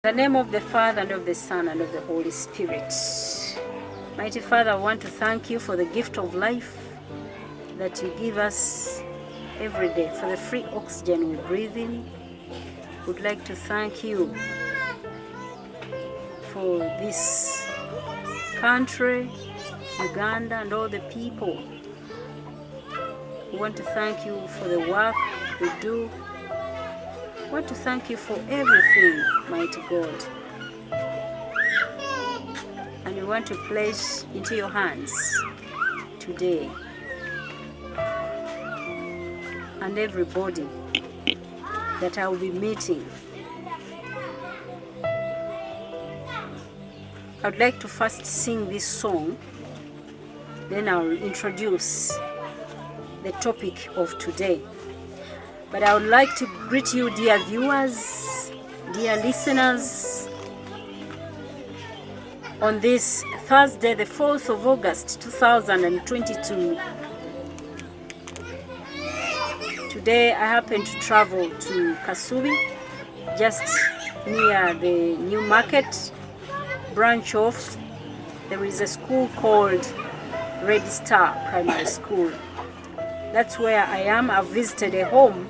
In the name of the Father, and of the Son, and of the Holy Spirit. Mighty Father, I want to thank you for the gift of life that you give us every day, for the free oxygen we breathe in. Would like to thank you for this country, Uganda, and all the people. We want to thank you for the work we do. I want to thank you for everything, mighty God. And we want to place into your hands today and everybody that I will be meeting. I would like to first sing this song, then I'll introduce the topic of today. But I would like to greet you, dear viewers, dear listeners, on this Thursday, the 4th of August, 2022. Today I happen to travel to Kasubi, just near the new market branch of, there is a school called Red Star Primary School. That's where I am. I've visited a home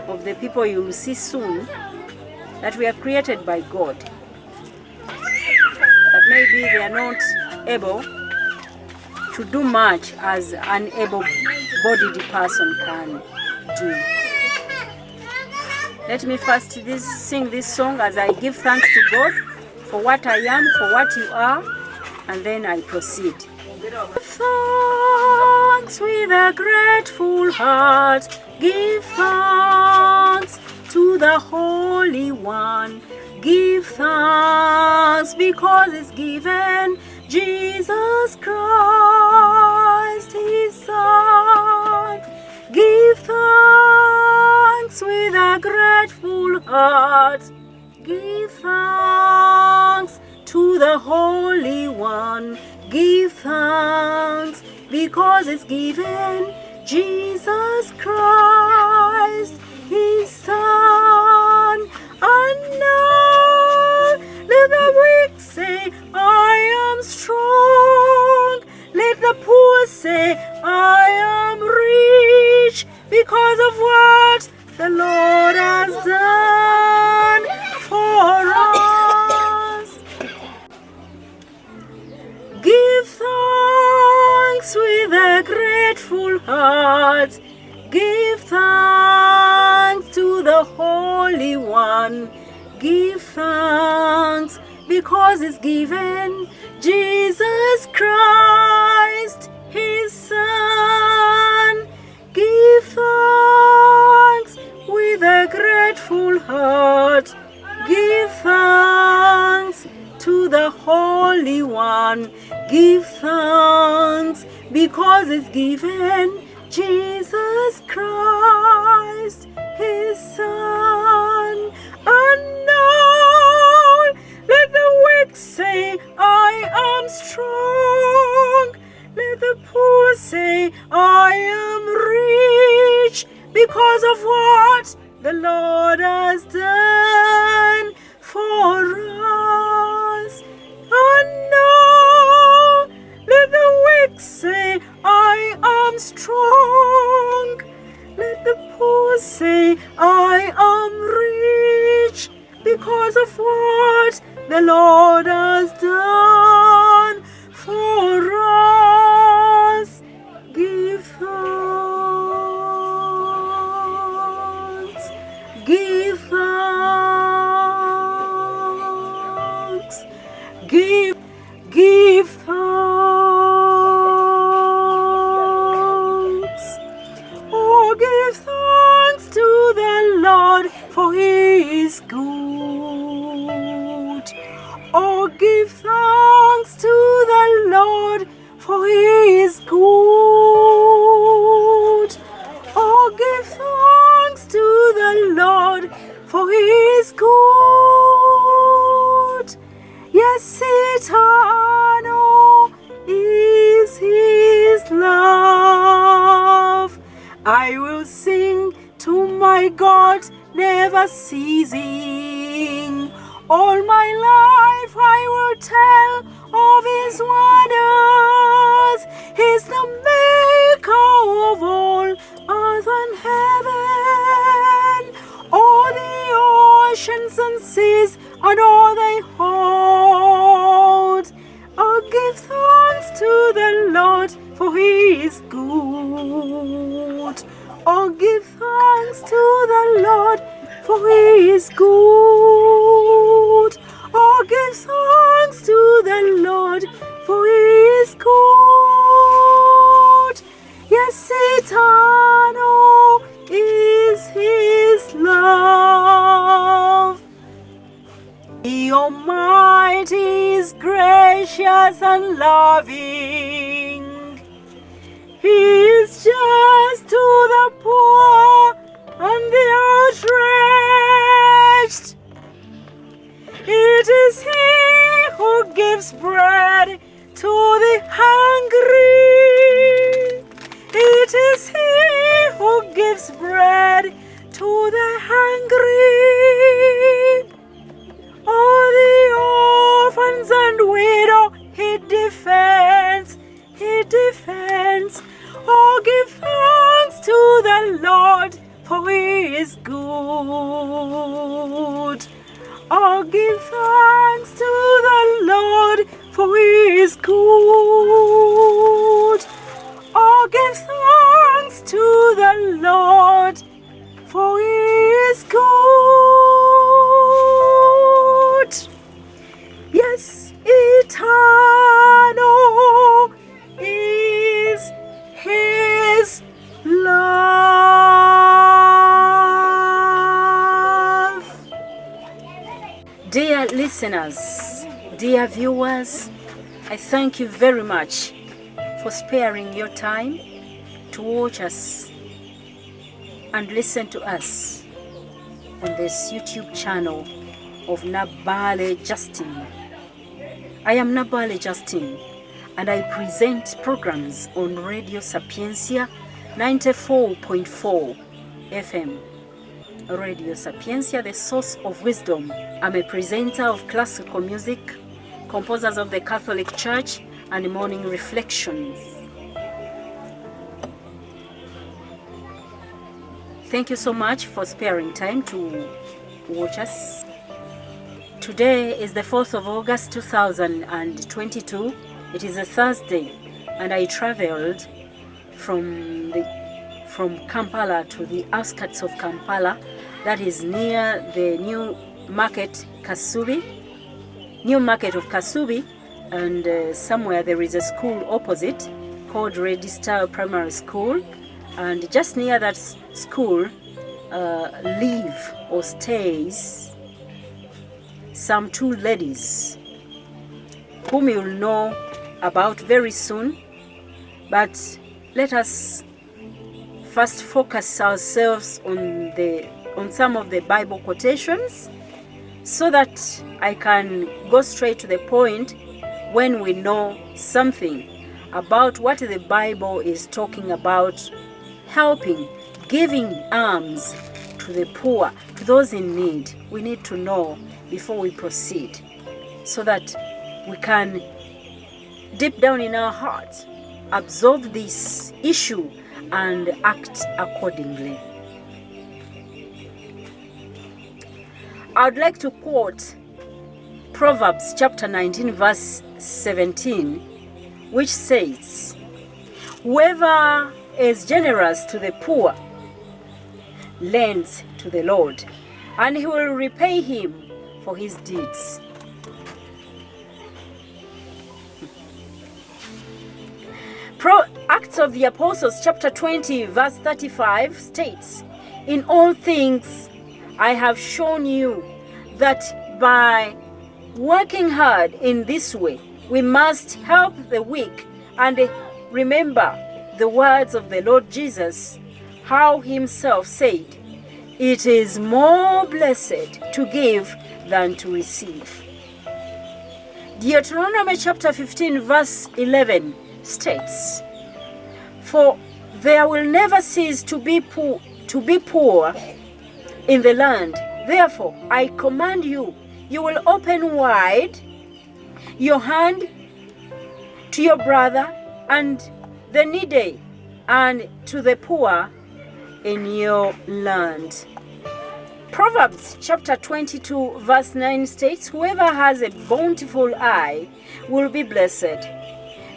of the people you will see soon that were created by God. But maybe they are not able to do much as an able-bodied person can do. Let me first sing this song as I give thanks to God for what I am, for what you are, and then I proceed. Thanks with a grateful heart, give thanks to the Holy One. Give thanks because it's given Jesus Christ, His Son. Give thanks with a grateful heart, give thanks to the Holy One. Give thanks because it's given Jesus Christ, His Son. And now let the weak say, I am strong. Let the poor say, I am rich, because of what the Lord has done for us. Give thanks with a grateful heart. Give thanks to the Holy One. Give thanks because it's given Jesus Christ, His Son. Give thanks with a grateful heart. Give thanks to the Holy One. Give thanks because it's given Jesus Christ, His Son. And now let the weak say, I am strong. Let the poor say, I am rich, because of what the Lord has done for us. And now let the weak say, I am strong. Let the poor say, I am rich, because of what the Lord has done for us. Give thanks. Give thanks. Give thanks. Oh, give thanks to the Lord, for He is good. Oh, give thanks to the Lord, for He is good. Oh, give thanks to the Lord, for He is good. Yes, eternal is His love. I will sing to my God never ceasing. All my life I will tell of His wonders. He's the maker of all earth and heaven, all the oceans and seas and all they hold. Oh, give thanks to the Lord, for He is good. Oh, give thanks to the Lord, for He is good. Oh, give thanks to the Lord, for He is good. Yes, eternal is His love. The Almighty is gracious and loving. He is just to the poor and the outstretched. It is He who gives bread to the hungry. It is He who gives bread to the hungry. All the orphans and widow He defends. He defends. Oh, give thanks to the Lord, for He is good. Oh, give thanks to the Lord, for He is good. Oh, give thanks to the Lord, for He is good. Yes, eternal is His love. Dear listeners, dear viewers, I thank you very much for sparing your time to watch us and listen to us on this YouTube channel of Nabbaale Justine. I am Nabbaale Justine, and I present programs on Radio Sapientia 94.4 FM. Radio Sapientia, the source of wisdom. I'm a presenter of classical music, composers of the Catholic Church, and morning reflections. Thank you so much for sparing time to watch us. Today is the 4th of August 2022. It is a Thursday, and I traveled from Kampala to the outskirts of Kampala, that is near the new market of Kasubi, and somewhere there is a school opposite called Register Primary School, and just near that school live or stays some two ladies whom you'll know about very soon. But let us first focus ourselves on some of the Bible quotations, so that I can go straight to the point when we know something about what the Bible is talking about, helping, giving alms to the poor, to those in need. We need to know before we proceed, so that we can, deep down in our hearts, absorb this issue and act accordingly. I would like to quote Proverbs chapter 19 verse 17, which says, "Whoever is generous to the poor lends to the Lord, and He will repay him for his deeds." Acts of the Apostles chapter 20 verse 35 states, "In all things I have shown you that by working hard in this way, we must help the weak, and remember the words of the Lord Jesus, how Himself said, 'It is more blessed to give than to receive.'" Deuteronomy chapter 15 verse 11 states, "For there will never cease to be poor in the land. Therefore, I command you, you will open wide your hand to your brother and the needy and to the poor in your land. Proverbs chapter 22 verse 9 states, whoever has a bountiful eye will be blessed,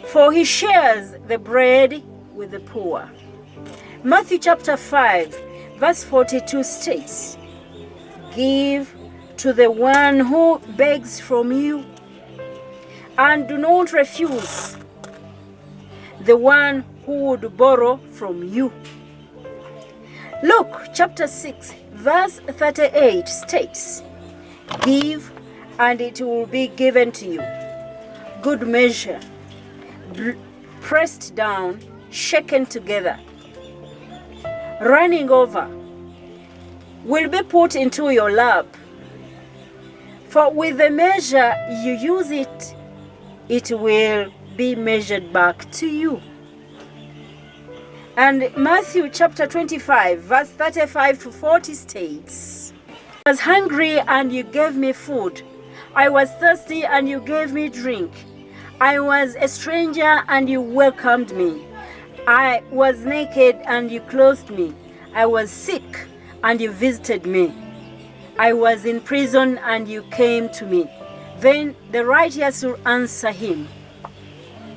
for he shares the bread with the poor. Matthew chapter 5 verse 42 states, give to the one who begs from you, and do not refuse the one who would borrow from you. Luke chapter 6 verse 38 states, give and it will be given to you. Good measure, pressed down, shaken together, running over, will be put into your lap. For with the measure you use it, it will be measured back to you. And Matthew chapter 25 verse 35 to 40 states, I was hungry and you gave me food. I was thirsty and you gave me drink. I was a stranger and you welcomed me. I was naked and you clothed me. I was sick and you visited me. I was in prison and you came to me. Then the righteous will answer him,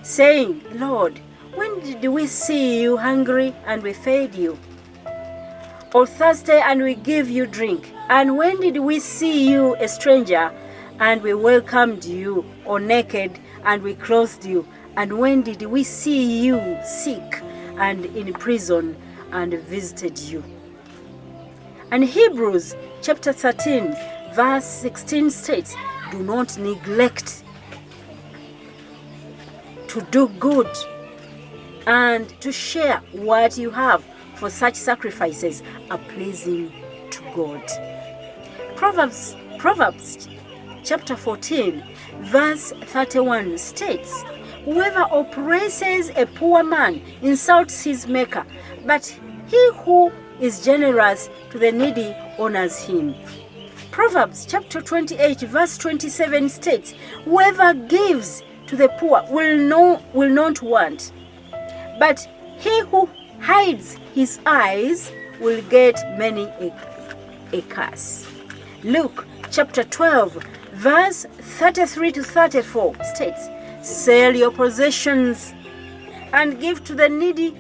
saying, Lord, when did we see you hungry and we fed you? Or thirsty and we gave you drink? And when did we see you a stranger and we welcomed you? Or naked and we clothed you? And when did we see you sick and in prison and visited you? And Hebrews chapter 13 verse 16 states, do not neglect to do good and to share what you have, for such sacrifices are pleasing to God. Proverbs chapter 14 verse 31 states, whoever oppresses a poor man insults his maker, but he who is generous to the needy honors him. Proverbs chapter 28 verse 27 states, whoever gives to the poor will not want, but he who hides his eyes will get many a curse. Luke chapter 12 verse 33 to 34 states, sell your possessions and give to the needy.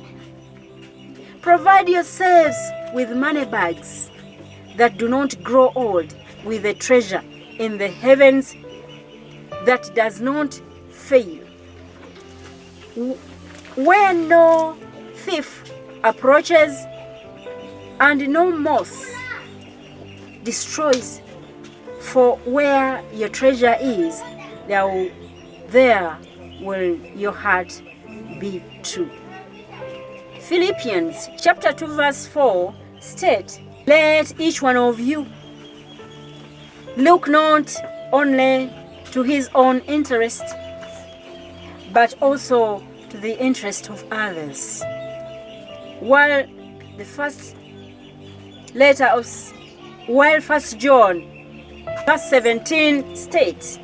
Provide yourselves with money bags that do not grow old, with a treasure in the heavens that does not fail, where no thief approaches and no moth destroys. For where your treasure is, there will your heart be too. Philippians chapter 2 verse 4 state, let each one of you look not only to his own interest, but also to the interest of others. While First John verse 17 states,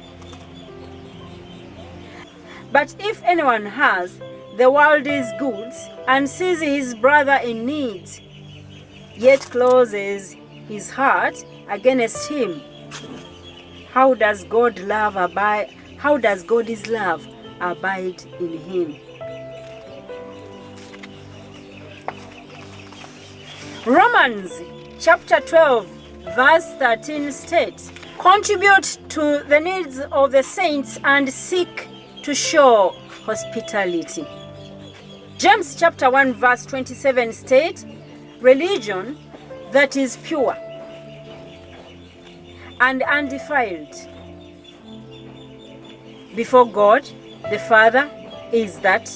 but if anyone has the world's goods and sees his brother in need, yet closes his heart against him, how does God's love abide in him? Romans chapter 12 verse 13 states, contribute to the needs of the saints and seek to show hospitality. James chapter 1 verse 27 states, religion that is pure and undefiled before God the Father is that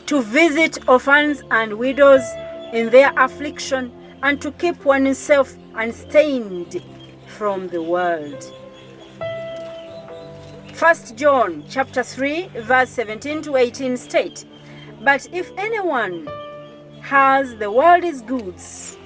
to visit orphans and widows in their affliction, and to keep oneself unstained from the world. 1 John chapter 3 verse 17 to 18 state, but if anyone has the world's goods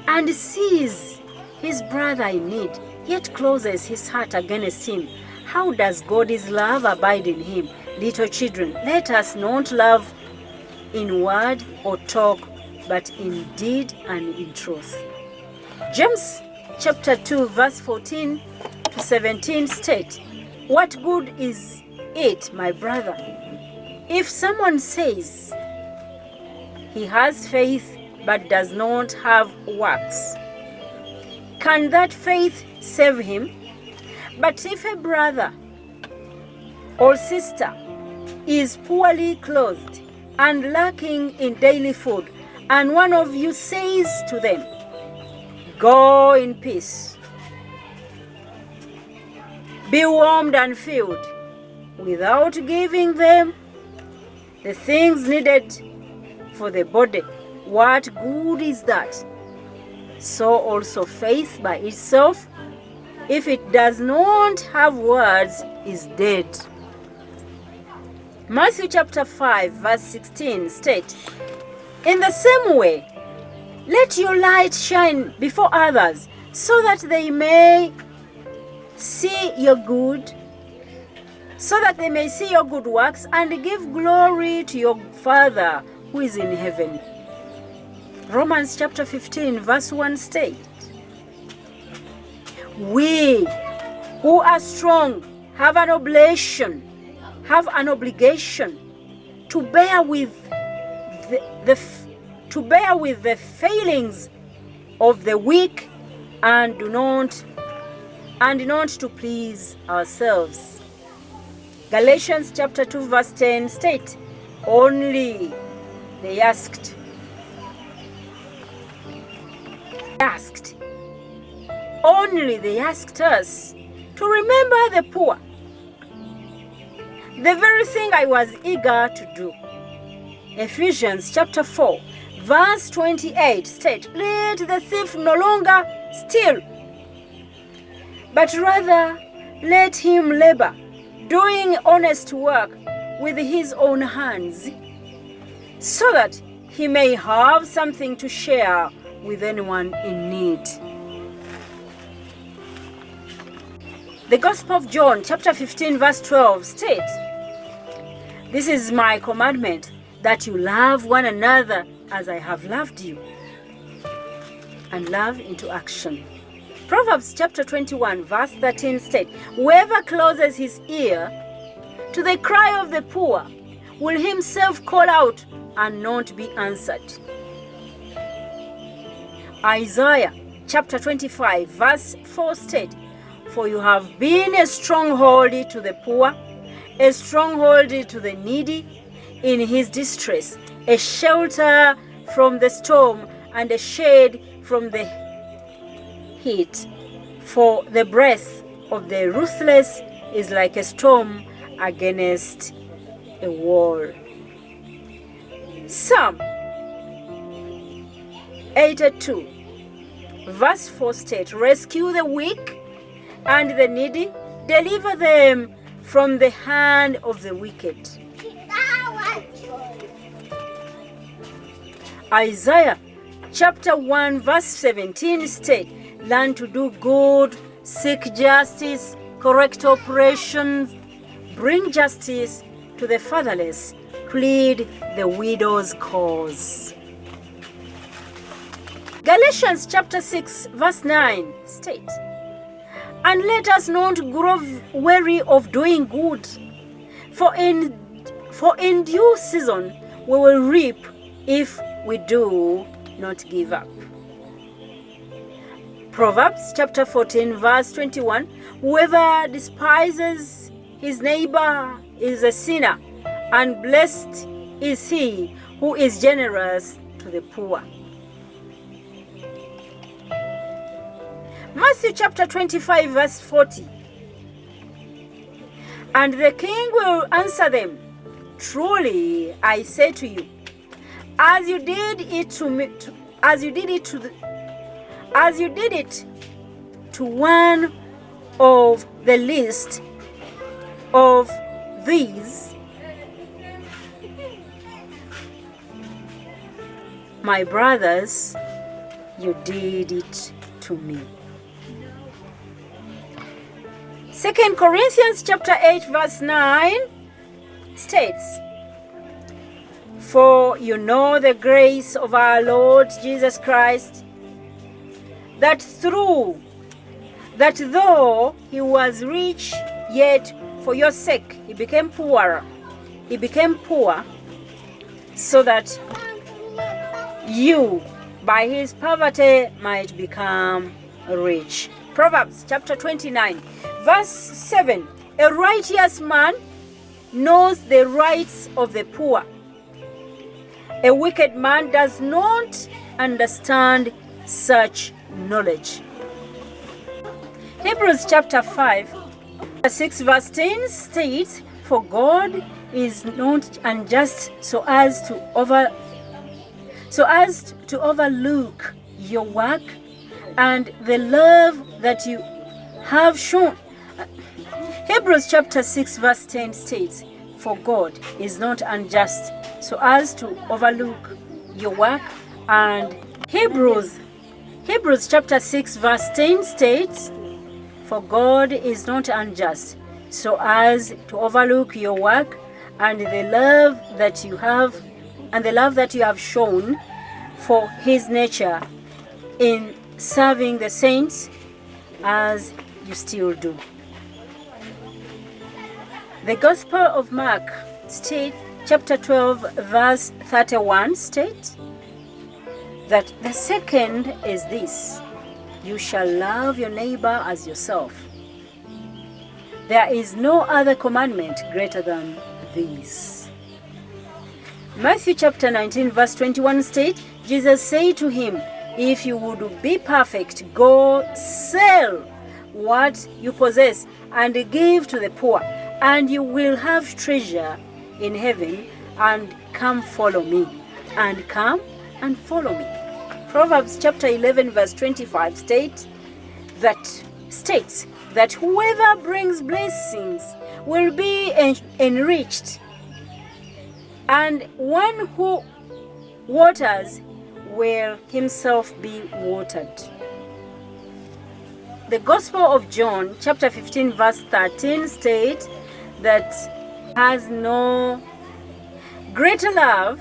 and sees his brother in need, yet closes his heart against him, how does God's love abide in him? Little children, let us not love in word or talk, but in deed and in truth. James chapter 2 verse 14 to 17 state, what good is it, my brother, if someone says he has faith but does not have works? Can that faith save him? But if a brother or sister is poorly clothed and lacking in daily food, and one of you says to them, go in peace, be warmed and filled, without giving them the things needed for the body, what good is that? So also faith by itself, if it does not have words, is dead. Matthew chapter 5 verse 16 states, in the same way, let your light shine before others, so that they may see your good works and give glory to your Father who is in heaven. Romans chapter 15 verse 1 states, we who are strong have an obligation to bear with the failings of the weak and not to please ourselves. Galatians chapter 2 verse 10 states, only they asked us to remember the poor, the very thing I was eager to do. Ephesians chapter 4 verse 28 states, let the thief no longer steal, but rather let him labor, doing honest work with his own hands, so that he may have something to share with anyone in need. The Gospel of John chapter 15 verse 12 states, this is my commandment, that you love one another as I have loved you. And love into action. Proverbs chapter 21 verse 13 states, whoever closes his ear to the cry of the poor will himself call out and not be answered. Isaiah chapter 25 verse 4 states, for you have been a stronghold to the poor, a stronghold to the needy in his distress, a shelter from the storm and a shade from the heat. For the breath of the ruthless is like a storm against a wall. Psalm 82 verse 4 states, rescue the weak and the needy, deliver them from the hand of the wicked. Isaiah chapter 1 verse 17 states, learn to do good, seek justice, correct oppressions, bring justice to the fatherless, plead the widow's cause. Galatians chapter 6 verse 9 states, and let us not grow weary of doing good, for in due season we will reap if we do not give up. Proverbs chapter 14 verse 21, whoever despises his neighbor is a sinner, and blessed is he who is generous to the poor. Matthew chapter 25 verse 40, and the king will answer them, truly I say to you, as you did it to one of the least of these, my brothers, you did it to me. 2 Corinthians chapter 8 verse 9 states, for you know the grace of our Lord Jesus Christ, that though he was rich, yet for your sake he became poor. He became poor so that you by his poverty might become rich. Proverbs chapter 29 verse 7. A righteous man knows the rights of the poor. A wicked man does not understand such knowledge. Hebrews chapter 5 6 verse 10 states, for God is not unjust so as to overlook your work and the love that you have shown. Hebrews chapter 6 verse 10 states, for God is not unjust so as to overlook your work. And Hebrews chapter 6 verse 10 states, for God is not unjust so as to overlook your work and the love that you have shown for his nature in serving the saints, as you still do. The Gospel of Mark chapter 12 verse 31 states that the second is this, you shall love your neighbor as yourself. There is no other commandment greater than this. Matthew chapter 19 verse 21 states, Jesus said to him, if you would be perfect, go sell what you possess and give to the poor, and you will have treasure in heaven, and come follow me. And come and follow me. Proverbs chapter 11 verse 25 states that whoever brings blessings will be enriched, and one who waters will himself be watered. The Gospel of John chapter 15 verse 13 states that has no greater love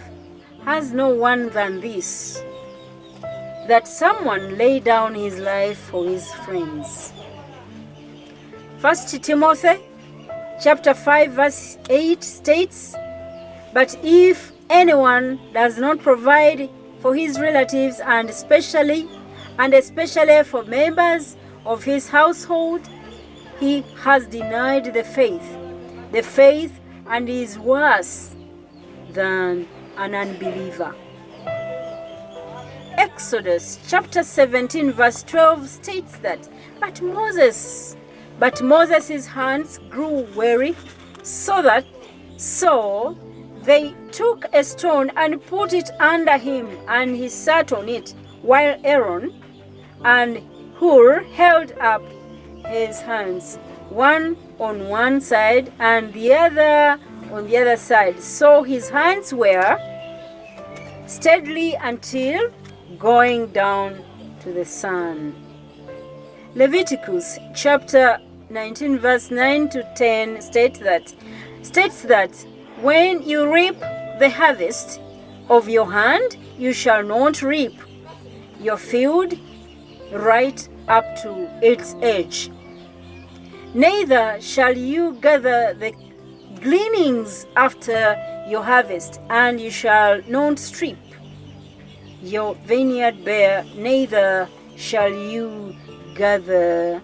has no one than this, that someone lay down his life for his friends. 1 Timothy chapter 5 verse 8 states, but if anyone does not provide for his relatives and especially for members of his household, he has denied the faith and is worse than an unbeliever. Exodus chapter 17 verse 12 states that, but Moses' hands grew weary, so they took a stone and put it under him, and he sat on it, while Aaron and Hur held up his hands, one on one side and the other on the other side. So his hands were steadily until going down to the sun. Leviticus chapter 19 verse 9 to 10 states that when you reap the harvest of your hand, you shall not reap your field right up to its edge. Neither shall you gather the gleanings after your harvest, and you shall not strip your vineyard bare, neither shall you gather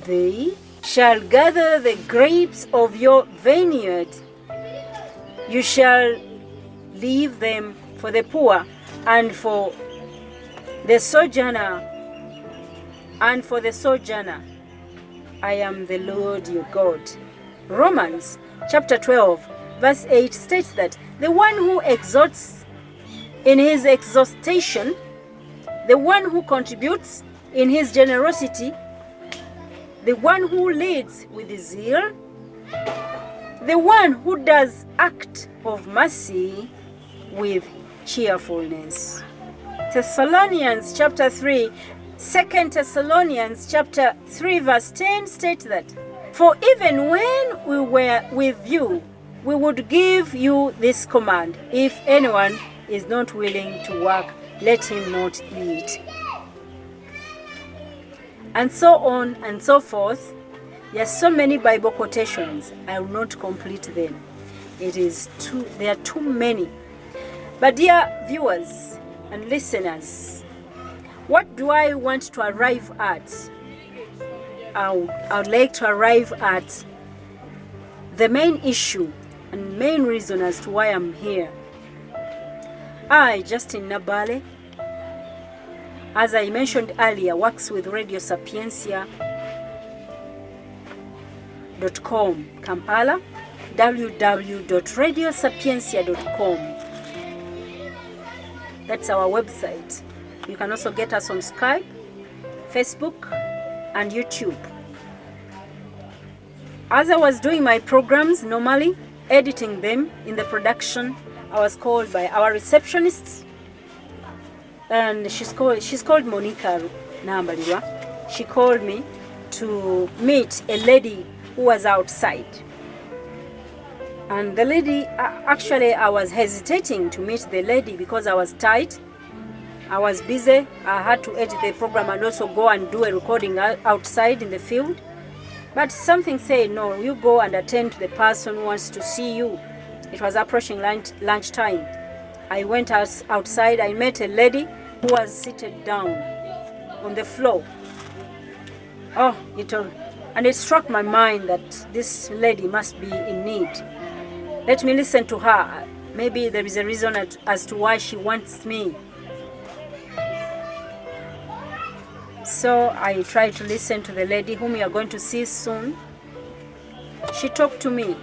the grapes of your vineyard. You shall leave them for the poor and for the sojourner. I am the Lord your God. Romans chapter 12 verse 8 states that the one who exhorts in his exhortation, the one who contributes in his generosity, the one who leads with zeal, the one who does act of mercy with cheerfulness. Thessalonians chapter 3, 2 Thessalonians chapter 3 verse 10 states that, "For even when we were with you, we would give you this command, if anyone is not willing to work, let him not eat." And so on and so forth. There are so many Bible quotations. I will not complete them. There are too many. But dear viewers and listeners, what do I want to arrive at? I would like to arrive at the main issue and main reason as to why I'm here. I, Justine Nabbaale, as I mentioned earlier, works with Radio Sapientia.com, Kampala, www.radiosapiencia.com. That's our website. You can also get us on Skype, Facebook, and YouTube. As I was doing my programs normally, editing them in the production, I was called by our receptionist, and she's called Monica Nambaliwa. She called me to meet a lady who was outside. And the lady, actually I was hesitating to meet the lady because I was tight. I was busy. I had to edit the program and also go and do a recording outside in the field. But something said, no, you go and attend to the person who wants to see you. It was approaching lunchtime. I went outside. I met a lady who was seated down on the floor. And it struck my mind that this lady must be in need. Let me listen to her. Maybe there is a reason as to why she wants me. So I tried to listen to the lady whom you are going to see soon. She talked to me.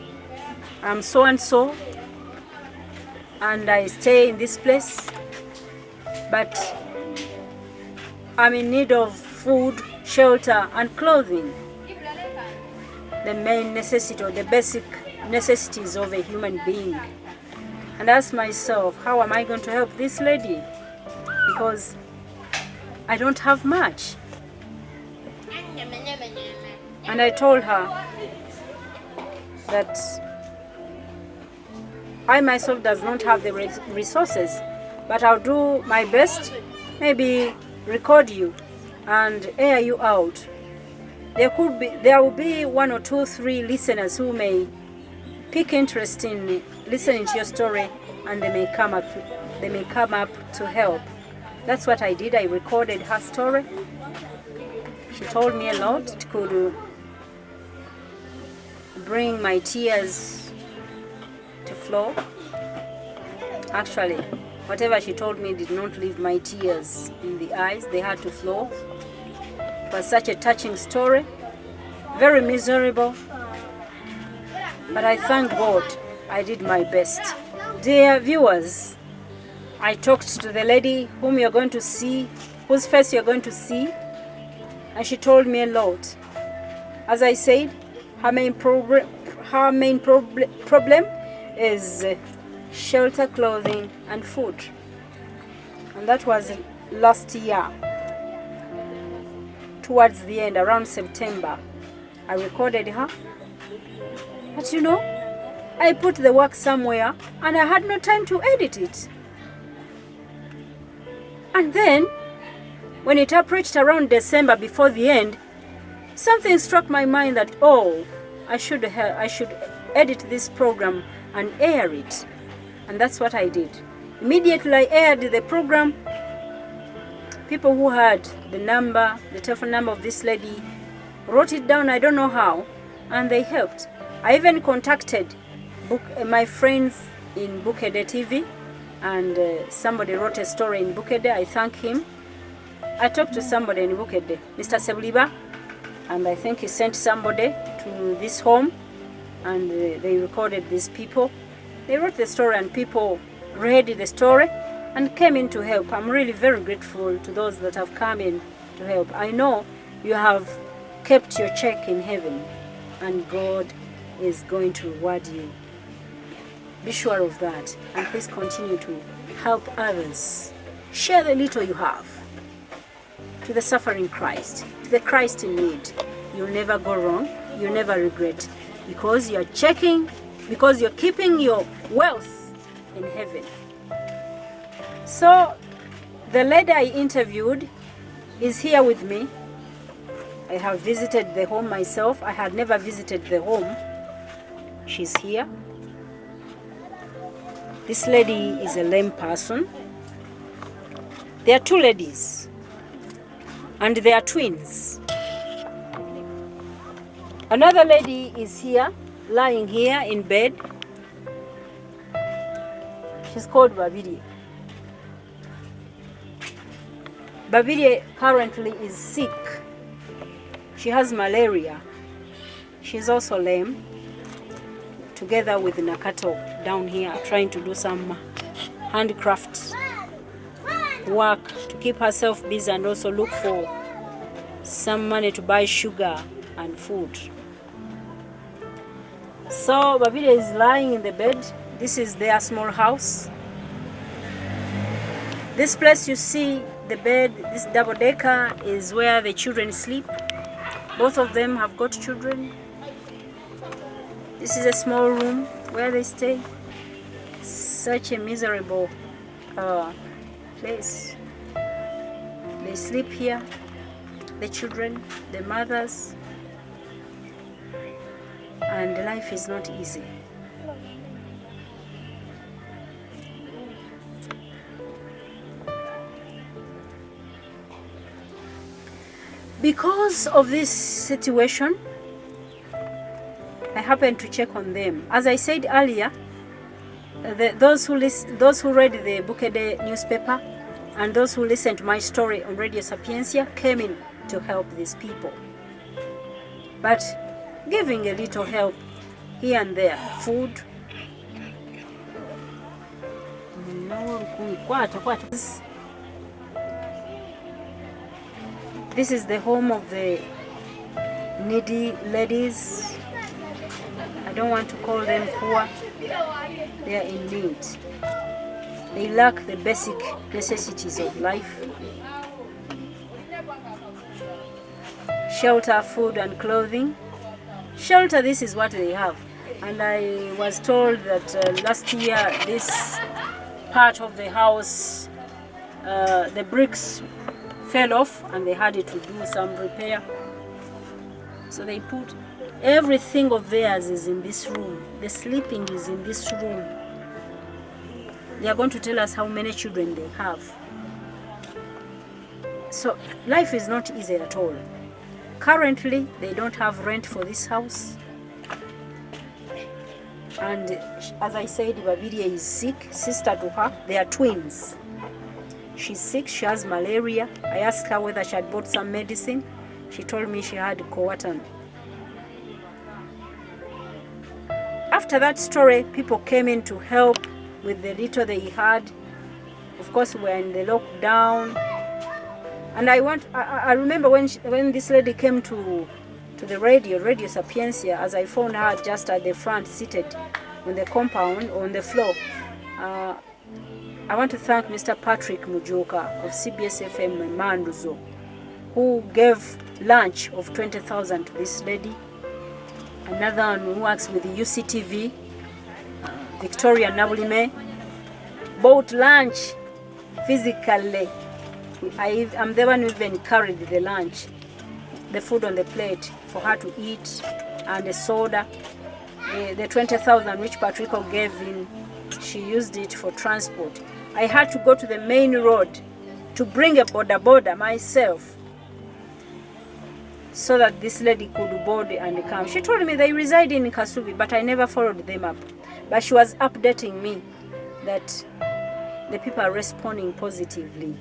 I'm so and so, and I stay in this place, but I'm in need of food, shelter, and clothing. The main necessity or the basic necessities of a human being. And I asked myself, how am I going to help this lady? Because I don't have much. And I told her that I myself does not have the resources, but I'll do my best, maybe record you and air you out. There will be 1 or 2, 3 listeners who may pick interest in listening to your story, and they may come up to help. That's what I did. I recorded her story. She told me a lot. It could bring my tears to flow. Actually, whatever she told me did not leave my tears in the eyes. They had to flow. It was such a touching story. Very miserable. But I thank God I did my best. Dear viewers, I talked to the lady whom you're going to see, whose face you're going to see, and she told me a lot. As I said, her main problem is shelter, clothing, and food. And that was last year. Towards the end, around September, I recorded her. But you know, I put the work somewhere and I had no time to edit it. And then, when it approached around December before the end, something struck my mind that, I should edit this program and air it. And that's what I did. Immediately I aired the program. People who had the telephone number of this lady, wrote it down, I don't know how, and they helped. I even contacted my friends in Bukede TV, and somebody wrote a story in Bukede. I thank him. I talked to somebody in Bukede, Mr. Sebuliba, and I think he sent somebody to this home, and they recorded these people. They wrote the story and people read the story and came in to help. I'm really very grateful to those that have come in to help. I know you have kept your check in heaven and God is going to reward you. Be sure of that, and please continue to help others. Share the little you have to the suffering Christ, to the Christ in need. You'll never go wrong. You'll never regret, because you're keeping your wealth in heaven. So the lady I interviewed is here with me. I have visited the home myself. I had never visited the home. She's here. This lady is a lame person. There are two ladies, and they are twins. Another lady is here, lying here in bed. She's called Babiri. Babiri currently is sick. She has malaria. She's also lame. Together with Nakato down here, trying to do some handcraft work to keep herself busy and also look for some money to buy sugar and food. So Babiri is lying in the bed. This is their small house. This place you see, the bed, this double decker, is where the children sleep. Both of them have got children. This is a small room where they stay. Such a miserable place. They sleep here, the children, the mothers, and life is not easy. Because of this situation, I happened to check on them. As I said earlier, those who read the Bukede newspaper and those who listened to my story on Radio Sapientia came in to help these people. But giving a little help here and there, food. This is the home of the needy ladies. I don't want to call them poor. They are in need. They lack the basic necessities of life. Shelter, food and clothing. Shelter, this is what they have. And I was told that last year this part of the house, the bricks fell off and they had to do some repair. So they put everything of theirs is in this room. The sleeping is in this room. They are going to tell us how many children they have. So life is not easy at all. Currently, they don't have rent for this house. And as I said, Babiri is sick, sister to her. They are twins. She's sick, she has malaria. I asked her whether she had bought some medicine. She told me she had Coartem. After that story, people came in to help with the little they had. Of course, we were in the lockdown. And I remember when this lady came to the Radio Sapientia, as I found her just at the front, seated on the compound, on the floor. I want to thank Mr. Patrick Mujoka of CBS FM Manduzo, who gave lunch of 20,000 to this lady. Another one who works with the UCTV, Victoria Nabulime, bought lunch physically. I'm the one who even carried the lunch, the food on the plate for her to eat, and the soda. The 20,000 which Patrico gave in, she used it for transport. I had to go to the main road to bring a boda myself so that this lady could board and come. She told me they reside in Kasubi, but I never followed them up. But she was updating me that the people are responding positively.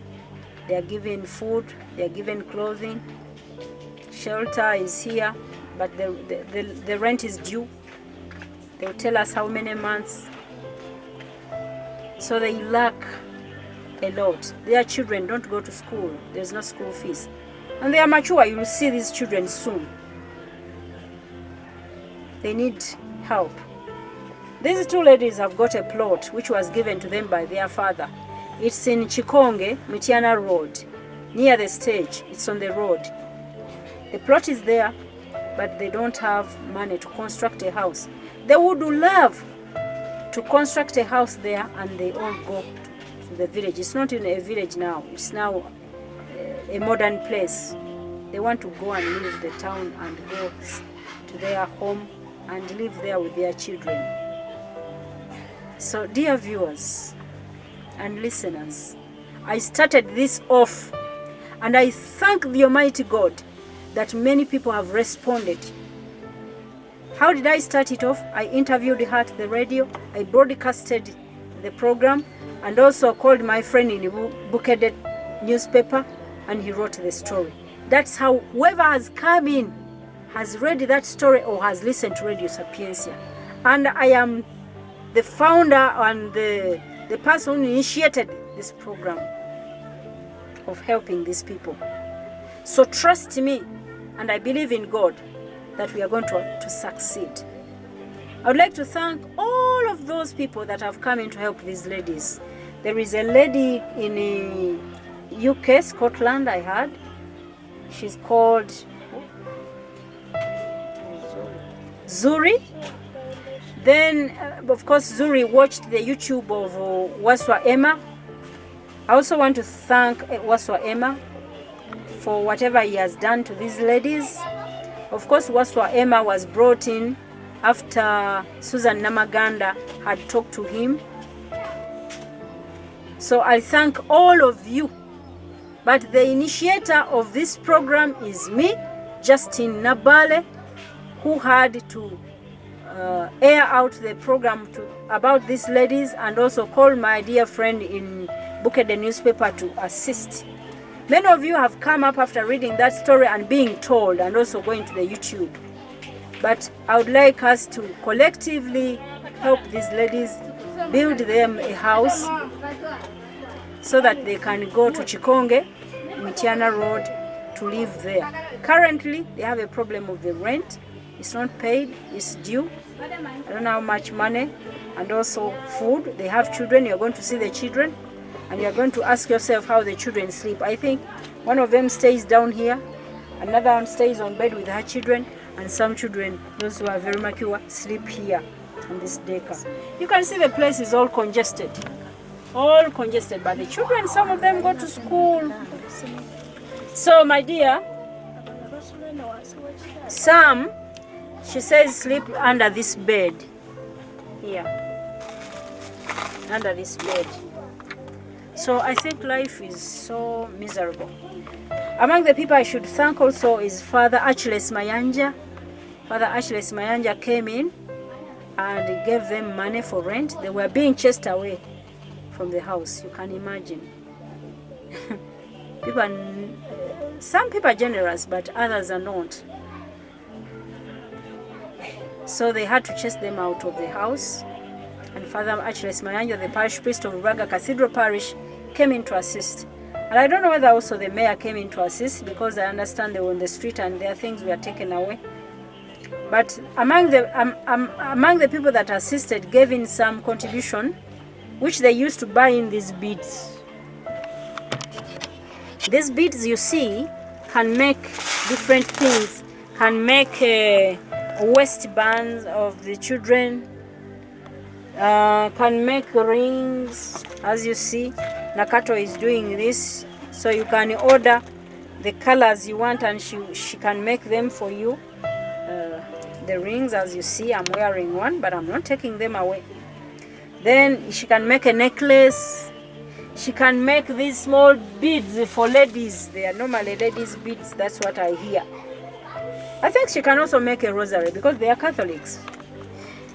They are given food, they are given clothing, shelter is here, but the rent is due. They'll tell us how many months. So they lack a lot. Their children don't go to school. There's no school fees. And they are mature. You will see these children soon. They need help. These two ladies have got a plot which was given to them by their father. It's in Kikongo Mityana Road, near the stage. It's on the road. The plot is there, but they don't have money to construct a house. They would love to construct a house there, and they all go to the village. It's not in a village now. It's now a modern place. They want to go and leave the town and go to their home and live there with their children. So, dear viewers and listeners, I started this off, and I thank the Almighty God that many people have responded. How did I start it off? I interviewed her at the radio, I broadcasted the program, and also called my friend in the Bukeded newspaper, and he wrote the story. That's how whoever has come in has read that story or has listened to Radio Sapientia. And I am the founder and the person who initiated this program of helping these people. So trust me, and I believe in God that we are going to succeed. I would like to thank all of those people that have come in to help these ladies. There is a lady in UK, Scotland, I heard. She's called Zuri. Then, of course, Zuri watched the YouTube of Waswa Emma. I also want to thank Waswa Emma for whatever he has done to these ladies. Of course, Waswa Emma was brought in after Susan Namaganda had talked to him. So I thank all of you. But the initiator of this program is me, Justine Nabbaale, who had to air out the program about these ladies, and also call my dear friend in Bukeded the newspaper to assist. Many of you have come up after reading that story and being told, and also going to the YouTube. But I would like us to collectively help these ladies, build them a house so that they can go to Kikongo Mityana Road to live there. Currently, they have a problem of the rent. It's not paid, it's due. I don't know how much money, and also food. They have children. You're going to see the children, and you're going to ask yourself how the children sleep. I think one of them stays down here, another one stays on bed with her children, and some children, those who are very mature, sleep here on this decker. You can see the place is all congested. All congested, but the children, some of them go to school. So, my dear, some, she says, sleep under this bed. Here. Under this bed. So, I think life is so miserable. Among the people I should thank also is Father Achilles Mayanja. Father Achilles Mayanja came in and gave them money for rent. They were being chased away from the house. You can imagine. Some people are generous, but others are not. So they had to chase them out of the house. And Father Achilles Mayanja, the parish priest of Rubaga Cathedral Parish, came in to assist. And I don't know whether also the mayor came in to assist, because I understand they were on the street and their things were taken away. But among the people that assisted, gave in some contribution, which they used to buy in these beads. These beads, you see, can make different things. Can make waistbands of the children. Can make rings, as you see. Nakato is doing this, so you can order the colors you want, and she can make them for you. The rings, as you see, I'm wearing one, but I'm not taking them away. Then she can make a necklace. She can make these small beads for ladies. They are normally ladies' beads. That's what I hear. I think she can also make a rosary, because they are Catholics.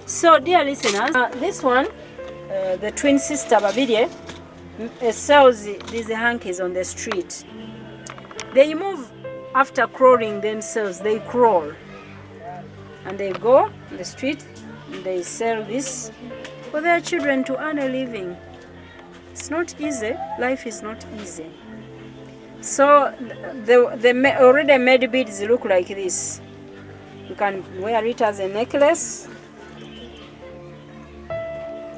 So, dear listeners, this one, the twin sister Babide, sells these hankies on the street. They move after crawling themselves. They crawl. And they go on the street, and they sell this for their children to earn a living. It's not easy. Life is not easy. So the already made beads look like this. You can wear it as a necklace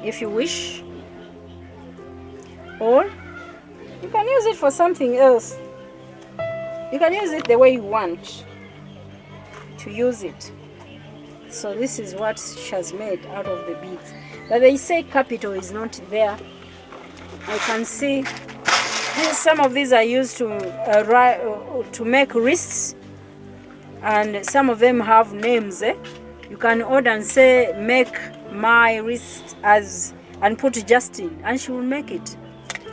if you wish. or you can use it for something else. You can use it the way you want to use it. So this is what she has made out of the beads. But they say capital is not there. I can see some of these are used to make wrists, and some of them have names. You can order and say, make my wrist as, and put Justine, and she will make it.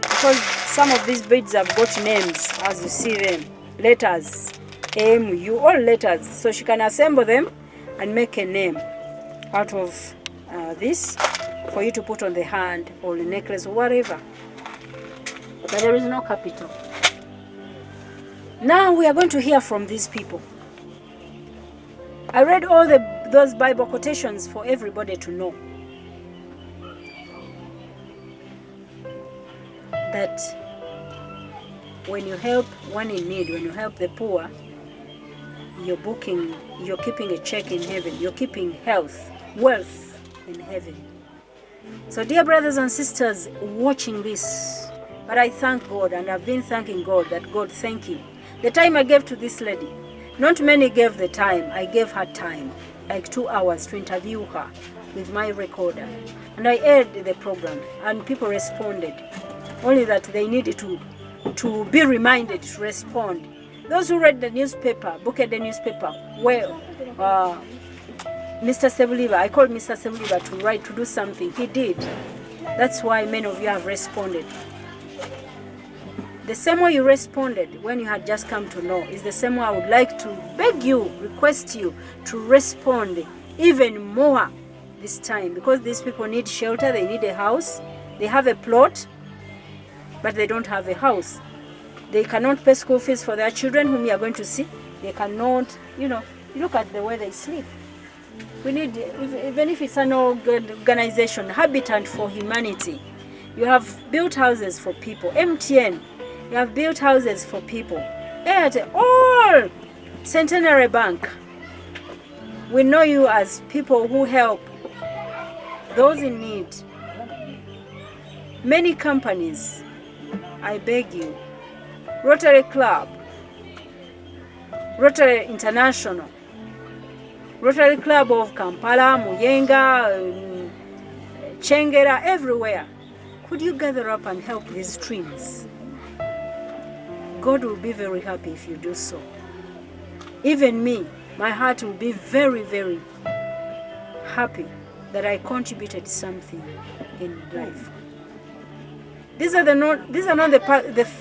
Because some of these beads have got names, as you see them, letters, M-U, all letters. So she can assemble them and make a name out of this for you to put on the hand or the necklace or whatever. But there is no capital. Now we are going to hear from these people. I read all those Bible quotations for everybody to know that when you help one in need, when you help the poor, you're keeping a check in heaven. You're keeping wealth in heaven. So dear brothers and sisters watching this, but I thank God, and I've been thanking God, that God, thank you. The time I gave to this lady, not many gave the time. I gave her time, like 2 hours, to interview her with my recorder. And I aired the program, and people responded. Only that they needed to be reminded to respond. Those who read the newspaper, booked the newspaper, where Mr. Sebuliba, I called Mr. Sebuliba to do something. He did. That's why many of you have responded. The same way you responded when you had just come to know is the same way I would like to beg you, request you to respond even more this time, because these people need shelter, they need a house, they have a plot, but they don't have a house. They cannot pay school fees for their children whom you are going to see. They cannot, look at the way they sleep. We need, even if it's an organization, Habitat for Humanity. You have built houses for people. MTN, you have built houses for people. All Centenary Bank. We know you as people who help those in need. Many companies, I beg you. Rotary Club, Rotary International, Rotary Club of Kampala, Muyenga, Chengera, everywhere. Could you gather up and help these twins? God will be very happy if you do so. Even me, my heart will be very, very happy that I contributed something in life. These are not the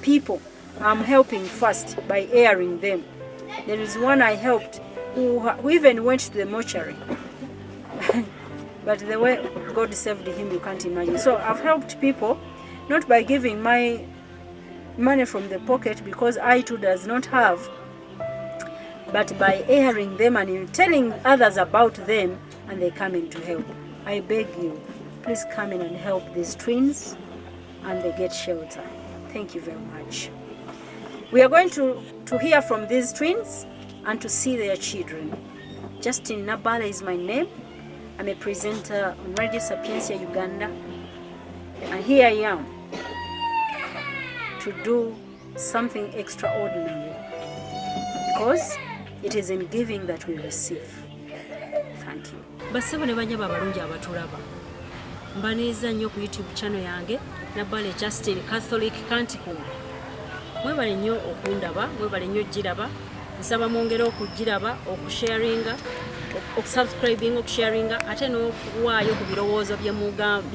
people I'm helping first by airing them. There is one I helped who even went to the mortuary. But the way God saved him, you can't imagine. So I've helped people, not by giving my money from the pocket, because I too does not have, but by airing them and telling others about them, and they come in to help. I beg you, please come in and help these twins, and they get shelter. Thank you very much. We are going to hear from these twins and to see their children. Justine Nabbaale is my name. I'm a presenter on Radio Sapientia, Uganda. And here I am to do something extraordinary, because it is in giving that we receive. Thank you. Basebo ne banyaba abalungi abatulaba. Mbaniza nnyo ku YouTube channel yange Nabbaale Justine Catholic Canticle. Mwebale nnyo okundaba, mwebale nnyo giraba. Nsaba mwongere okugiraba, okusharinga, okusubscribing, okusharinga, ate n'okuwaayo ku birowoozo bye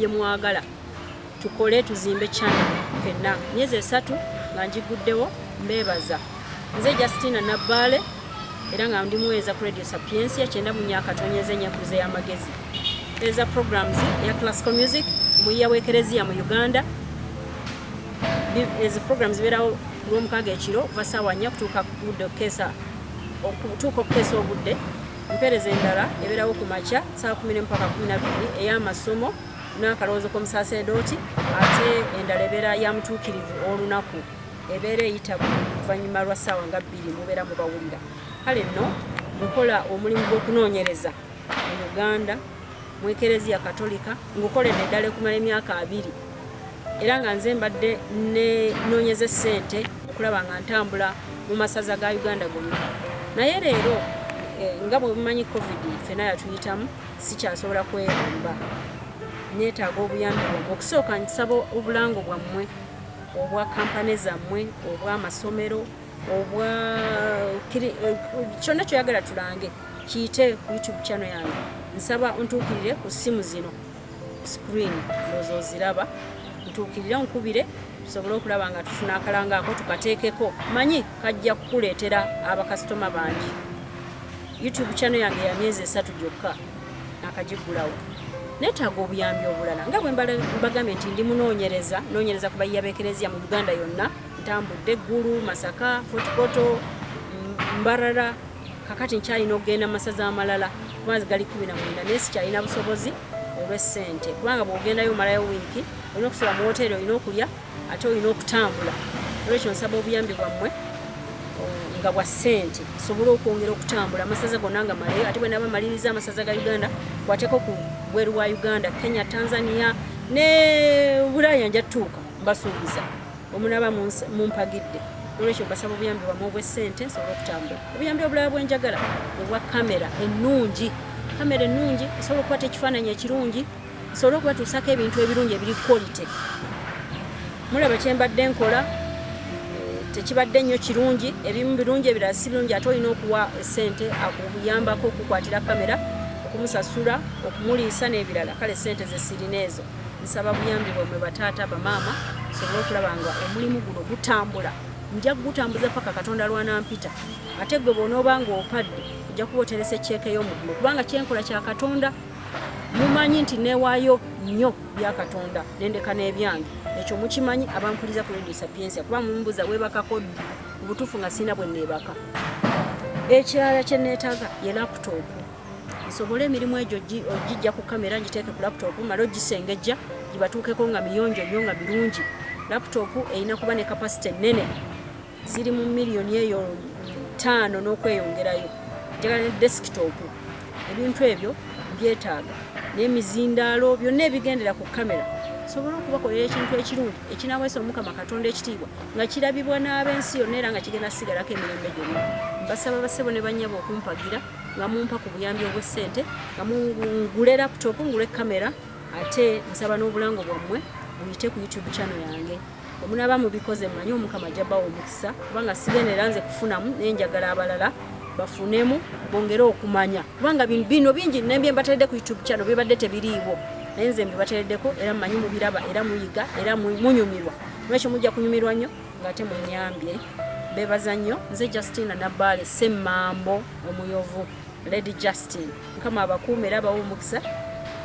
mwagala. Tukole tuzimbe channel fenna. Myezi 3 nga njiguddewo, mbeebaza. Nze Justine Nabbaale era nga ndi muweza ku Radio Sapientia 9 enyakuze y'amagezi. Eza programs ya classical music muyiya w'ekereziya mu Uganda. Ezi programs ziberawo lw'omukaaga ekiro vasaawa 4 kutuuka ku budde okukeesa obudde. Empeereza endala ebeerawo ku makya saa 10 mpaka 12 ey'amasomo n'akalowoozo k'omusaaseredooti, ate endala ebeera ya mutuukirivu olunaku ebeera eyita luvannyuma lwa ssaawa nga 2 mubeera mubawulira. Kale nno nkola omulimu gw'okunoonyereza mu Uganda mu ekereziya katolika ngukoledde eddala ekumala emyaka 2 era nga nze mbadde noonyeze ssente okulaba nga ntambula mu masaza ga Uganda gonna naye leero nga bwe mumanyi covid fena yatuyitamu sikyasobola kweyamba neetaaga obuyambi bwammwe okusooka nsaba obulango bwammwe obwa kampani zammwe obw'amasomero obwa kyonna kyoyagala tulange kiyite ku YouTube channel yange nsaba ntuukirire ku ssimu zino screen ndowooza oziraba ntuukirire nkubire tusobole okulaba nga tufuna akalanga ako tukateekeko manyi kajja kukuleetera abakasitoma bangi YouTube channel yange ya myezi 3 gyokka nakagigulawo neetaaga obuyambi obulala nga bwe mbagambye nti ndi munoonyereza ku bayiya b'ekereziya mu Uganda yonna ntambudde Gulu, Masaka, Fort Portal, Mbarara kakati nkyalina okugenda mu masaza amalala kubanga gali 19 naye sikyalina busobozi olw'essente kubanga bw'ogendayo omalayo wiiki olina okusula mu woteeri olina okulya ate olina okutambula olwekyo nsaba obuyambi bwammwe nga bwa ssente sobole okwongera okutambula amasaza gonna nga malayo ate bwe naba maliriza amasaza ga Uganda kwateko ku bweru wa Uganda, Kenya, Tanzania ne Bulaaya njatuuka mbasuubiza omunaba mumpagidde olwekyo basaba obuyambi bwammwe obw'essente nsobole okutambula obuyambi obulala bwenjagala obwa kamera ennungi esobola okukwata ekifaananyi ekirungi esobola okubatuusako ebintu ebirungi ebiri quality mulaba kyembadde nkola tekibadde nnyo kirungi ebimu birungi ebirala si birungi ate olina okuwa essente akuyambako okukwatira kamera okumusasula okumuliisa n'ebirala kale ssente ze sirina ezo nsaba buyambi bwemwe bataata bamaama sobole okulaba nga omulimu guno gutambula nja kugutambuza paka Katonda lwanampita ate gwe bw'onooba nga opadde ojja kuba oteresa ekyeeka ey'omugulu kubanga kyenkola kya Katonda mumanyi nti neewaayo nnyo bya Katonda nendeka n'ebyange ekyo mukimanyi abampuliza ku Radio Sapientia kuba mumbuza weebakako obutuufu nga sina bwe neebaka ekirala kye neetaaga ye laptop nsobole emirimu egyo ogijja ku kamera ngiteeke ku laptop mala ogisengejja gibatuukeko nga miyonjo nnyo nga birungi laptop erina kuba ne kapasite nnene ziri mu miliyoni eyo 5 n'okweyongerayo njagala ne desktop ebintu ebyo byetaaga n'emizindaalo byonna ebigendera ku kamera sobola okubakolera ekintu ekirungi ekinaweesa Omukama Katonda ekitiibwa nga kirabibwa n'ab'ensi yonna era nga kigenda sigalako emirembe gyonna mbasaba basebo ne bannyabo okumpagira nga mumpa ku buyambi obw'essente nga mungule laptop ngule kamera ate nsaba n'obulango bwammwe buyite ku YouTube channel yange omunaba mubikoze mmanyi Omukama jabbawo omukisa kubanga sigendera nze kufunamu nenjagala abalala bafunemu bongere okumanya kubanga bino bingi nembye mbatadde ku YouTube channel bibadde tebiriiwo naye nze mbibatereddeko era mmanyi mubiraba era muyiga era munyumirwa lwekyo mujja kunyumirwa nnyo ng'ate munyambye bebaza nnyo nze Justine Nabbaale Semmambo omuyovu Lady Justine Mukama abakuume era abawa omukisa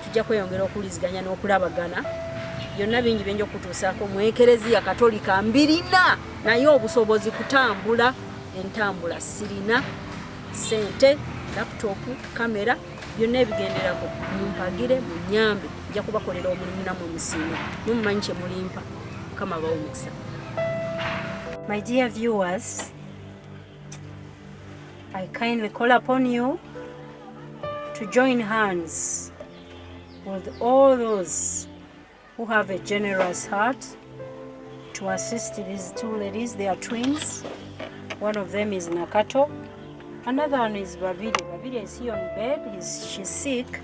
tujja kweyongera okuwuliziganya n'okulabagana byonna bingi byenja okutuusaako mu ekereziya katolika mbirina naye obusobozi kutambula entambula sirina ssente laptop kamera byonna ebigenderako mumpagire munyambe nja kubakolera omulimu namwe musiime mumumanyi kye mulimpa Mukama abawa omukisa. My dear viewers, I kindly call upon you to join hands with all those who have a generous heart to assist these two ladies. They are twins. One of them is Nakato. Another one is Babide. Babide is here on bed. She's sick.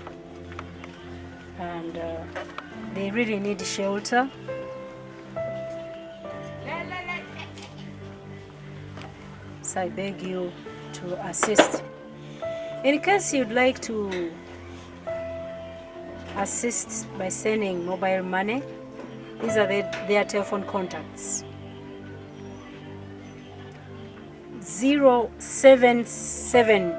And they really need shelter. So I beg you to assist. In case you'd like to assist by sending mobile money, these are their telephone contacts. 077,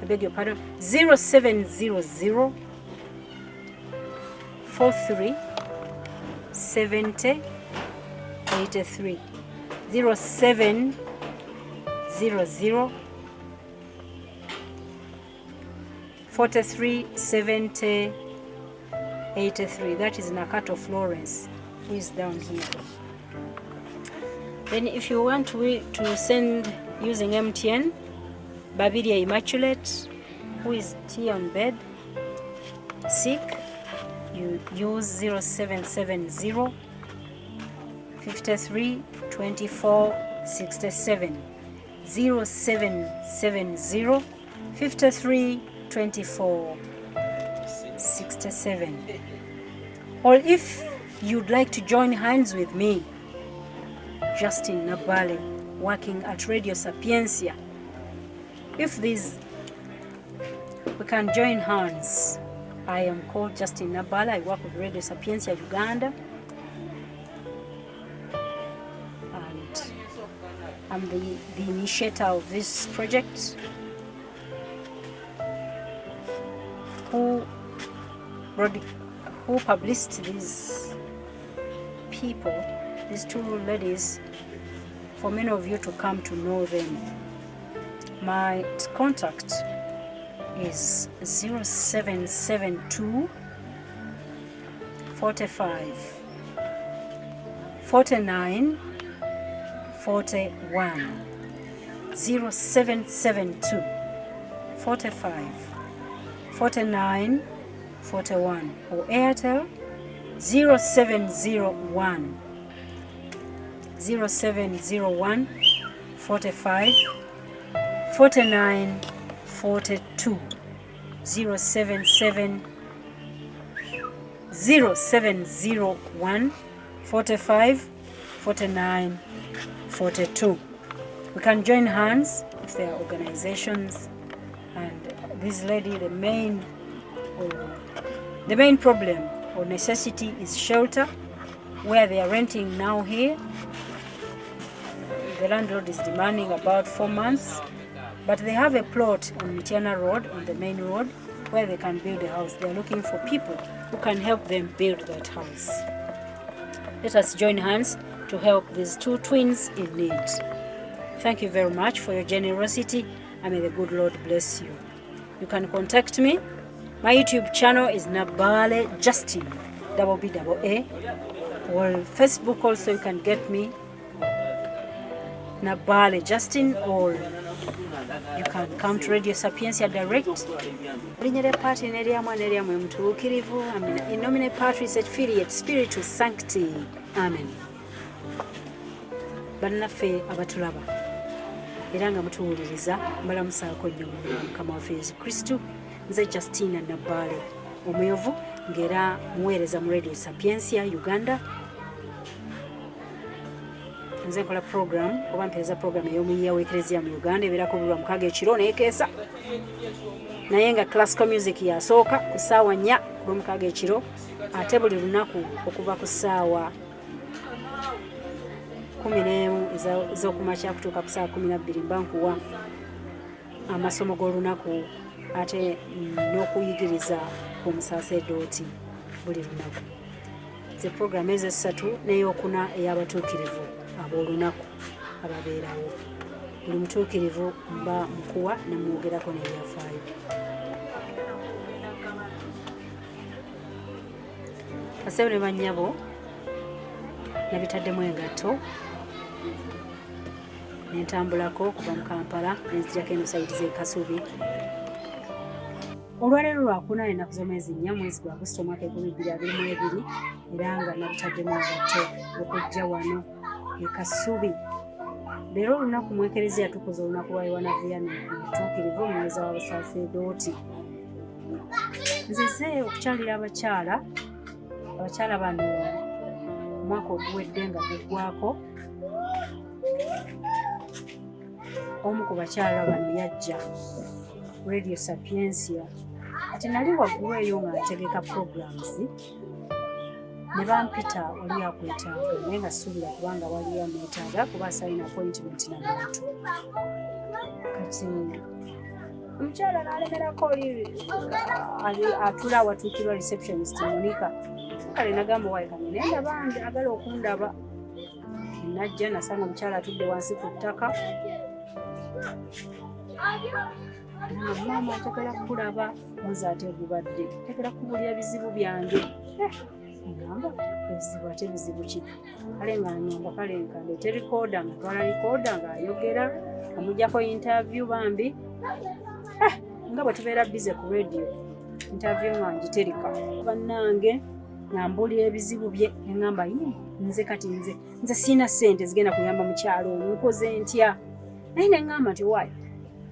I beg your pardon, 0700 43 70 83. 0700 43 70 83. That is Nakato Florence, who is down here. Then if you want to send using MTN, Babidia Immaculate, who is here on bed, sick, you use 0770 53 24 67. 0770 53 24 67. Or if you'd like to join hands with me, Justine Nabbaale, working at Radio Sapientia, if these we can join hands. I am called Justine Nabbaale. I work with Radio Sapientia Uganda, and I'm the initiator of this project. Who published these people, these two ladies, for many of you to come to know them. My contact is 0772 45 49 41. 0772 45 49 41, or Airtel 0701 45 49 42. 077 0701 45 49 42. We can join hands if there are organizations, and this lady, the main problem or necessity is shelter, where they are renting now here. The landlord is demanding about 4 months, but they have a plot on Mityana Road, on the main road, where they can build a house. They are looking for people who can help them build that house. Let us join hands to help these two twins in need. Thank you very much for your generosity, and may the good Lord bless you. You can contact me. My YouTube channel is Nabbaale Justine, Baa. Or Facebook also you can get me, Nabbaale Justine, or you can come to Radio Sapientia direct. Linyere party neriamwa neriamwe mtuukirivu. Amen. In nomine Patris et Filii et Spiritus Sancti. Amen. Bannaffe abatulaba era nga mutuwuliriza, mbalamusaako nnyo mu Mukama waffe Yesu Kristo. Nze Justine Nabbaale omuyovu, ng'era muweereza mu Radio Sapientia Uganda. Nze nkola program oba mpeereza program ey'omuyiiya w'Eklezia mu Uganda, ebeerako buli Lwamukaaga ekiro neekeesa, naye nga classical music yasooka ku ssaawa 4 ku Lwomukaaga ekiro, ate buli lunaku okuva ku ssaawa 11 ez'okumakya kutuuka ku ssaawa 12 mba nkuwa amasomo g'olunaku ate n'okuyigiriza ku musaasedooti buli lunaku. Ze program ezo 3 n'eyokuna ey'abatuukirivu ab'olunaku ababeerawo. Buli mutuukirivu mba mukuwa ne mwogerako n'ebyafaayo. Basebo ne bannyabo nabitaddemu engatto nentambulako kuva mu Kampala nenzijako eno sayidi z'e Kasubi. Olwaleero lwakuna ennaku z'omwezi 4 mwezi gwa Agosto omwaka 2022, era nga nabitaddemu engatto okujja wano e Kasubi. Leero olunaku mu Eklezia tukoze olunaku lwa Yohana Vianney omutuukirivu omuweereza w'abasaasedooti. Nzize okukyalira abakyala bano omwaka oguwedde nga guggwako. Omu ku bakyala bano yajja Radio Sapientia, ati nali waggulu eyo nga ntegeka programs, ne bampita oli akwetaaga, naye nga ssuubira kubanga waliyo aneetaaga kuba asalina appointment na muntu. Kati omukyala n'alemerako oli atula awatuukirwa receptionist Monica. Kale nagamba wayi kano naye ndaba agala okundaba. Najja nasanga omukyala atudde wansi ku ttaka. Maama ategera kulaba muze ate gubadde tegera kubulya bizibu byange. Ngamba ebizibu ate bizibu ki? Kale nga ngamba kale nkandeete rikoda, nga twala rikoda ng'ayogera amujjako interview bambi. Nga bwe tubeera bize ku radio interview nga ngitereka bannange ngambulira ebizibu bye ngamba nze kati nze sina ssente zigenda kuyamba mukyalo nkoze ntya naye nengamba nti waayo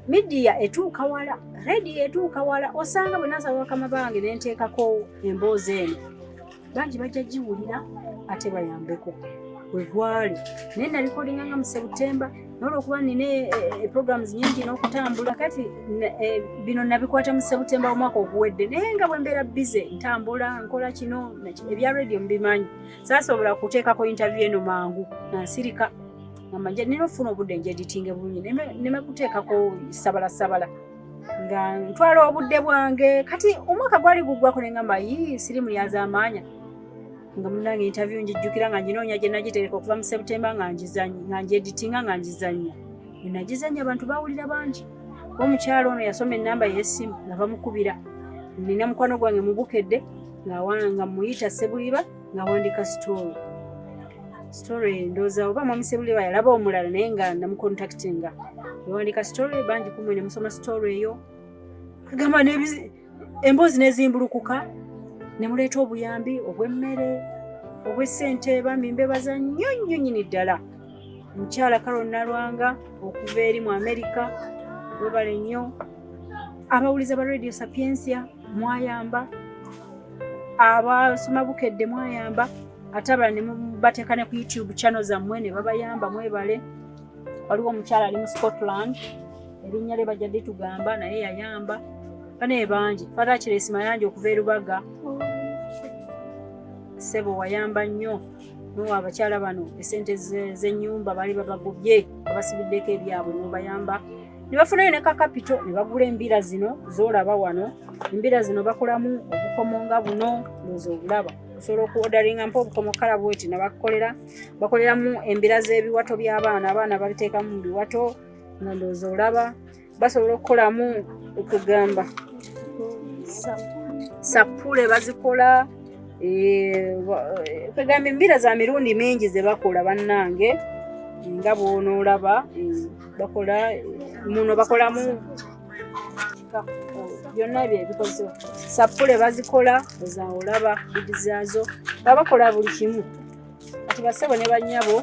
media etuuka wala radio etuuka wala osanga bwe nasaba bakama bange nenteekako emboozi eno bangi bajja giwulira ate bayambeko wegwali naye nalikodinga nga mu September n'olwokuba nina programs nyingi n'okutambula kati bino nabikwata mu September omwaka oguwedde naye nga bwe mbeera bize ntambula nkola kino ebya radio mbimanyi saasobola kuteekako interview eno mangu nansirika ngamanje nina ofuna obudde njeditinge bulungi neme kuteekako sabala nga ntwala obudde bwange kati omwaka gwali guggwako nengamba sirimu lyazamaanya nga munange interview njijjukira nga njinoonya gye nagitereka okuva mu September nga njeditinga nga njizanya nagizanya abantu bawulira bangi omukyalo ono yasoma ennamba y'essimu nga bamukubira nina mukwano gwange mubukedde nga muyita Sebuliba nga wandika story ndoza oba mwami Sebuliba yalaba omulala naye nga namucontactinga wandika story bangi kumwe ne musoma story eyo kagamba emboozi nezimbulukuka ne muleeta obuyambi obw'emmere obw'essente bambi mbebaza nnyo nnyini ddala mukyala Carol Nalwanga okuva eri mu America webale nnyo abawuliza ba radio sapientia mwayamba abasoma bukedde mwayamba ate abala ne bateeka ne ku YouTube channel zammwe ne babayamba mwebale waliwo omukyala ali mu Scotland erinnya lye bajjadde tugamba naye yayamba bane bangi Father Kiresi Mayanja okuva e Rubaga Sebo wayamba nnyo n'owa abakyala bano esente z'ennyumba bali babagobye abasibiddeko ebyabwe n'obayamba ne bafunayo ne kakapito ne bagula embira zino z'olaba wano embira zino bakolamu obukomo nga buno loza obulaba osobola okuodaringa mpa obukomo kala bweti bakoleramu embira z'ebiwato by'abaana abaana babiteekamu mu biwato nga ndowooza olaba basobola okukolamu okugamba sapule bazikola kagamba embira za mirundi mingi ze bakola bannange nga bw'onoolaba bakola muno bakolamu byonna byebikozesebwa sapule bazikola ozaolaba bidi zaazo babakola buli kimu kati basebo ne bannyabo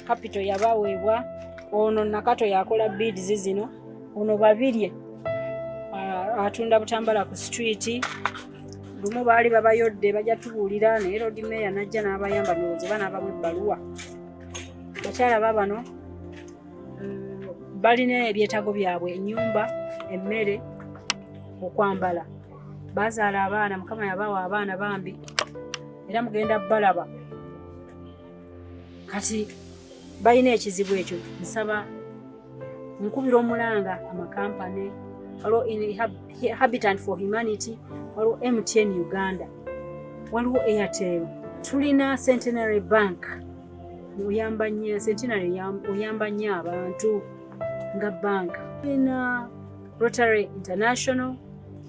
kapito yabaweebwa ono nakato yakola beads zino ono babirye atunda butambala ku street lumu baali babayodde bajja tubuulira naye road mayor najja n'abayamba ndowooza bana abamu ebbaluwa bakyala babano balina ebyetaago byabwe ennyumba emmere okwambala bazaala abaana mukama yabawa abaana bambi era mugenda balaba kati balina ekizibu ekyo nsaba nkubira omulanga amakampani waliwo Habitat for Humanity waliwo MTN Uganda waliwo Airtel tulina Centenary Bank oyamba nnyo Centenary oyamba nnyo abantu nga bank tulina Rotary International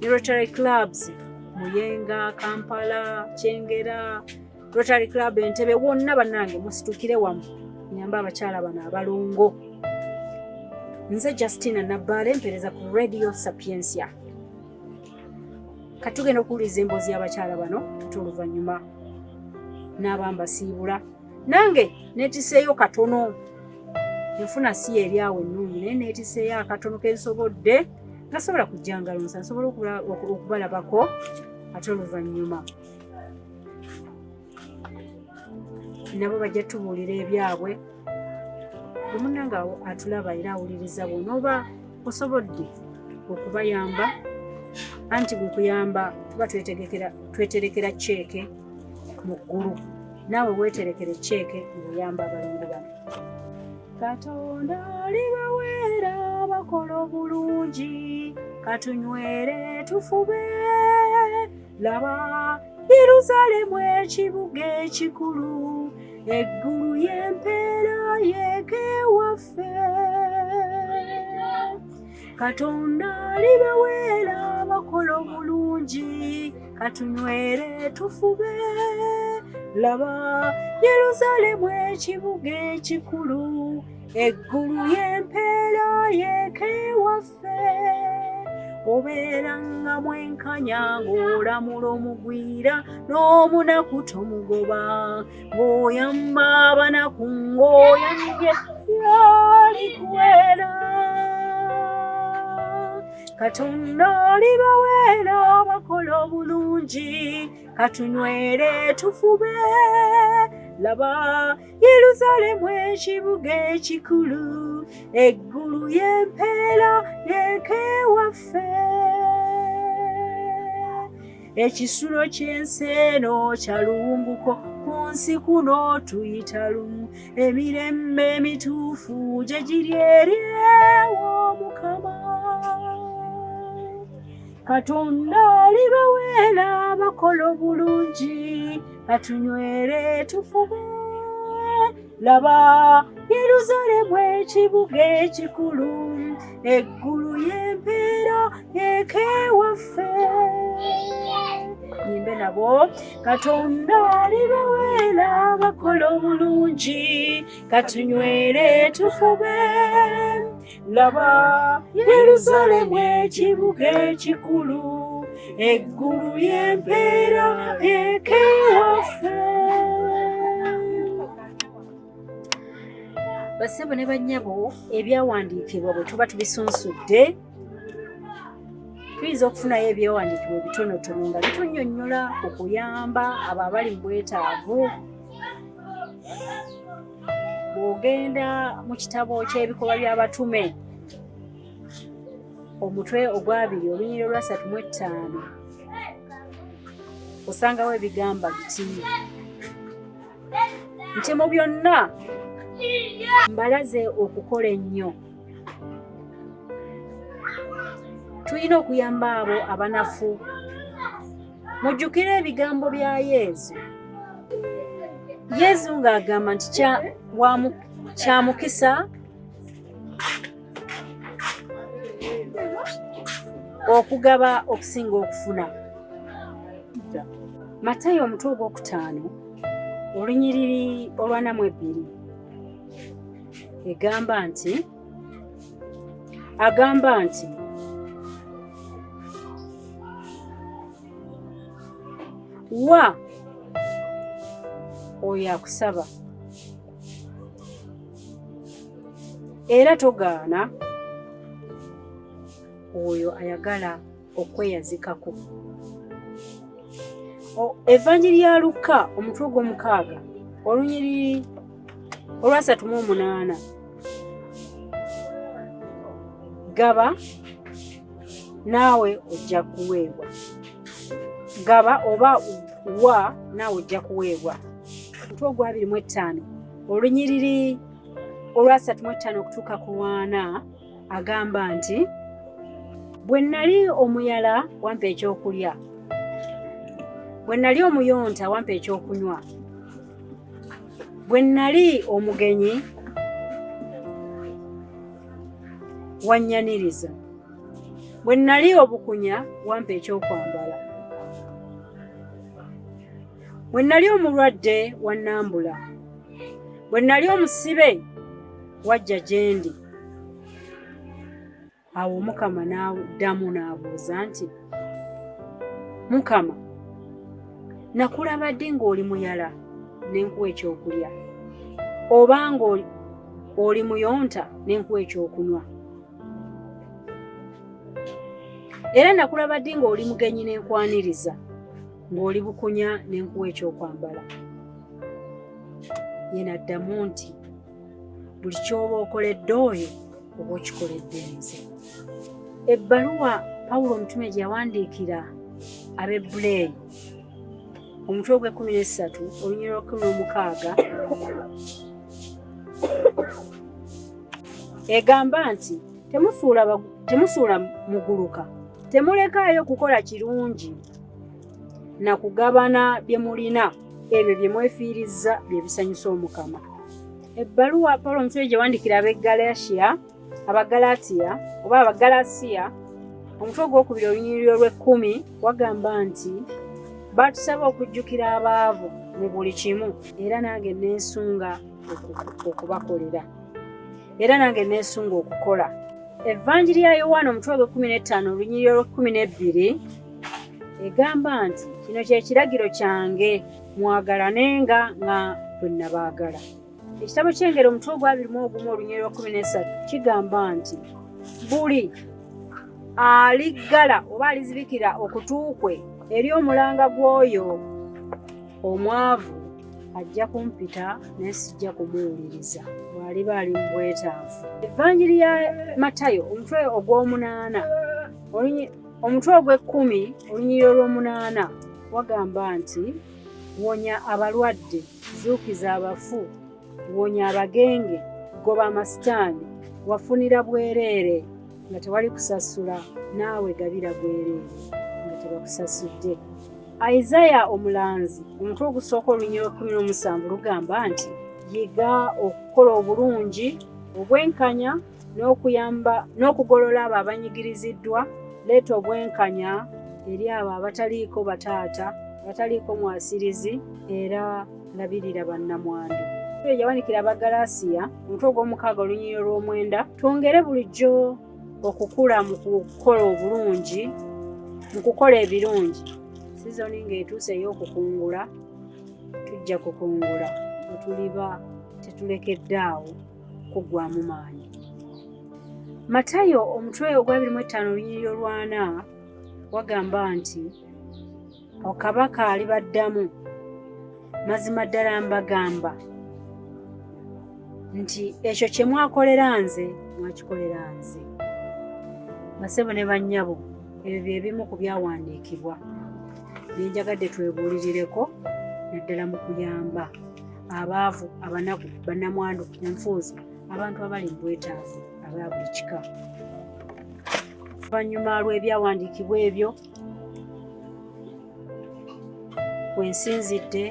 ne Rotary Clubs Muyenga, Kampala, Kyengera, Rotary Club Entebbe wonna bannange musitukire wamu nyamba abakyala bano abalongo. Nze Justine Nabbaale mpereza ku Radio Sapientia. Katugenda okuwuliza emboozi y'abakyala bano tuluvannyuma n'abamba siibula. Nange neetiseeyo katono enfuna si eri awo ennungi naye neetiseeyo akatono ke nsobodde nasobola kujja ngalo nsa nsobola okubalabako ate oluvannyuma nabo bajja tubuulira ebyabwe omunnange awo atulaba era awuliriza bw'onooba osobodde okubayamba anti bwe kuyamba tuba tweterekera ceeke mu ggulu naawe weeterekere ceeke ng'oyamba abalongo bano. Katonda alibaweera bakola obulungi katunywere tufube laba Yeruzalemu ekibuga ekikulu eggulu y'empeera y'ekewaffe. Katonda alibaweera bakola obulungi katunywere tufube laba Yeruzalemu ekibuga ekikulu eggulu y'empeera y'ekewaffe. obeeranga mwenkanya ng'olamula omugwira n'omunaku tomugoba ng'oyamba abanaku ng'oyambye yalikuwera Katonda alibaweera abakola obulungi katunywere tufube laba Yeruzalemu ekibuga ekikulu eggulu y'empeera y'ekewaffe ekisulo ky'ensi eno kyalunguko ku nsi kuno tuyita lumu emirembe emituufu gye giri eri ew'Omukama Katonda alibaweera abakola obulungi katunywere tufube laba Yeruzalemu ekibuga ekikulu eggulu y'empeera y'ekewaffe nyimbe nabo Katonda alibaweera abakola obulungi katunywere tufube laba Yeruzalemu ekibuga ekikulu eggulu y'empeera y'ekewaffe Bassebo ne bannyabo ebyawandiikibwa bwe tuba tubisunsudde tuyinza okufunayo ebyawandiikibwa ebitonotono nga bitunnyonnyola okuyamba abo abali mu bwetaavu bw'ogenda mu kitabo ky'ebikolwa by'abatume omutwe ogwabiri olunyiriri olwa 35 osangawo ebigamba biti nti mu byonna mbalaze okukola ennyo tulina okuyamba abo abanafu mujjukire ebigambo bya Yesu ng'agamba nti kya mukisa okugaba okusinga okufuna Matayo omutwe ogwokutaano olunyiriri olwa 42 agamba nti wa oyo akusaba era togaana oyo ayagala okweyazikako Evanjiri ya Luka omutwe gw'omukaaga olunyiriri olwa 38 gaba naawe ojja kuweebwa gaba oba wa naawe ojja kuweebwa omutwe ogwa 25 olunyiriri olwa 35 okutuuka ku 4 agamba nti bwe nnali omuyala wampa ekyokulya bwe nnali omuyonta wampa ekyokunywa bwe nnali omugenyi wannyaniriza bwe nnali obukunya wampa ekyokwambala bwe nnali omulwadde wannambula bwe nnali omusibe wajja gye ndi awo Mukama n'addamu n'abuuza nti Mukama nakulaba ddi ng'oli muyala n'enkuwa ekyokulya obanga oli muyonta n'enkuwa ekyokunywa era nakulaba ddi ng'oli mugenyi n'enkwaniriza ng'oli bukunya n'enkuwa ekyokwambala ye n'addamu nti buli ky'oba okoledde oyo oba okikoledde nze ebbaluwa Pawulo omutume gye yawandiikira ab'Ebbuleeyi omutwe ogw'13 olunyiriri olwa 16 egamba nti temusuula muguluka temulekaayo kukola kirungi na kugabana bye mulina ebyo bye mwefiirizza bye bisanyusa Omukama ebbaluwa Pawulo omutume gye yawandiikira Abagalasiya omutwe ogwokubiri olunyiriri olw'10 wagamba nti batusaba okujjukira abaavu mu buli kimu era nange neesunga okubakolera era nange neesunga okukola Evvanjiri ya Yowaana omutwe gwe 15 olunyiriri lwa 12 egamba nti kino kye kiragiro kyange mwagalanenga nga bwe nabaagala. Ekitabo ky'Engero omutwe gwa 21 olunyiriri lwa 13 kigamba nti buli aliggala oba alizibikira okutu kwe eri omulanga gw'oyo omwavu ajja kumpita naye sijja kumuwuliriza bw'aliba ali mu bwetaavu. Evvanjiri ya Matayo omutwe ogw'omunaana omutwe ogw'ekkumi olunyiriri olw'omunaana wagamba nti wonya abalwadde, zuukiza abafu, wonya abagenge, goba amasitaani, wafunira bwereere nga tewali kusasula, naawe gabira bwereere nga tebakusasudde. Isaiah omulanzi omutwe ogusooka olunyiriri lwa 17 lugamba nti yiga okukola obulungi, obwenkanya n'okuyamba n'okugolola abo abanyigiriziddwa, leeta obwenkanya eri abo abataliiko bataata, abataliiko mwasirizi era labirira bannamwandu. Yawanikira Abagalaasiya omutwe ogw'omukaaga olunyiriri olw'omwenda twongere bulijjo okukula mu kukola obulungi, mu kukola ebirungi. Sizoni ng'etuuse ey'okukungula tujja kukungula bwe tuliba tetulekedde awo kuggwaamu maanyi. Matayo omutwe ogwa 25 olunyiriri olw'ana wagamba nti okabaka alibaddamu, mazima ddala mbagamba nti ekyo kye mwakolera nze mwakikolera nze. Basebo ne bannyabo, ebyo bye bimu ku byawandiikibwa bye njagadde twebuulirireko naddala mu kuyamba abaavu, abanaku, bannamwandu, enfuuzi, abantu abali mu bwetaavu aba buli kika. Oluvannyuma lw'ebyawandiikibwa ebyo wensinzidde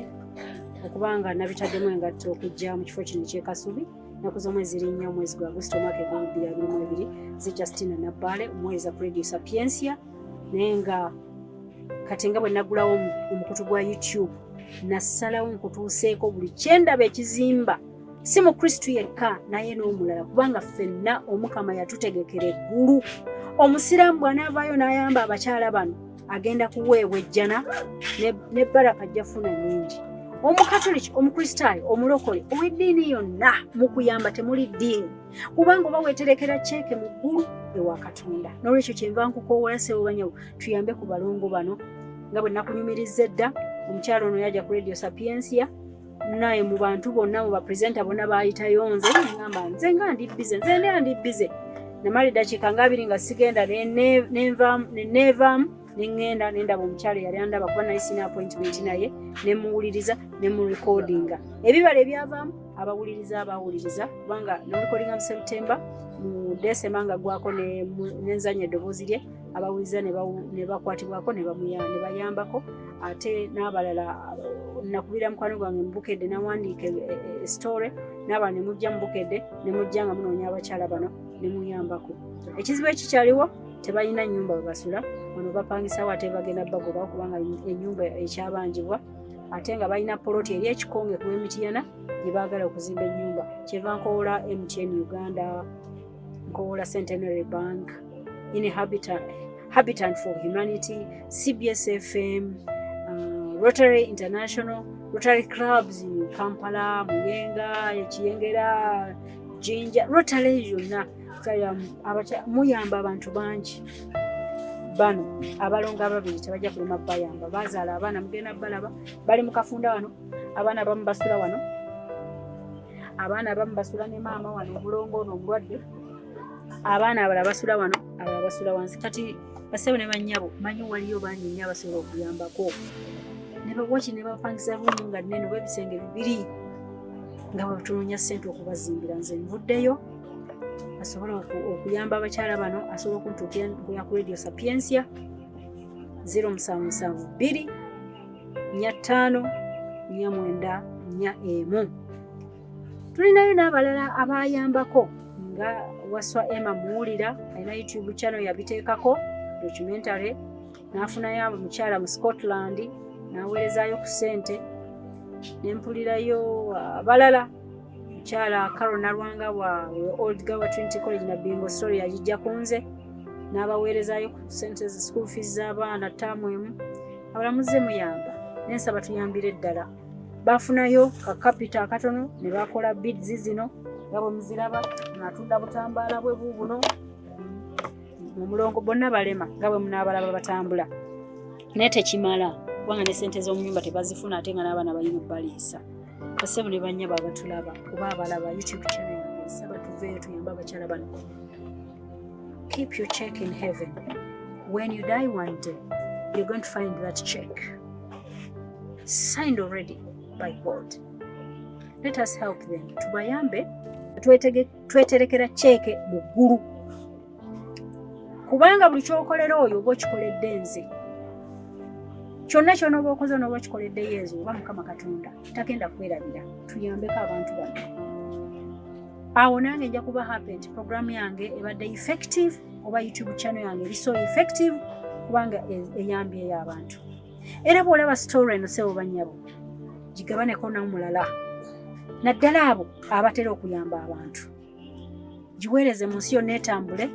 okubanga nabitaddemu engatto okujja mu kifo kino ky'e Kasubi ennaku z'omwezi 4 omwezi gwa Augusito omwaka 2022 zi Justine Nabbaale omuweereza ku Radio Sapientia, naye nga kati nga bwe naggulawo omukutu gwa YouTube nassalawo nkutuuseeko buli kyendaba ekizimba si mu Kristu yekka naye n'omulala, kubanga ffenna Omukama yatutegekera eggulu. Omusiraamu bw'anaavaayo n'ayamba abakyala bano agenda kuweebwa ejjana ne baraka ajja funa nnyingi. Omukatoliki, omukristaayo, omulokole, ow'eddiini yonna mu kuyamba temuli ddiini, kubanga oba weeterekera ceeke mu ggulu ewa Katonda. N'olwekyo kyenva nkukoowola ssebo banyawo tuyambe ku balongo bano nga bwe nakunyumirizza edda. Omukyalo ono yajja ku Radio Sapientia naye mu bantu bonna mu bapresenta bonna baayitayo nze ngamba nze nga ndi bize namala eddakiika nga 2 nga sigenda neevaamu nengenda nendaba omukyalo yali andaba kuba naye sina appointment naye nemuwuliriza nemurecordinga ebibala ebyavaamu abawuliriza kubanga nomurecordinga mu September mu December nga gwako nenzanya eddoboozi lye abawuliriza ne bakwatibwako ne bayambako ate n'abalala nakubira mukwano gwange mubukedde nawandiika story n'aba ne mujja mubukedde ne mujja nga munoonya abakyala bano ne muyambako. Ekizibu ekikyaliwo tebalina nnyumba we basula, wano bapangisawo ate bagenda bagoba kubanga ennyumba ekyabanjibwa, ate nga balina poloti eri ekikonge ku Mityana gye baagala okuzimba ennyumba. Kyeva nkoola MTN Uganda, nkoola Centenary Bank, Habitat for Humanity, CBS FM, Rotary International, Rotary Clubs, Kampala, Muyenga, Ekiyengera, Jinja, Rotary yonna muyamba abantu bangi. Bano abalongo ababiri tebajja kulema bayamba, bazaala abaana mugenda balaba bali mu kafunda wano, abaana abamu basula wano, abaana abamu basula ne maama wano omulongo ono omulwadde, abaana abalala basula wano, abalala basula wansi. Kati basebo ne bannyabo manyi waliyo bangi nnyo abasobola okuyambako ne bawaki ne bapangisa ruumu nga nnene w'ebisenge 2 nga batunoonya ssente okubazimbira. Nze nvuddeyo asobola okuyamba abakyala bano, asobola okuntuukira ku Radio Sapientia 0772 45 4941. Tulinayo n'abalala abayambako nga Waswa Emma Muwulira alina YouTube channel yabiteekako documentary, n'afunayo omukyala mu Scotland n'aweerezaayo ku ssente, n'empulirayo abalala Mukyala Carol Nalwanga wa Old Gawa Trinity College na Bingo Story yajijja kunze n'abaweerezaayo ku school fees z'abaana ttaamu emu. Abalamuzi muyamba n'ensaba tuyambire ddala. Bafunayo ka capital akatono ne bakola bids zino nga bwe muziraba, n'atunda butambaala bwe buubuno mu mulongo, bonna balema nga bwe munaabalaba batambula. Naye tekimala kubanga ne ssente z'omu nyumba tebazifuna ate nga n'abaana balina obbaliisa. Bassebo ne bannyabo abatulaba oba abalaba YouTube channel yange, nsaba tuveeyo tuyambe abakyala bano. Keep your check in heaven. When you die one day, you're going to find that check signed already by God. Let us help them. Tubayambe tweterekera cheeke mu ggulu. Kubanga buli kyokolera oyo oba okikoledde nze. Kyonna kyonna oba okoze n'oba okikoledde Yesu oba Mukama Katonda tagenda kwerabira. Tuyambeko abantu bano. Awo nange nja kuba happy nti program yange ebadde effective oba YouTube channel yange eri so effective kubanga eyambye abantu. Era bw'olaba story eno sebo bannyabo gigabaneko n'omulala. Naddala abo abatera okuyamba abantu. Giweereze mu nsi yonna etambule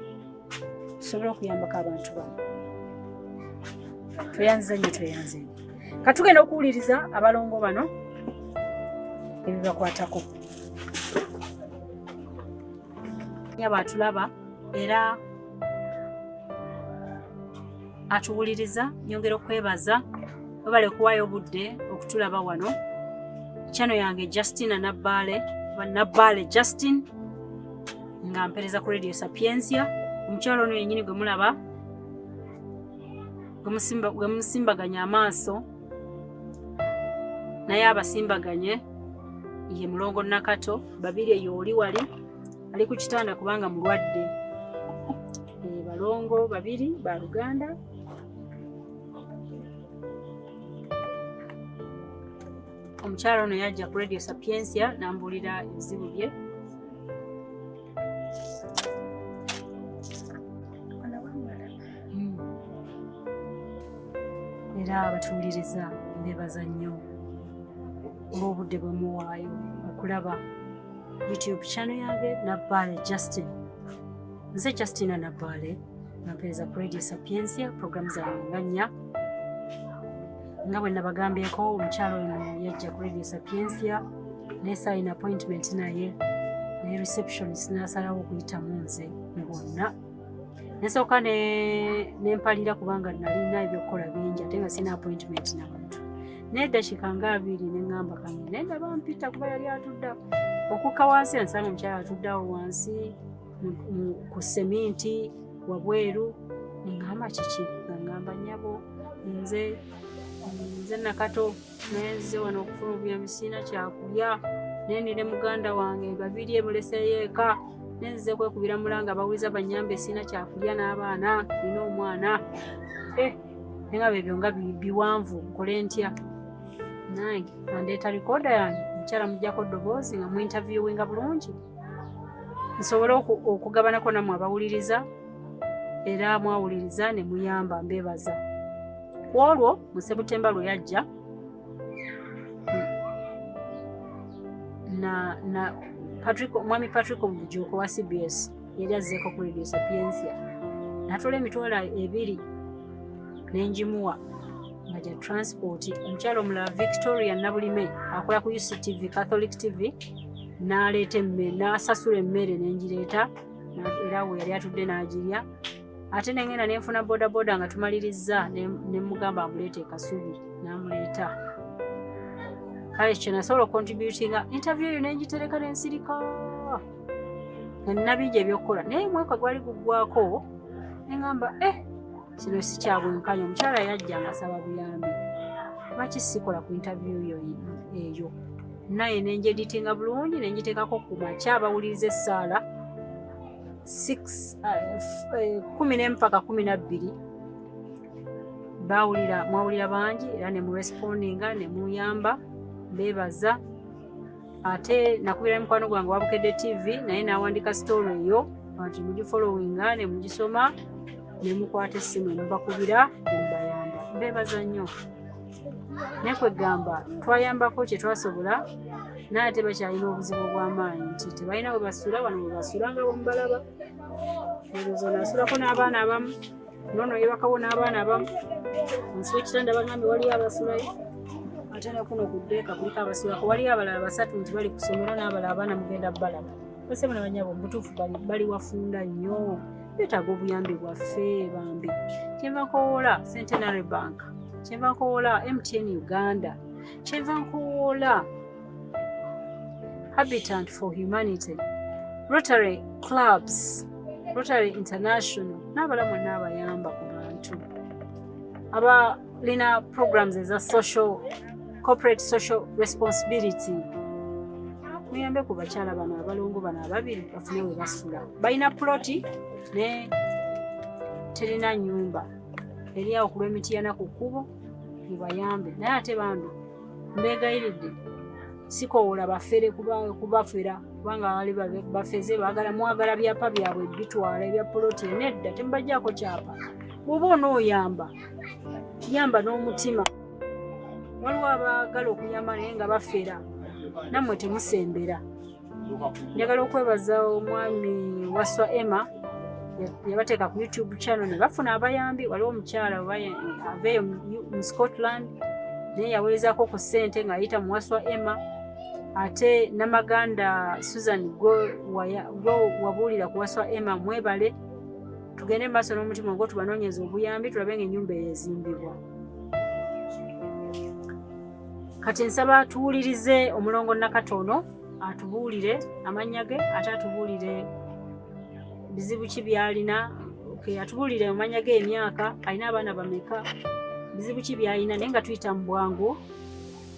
tusobole okuyambako abantu bano. Tweyanze nnyo tweyanze. Katugenda okuwuliriza abalongo bano ebibakwatako. Nyaba atulaba era atuwuliriza, nyongera okwebaza webale okuwaayo obudde okutulaba wano. Channel yange Justine Nabbaale Justine nga mpereza ku Radio Sapientia. Omukyalo ono yennyini gwe mulaba gwe musimbaganya amaaso naye abasimbaganye ye mulongo Nakato, babiri eyo oli wali ali ku kitanda kubanga mulwadde. Balongo babiri ba Luganda. Omukyalo ono yajja ku Radio Sapientia n'ambuulira ebizibu bye. Era abatuwuliriza mbebaza nnyo olw'obudde bwe muwaayo okulaba YouTube channel yange Nabbaale Justine. Nze Justine Nabbaale nga mpereza ku Radio Sapientia, program zange nga nnya. Nga bwe nabagambyeko omukyalo ono yajja ku Radio Sapientia n'esayina appointment naye receptionist n'asalawo okuyitamu nze ngonna. Nesooka nempalira kubanga nalina ebyokukola bingi ate nga sina appointment n'abantu. N'eddakiika nga 2 neŋŋamba kanye nendaba mpita kuba yali atudda okukka wansi, nsanga omukyala atuddeawo wansi ku seminti wabweru. Neŋŋamba kiki? Nga ŋŋamba nnyabo nze Nakato neze wano okufuna obuyambi sina kyakulya, nenire muganda wange babiri emuleseyo eka, nenze kwekubira mulanga bawuliza banyambe sina kyakulya n'abaana nina omwana. Nenga ebyo nga biwanvu nkole ntya? Nange andeeta likoda yange omukyala mujjako ddoboozi nga mu-interviewinga bulungi nsobole okugabanako nammwe abawuliriza era mwawuliriza ne muyamba. Mbebaza olwo mu September lwe yajja na Mwami Patrick Omujuko wa CBS yali azzeeko ku Radio Sapientia natoola emitwalo 2 n'enjimuwa nga gya transport. Omukyalo omulala Victoria Nabulime akola ku UCTV Catholic TV n'aleeta emmere n'asasula emmere n'engireeta era we yali atudde n'agirya. Ate nengenda nenfuna bodaboda nga tumaliriza nemugamba amuleete Kasubi n'amuleeta. Kale kyo nasobola contributinga interview yo n'engitereka n'ensirika nabijja ebyokukola naye mwaka gwali guggwako neŋŋamba kino si kyabwenkanya. Omukyala yajja ngasaba buyambi lwaki sikola ku interview eyo naye nengyeditinga bulungi nengiteekako ku makya abawuliriza essaala 10 mpaka 12 mwawulira bangi era ne murespondinga ne muyamba. Mbebaza. Ate nakubira mukwano gwange wa Bukedde TV naye nawandika story eyo abantu mugifollowinga ne mugisoma ne mukwata essimu ne mubakubira ne mubayamba. Mbebaza nnyo. Nekwegamba twayambako kye twasobola naye ate bakyalina obuzibu obw'amaanyi nti tebalina we basula, wano we basula nga bwemubalaba. Erozo nasulako n'abaana abamu, nono yebakawo n'abaana abamu. Wansi w'ekitanda bagambye waliyo abasulayo, ate ne kuno ku ddeeka kuliko abasulako. Waliyo abalala 3 nti bali ku ssomero, n'abalala abaana mugenda balaba. Base bano banyabo mutuufu bali wafunda nnyo, beetaaga obuyambi bwaffe bambi. Kyenva nkowoola Centenary Bank, kyenva nkowoola MTN Uganda, kyenva nkowoola Habitat for Humanity, Rotary Clubs, Rotary International, n'abalamu n'abayamba ku bantu abalina programs eza corporate social responsibility. Muyambe ku bakyala bano abalongo bano ababiri bafune we basula. Balina ploti ne terina nnyumba eri awo ku lw'Emityana ku kkubo, mubayambe. Naye ate bambi mbeegayiridde sikowoola bafere kubafera, kubanga bali bafeze mwagala byapa byabwe bitwala ebya ploti. Nedda, temubajjaako kyapa. Bw'oba onooyamba, yamba n'omutima. Waliwo abaagala okuyamba naye nga bafera, nammwe temusembera. Njagala okwebaza omwami Waswa Emma, yabateeka ku YouTube channel ne bafuna abayambi. Waliwo omukyala aveeyo mu Scotland naye yaweerezaako ku ssente ng'ayita mu Waswa Emma. Ate Namaganda Susan wabuulira ku Waswa Emma, mwebale. Tugende maaso n'omutima ogwo tubanoonyeza obuyambi, tulabe ng'ennyumba eyazimbibwa. Kati nsaba tuwulirize omulongo Nakatono atubuulire amannya ge, ate atubuulire bizibu ki byalina. Atubuulire amannya ge, emyaka, alina abaana bameka, bizibu ki byalina, naye nga tuyita mu bwangu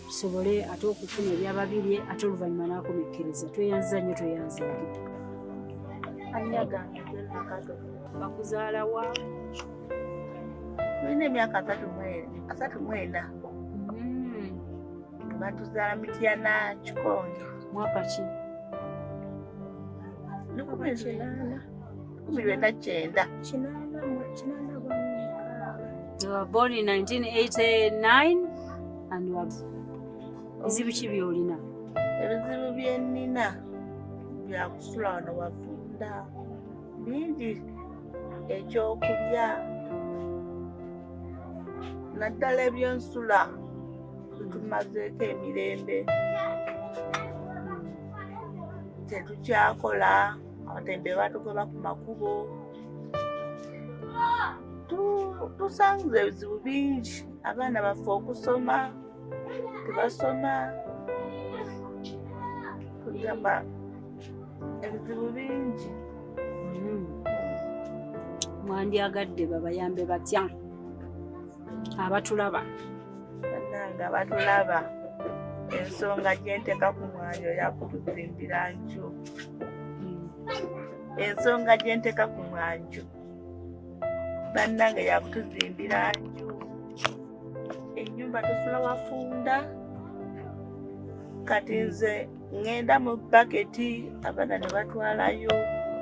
tusobole ate okufuna ebyababirye, ate oluvannyuma n'akomekereza. Tweyanziza nnyo, tweyanze eri. Amannya gange Nakatono. Bakuzaala wa? Tulina emyaka 34. Batuzaala Mityana Kikongo. Mwaka ki? 1989. You were born in 1989 and you were... Bizibu ki byolina? Ebizibu bye nnina bya kusula wano wafunda bingi. Ekyokulya naddala ebyensula tumazeeko emirembe, tetukyakola. Abatembe batugoba ku makubo. Tusanze ebizibu bingi. Abaana baffe okusoma tebasoma, tugamba ebizibu bingi. Mwandyagadde babayambe batya abatulaba? Bannange abatulaba, ensonga gye nteeka ku mwanjo yakutuzimbira nju. Ensonga gye nteeka ku mwanjo bannange yakutuzimbira nju. Ennyumba tusula wafunda. Kati nze ngenda mu baketi, abaana ne batwalayo.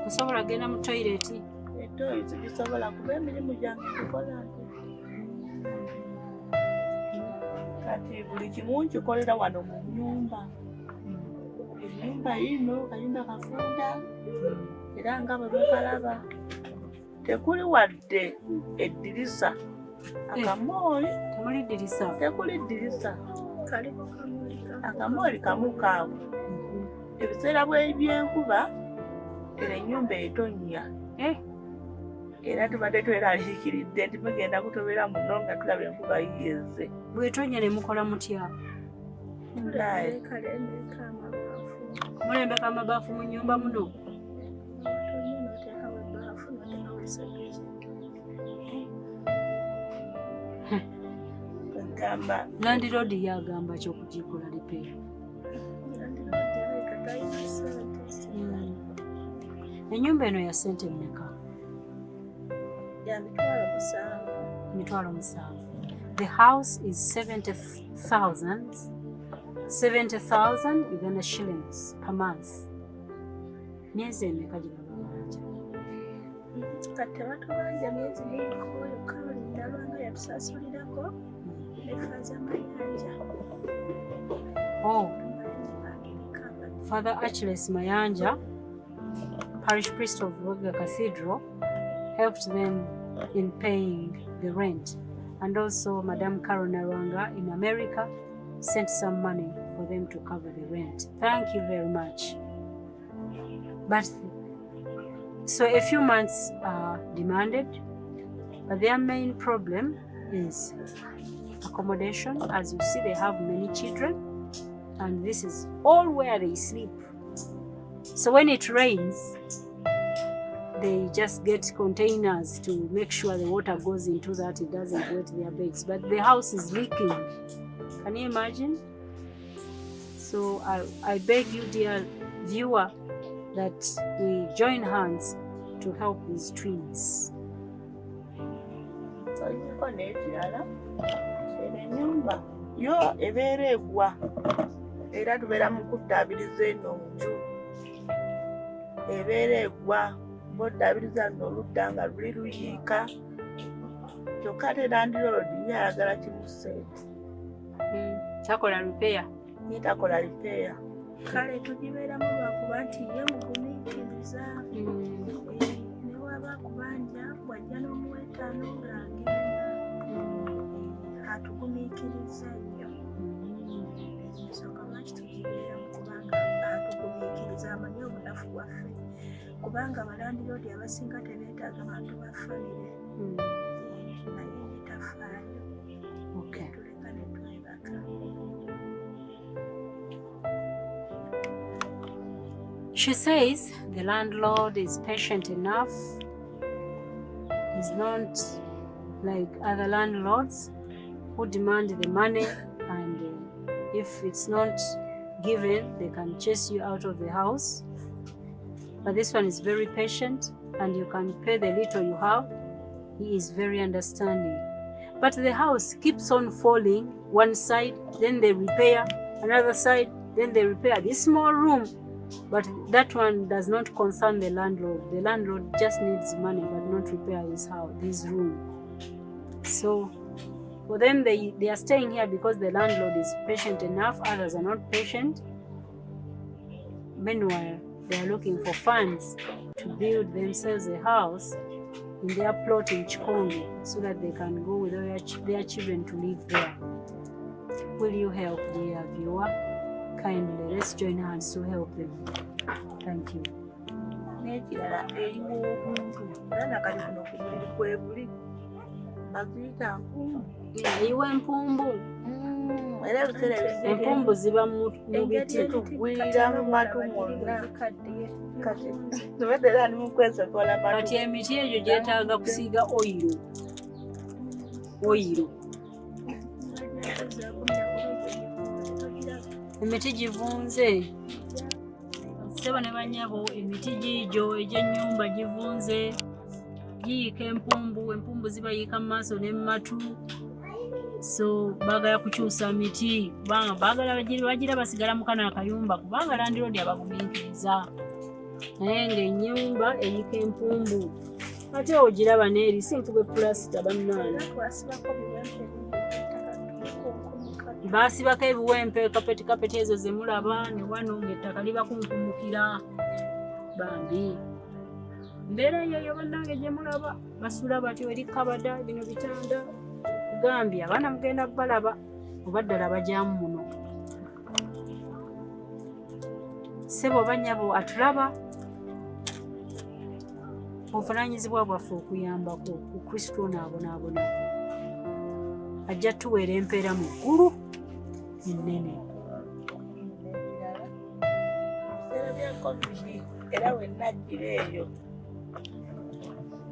Osobola genda mu toileti? Etoyi zigisobola kuba emirimu gyange gikola. Kati buli kimu nkikolera wano mu nnyumba. Ennyumba yino kayumba kafunda, era nga bwe mukalaba tekuli wadde eddirisa akamooli. Temuli ddirisa? Tekuli ddirisa, akamooli kamu kaawo. Ebiseera by'enkuba era ennyumba etonnya. Era tubadde tweraliikiridde nti mugenda kutobera muno nga tulaba enkuba yiyeze. Bw'etonnya ne mukola mutya? Mulembeka amabaafu mu nnyumba muno? Landlord yagamba ky'okugikola lipeera. Ennyumba eno ya ssente mmeka? Ya Mitwalo 7. The house is 70,000 Uganda shillings per month. Myezi emeka gye babanja? Kati batubanja myezi 2 yokka buli ddala nga yatusasulirako. Oh, Father Achilles Mayanja, parish priest of Wega Cathedral, helped them in paying the rent. And also Madame Carol Naranga in America sent some money for them to cover the rent. Thank you very much. But so a few months are demanded, but their main problem is accommodation. As you see, they have many children, and this is all where they sleep. So when it rains, they just get containers to make sure the water goes into that, it doesn't wet their beds. But the house is leaking. Can you imagine? So I beg you, dear viewer, that we join hands to help these twins. Enyumba yo ebeera egwa era tubeera mu kuddaabiriza eno nju ebeera egwa boddaabiriza luno oludda nga luli luyiika kyokka ate landiroodi yayagala kimusente Takola repair. Takola repair. Kale tugibeeramu lwakuba nti ye mugumiikiriza ne waba kubanja bwajja n'omuwetaano ng'agenda atugumiikiriza nnyo ensonga lwaki tugibeeramu kubanga atugumiikiriza amanyi obunafu bwaffe kubanga abalandiroodi abasinga tebeetaaga bantu ba famire naye yetafaayo tuleka ne twebaka. She says the landlord is patient enough. He's not like other landlords who demand the money, and if it's not given, they can chase you out of the house. But this one is very patient, and you can pay the little you have. He is very understanding. But the house keeps on falling, one side, then they repair, another side, then they repair. This small room, but that one does not concern the landlord. The landlord just needs money but not repair his house, his room. So for them, they are staying here because the landlord is patient enough. Others are not patient. Meanwhile, they are looking for funds to build themselves a house in their plot in Kikongo so that they can go with their children to live there. Will you help, dear viewer? Kindly, let's join hands to help them. Thank you. N'ekirala eriwo obuntu era nakali kuno ku mubiri kwebuli baziyita mpumbu. Eyiwa empumbu. Era ebiseera empumbu ziba mu biti tugwirira mu matu mwonna kati tubadde era ndi mu kwesokola matu. Kati emiti egyo gyetaaga kusiiga oyiro. Emiti givunze. Sebo ne banyabo emiti gijo egy'ennyumba givunze. Giyiika empumbu zibayiika mu maaso ne mu matu. So baagala kukyusa miti kubanga baagala bagira basigala mu kano akayumba kubanga landiroodi abagumiikiriza. Naye ng'ennyumba eyiika empumbu. Ate ogiraba n'eri si mpubwe pulasita bannange. Baasibako ebiwempe kapeti ezo ze mulaba ne wano ng'ettaka libakunkumukira bambi. Mbeera yeyo bannange gye mulaba basula batyo eri kabada bino bitanda. Gambia abaana mugenda balaba oba ddala bajyamu muno. Ssebo bannyabo atulaba obuvunaanyizibwa bwaffe okuyambako ku Kristo ono abonaabona. Ajja tuweera empeera mu ggulu ennene. Era we najjira eyo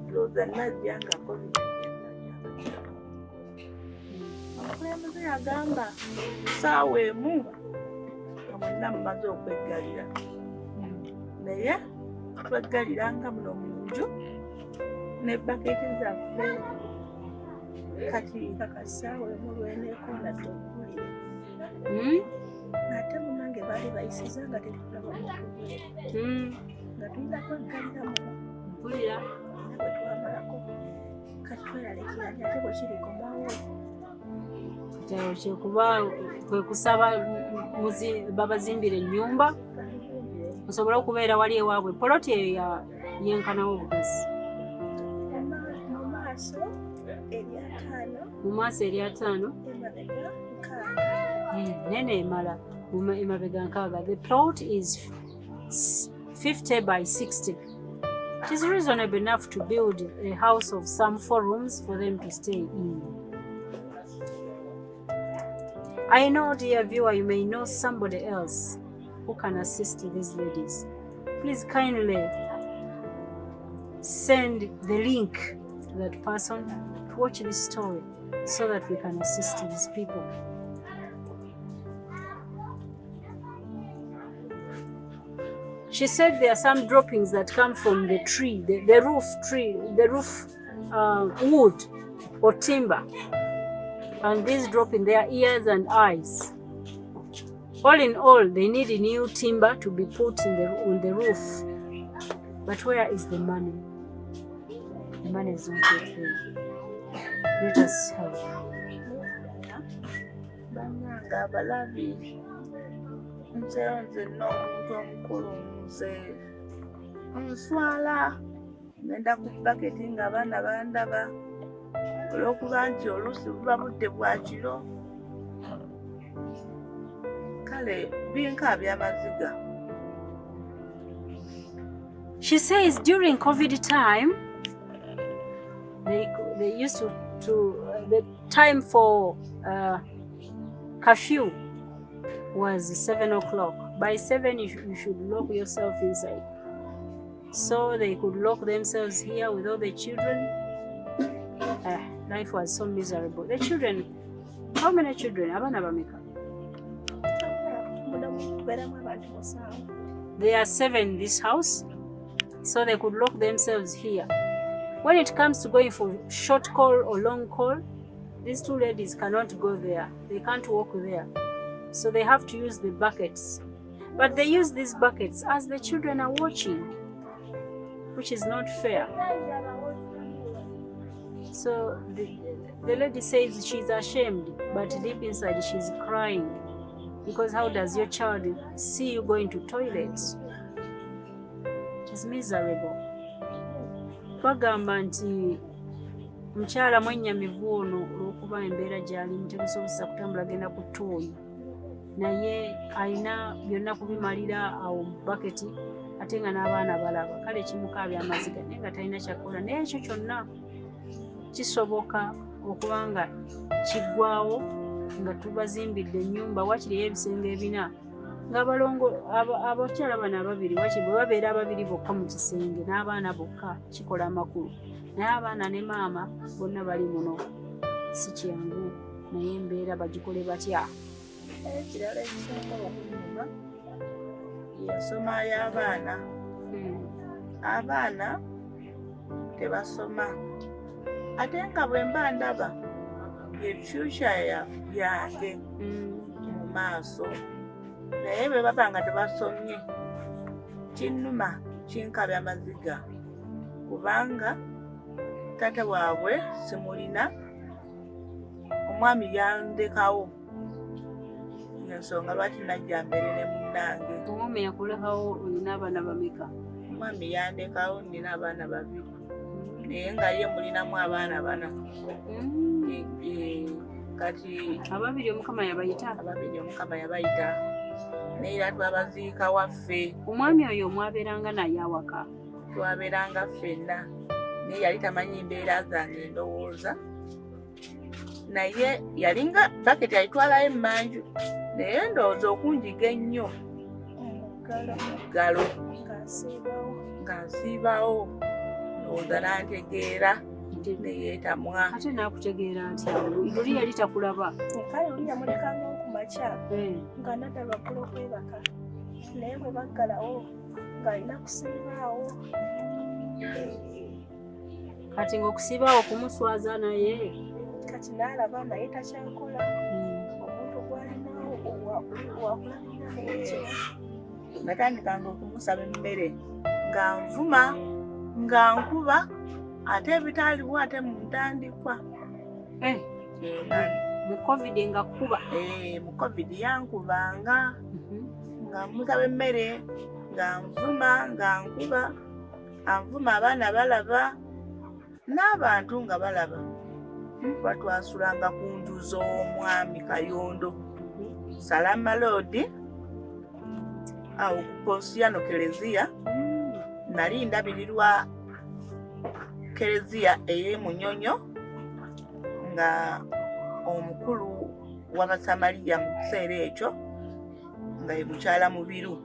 ndowooza najja nga covid omukulembeze yagamba ssaawa emu nga mwenna mumaze okweggalira naye tweggaliranga muno mu nju ne baketi zaffe kati ssaawa emu lweneekonda tuggulire ate munange baali bayisiza nga tetukulaba mutugule nga tulina kweggalira mpulira bwe twamalako kati tweralekera ate bwe kirikomawo kyekuba kwe kusaba babazimbira ennyumba osobola okubeera wali ewaabwe poloti eyo yenkanawo obugazi mu maaso eri 5 nene emala emabega 6. The plot is 50 by 60. It is reasonable enough to build a house of some 4 rooms for them to stay in. I know, dear viewer, you may know somebody else who can assist these ladies. Please kindly send the link to that person to watch this story so that we can assist these people. She said there are some droppings that come from the tree, the roof wood or timber. And these dropping their ears and eyes. All in all, they need a new timber to be put on the roof. But where is the money? The money is not yet there. Let us help. Ngenda ku baketi ng'abaana bandaba olw'okuba nti oluusi buba budde bwa kiro kale binka by'amaziga. She says during COVID time, they used to the time for curfew was 7 o'clock. By 7 you should lock yourself inside. So they could lock themselves here with all the children. Life was so miserable. The children, how many children? Abana bameka? There are 7 in this house, so they could lock themselves here. When it comes to going for short call or long call, these 2 ladies cannot go there. They can't walk there. So they have to use the buckets. But they use these buckets as the children are watching, which is not fair. So the lady says she's ashamed, but deep inside she's crying. Because how does your child see you going to toilets? It is miserable. Bagamba nti mukyala mwennyamivu ono olw'okuba embeera gy'alimu temusobozesa kutambula agenda ku ttooyi. Naye alina byonna kubimalira awo mu baketi ate nga n'abaana balaba. Kale kimukaabya amaziga naye nga talina kyakola. Naye ekyo kyonna kisoboka okuba nga kiggwaawo nga tubazimbidde ennyumba wakiriyo ebisenge 4 ng'abalongo abakyala bano ababiri wakiri bwe babeera ababiri bokka mu kisenge n'abaana bokka kikola amakulu. Naye abaana ne maama bonna bali muno. Si kyangu naye embeera bagikole batya. Ekirala ekisinga okunyuma y'ensoma y'abaana. Abaana tebasoma ate nga bwe mba ndaba future yange mu maaso, naye bwe baba nga tebasomye kinnuma kinkabya amaziga kubanga taata waabwe simulina, omwami yandekawo ensonga lwaki najja mbere ne munnange. Omwami yakulekawo olina abaana bameka? Omwami yandekawo nina abaana 2 naye nga ye mulinamu abaana 4. Kati ababiri Omukama yabayita? Ababiri Omukama yabayita naye era twabaziika waffe. Omwami oyo mwabeeranga naye awaka? Twabeeranga ffenna naye yali tamanyi mbeera zange ndowooza, naye yalinga baketi ayitwalayo emmanju naye ndowooza okunjiga ennyo muggalo nga nsiibawo ndowooza n'antegeera neyeetamwa. Ate naakutegeera ntya? Luli yali takulaba? Kale luli yamulekanga okumakya nga nadalwa ggulo okwebaka naye bwe baggalawo ng'alina kusiibaawo. Kati ng'okusiibaawo kumuswaza naye? Kati n'alaba naye takyakola. Omuntu gw'alinawo wakulabira n'ekyo. Natandikanga okumusaba emmere nga nvuma nga nkuba ate ebitaaliwo ate mu ntandikwa. Mu COVID nga kuba? Mu COVID yankubanga nga musaba emmere nga nvuma nga nkuba anvuma abaana balaba n'abantu nga balaba. Kuba twasulanga ku nju z'omwami Kayondo Salama Road awo ku Posiyano Kereziya. Nali ndabirirwa Kereziya ey'Emunyonyo nga omukulu w'Abasamaliya mu kiseera ekyo nga ye mukyala Mubiru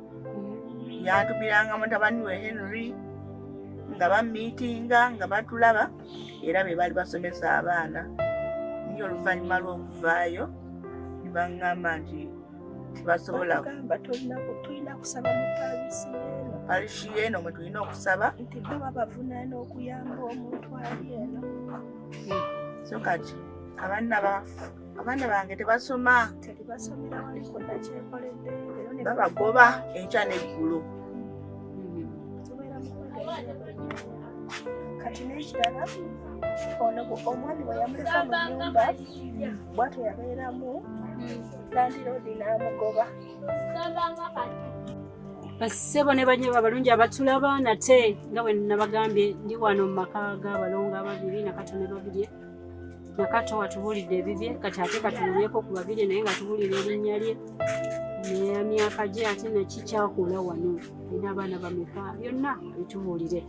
yantumira mutabani we Henry nga bamiitinga nga batulaba era be baali basomesa abaana. Niyo oluvannyuma lw'okuvaayo ne baŋŋamba nti tibasobola tulina kusaba mu parishi eno mwe tulina okusaba nti bo babavunaana okuyamba omuntu ali eno. So kati abaana bange tebasoma, tebasomera wali konna kyekoledde babagoba enkya n'eggulu. Kati n'ekirala ono omwami bwe yamuleka mu nnyumba bw'atyo yabeeramu landiroodi n'amugoba. Bassebo ne banyabo abalungi abatulaba nate nga bwe nabagambye ndi wano mu maka g'abalongo ababiri Nakato ne Babirye. Nakato watubuulidde ebibye kati ate katulubyeko ku Babirye naye nga tubuulira erinnya lye n'emyaka gye ate nekikyakola wano era abaana bameka byonna bitubuulire.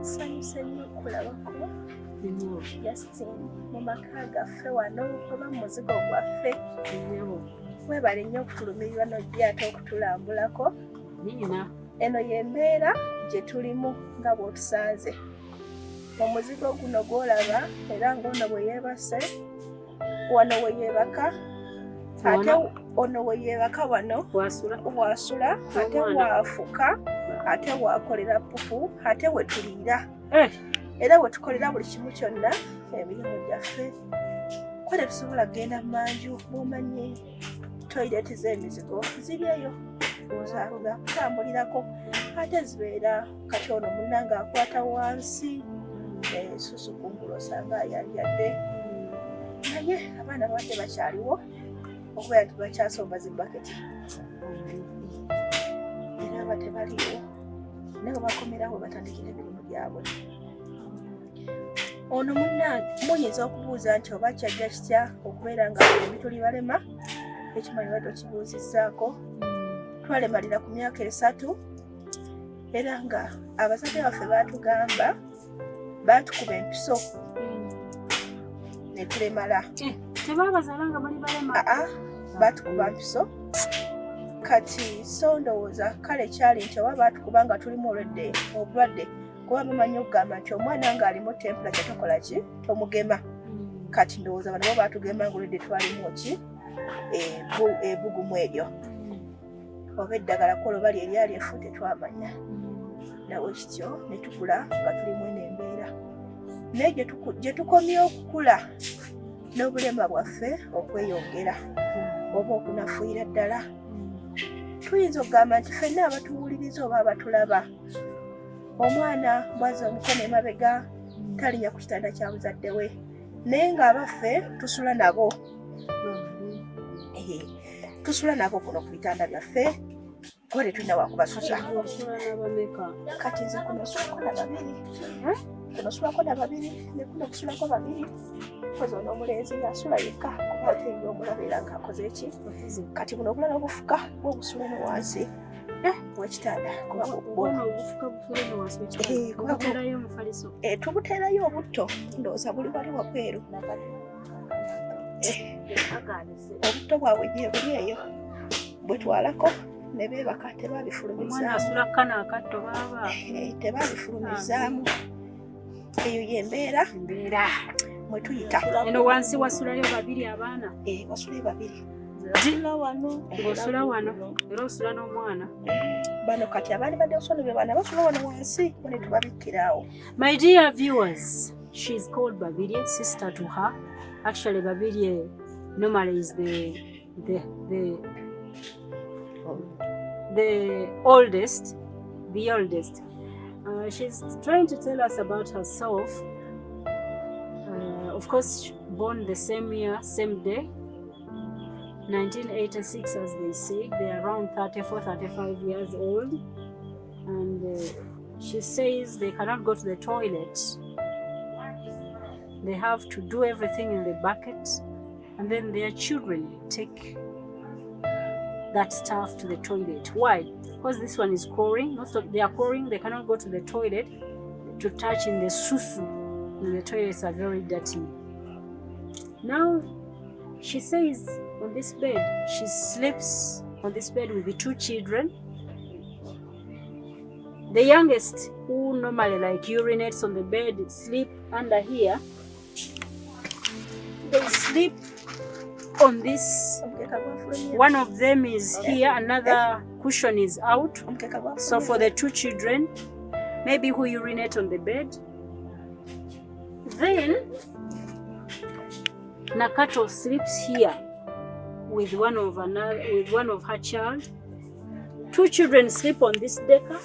Nsanyuse nnyo okulabako Justine mu maka gaffe wano oba mu muzigo gwaffe. Webale nnyo okutulumirirwa n'ojja ate okutulambulako. Eno y'embeera gye tulimu nga bw'otusanze. Omuzigo guno gw'olaba era ng'ono bwe yeebase wano we yeebaka ate ono we yeebaka wano wasula ate waafuka ate waakolera pupu ate we tuliira era we tukolera buli kimu kyonna emirimu gyaffe. Kwale tusobola kugenda mu manju bw'omanye toyireti z'emizigo ziri eyo ozaluga kutambulirako ate zibeera kati ono munnange akwata wansi susu kungulu osanga ayanjadde naye abaana babadde bakyaliwo okubeera nti bakyasomba zibaketi era aba tebaliwo naye bakomerawo batandikira emirimu gyabwe. Ono munnange muyinza okubuuza nti oba kyajja kitya okubeera nga ebituli balema ekimanyi badde okibuuzizzaako. Twalemalira ku myaka 3 era nga abazadde baffe baatugamba baatukuba empiso ne tulemala. Tebabazaalanga bali balema? Baatukuba mpiso kati so ndowooza kale kyali nti oba baatukuba nga tulimu obulwadde kuba bamanyi okugamba nti omwana ng'alimu temperature tokola ki tomugema. Kati ndowooza bano bo baatugema ng'olwedde twalimu ki ebugumu eryo oba eddagala kola oba lyeri efu tetwamanya nawe kityo ne tukula nga tulimu eno embeera naye gye tukomye okukula n'obulema bwaffe okweyongera oba okunafuira ddala tuyinza okugamba nti ffenna abatuwuliriza oba abatulaba omwana bwaza omukono emabega talinnya ku kitanda kya muzadde we naye ng'abaffe tusula nabo tusula nabo kuno ku bitanda byaffe kole tulina wakubasuza. Kati nze kuno sulako na babiri ne kuno kusulako babiri kozi ono omulenzi asula yekka kuba ate nga omulabeera ng'akoze eki kati buno obulala obufuka bwobusula ne wansi wekitanda tubuteerayo obutto ndowooza buli wali wabweru obutto bwabwe buli eyo bwetwalako ne beebaka tebabifulumizaamu eyo y'embeera mwe tuyita. Eno wansi wasulayo babiri abaana? Wasulayo babiri. Ng'osula wano era osula n'omwana? Bano kati abaali badde osula be baana basula wano wansi ne tubabikkiraawo. My dear viewers, she is called Babirye, sister to her. Actually, Babirye normally is the oldest. She's trying to tell us about herself. Of course, born the same year, same day. 1986, as they say. They're around 34, 35 years old. And she says they cannot go to the toilet. They have to do everything in the bucket. And then their children take that stuff to the toilet. Why? Because this one is crawling. They are crawling. They cannot go to the toilet to touch in the susu. And the toilets are very dirty. Now, she says on this bed, she sleeps on this bed with the 2 children. The youngest, who normally like urinates on the bed, sleep under here. They sleep on this. One of them is here, another cushion is out. So for the 2 children, maybe who urinate on the bed. Then Nakato sleeps here with one of her child. 2 children sleep on this decker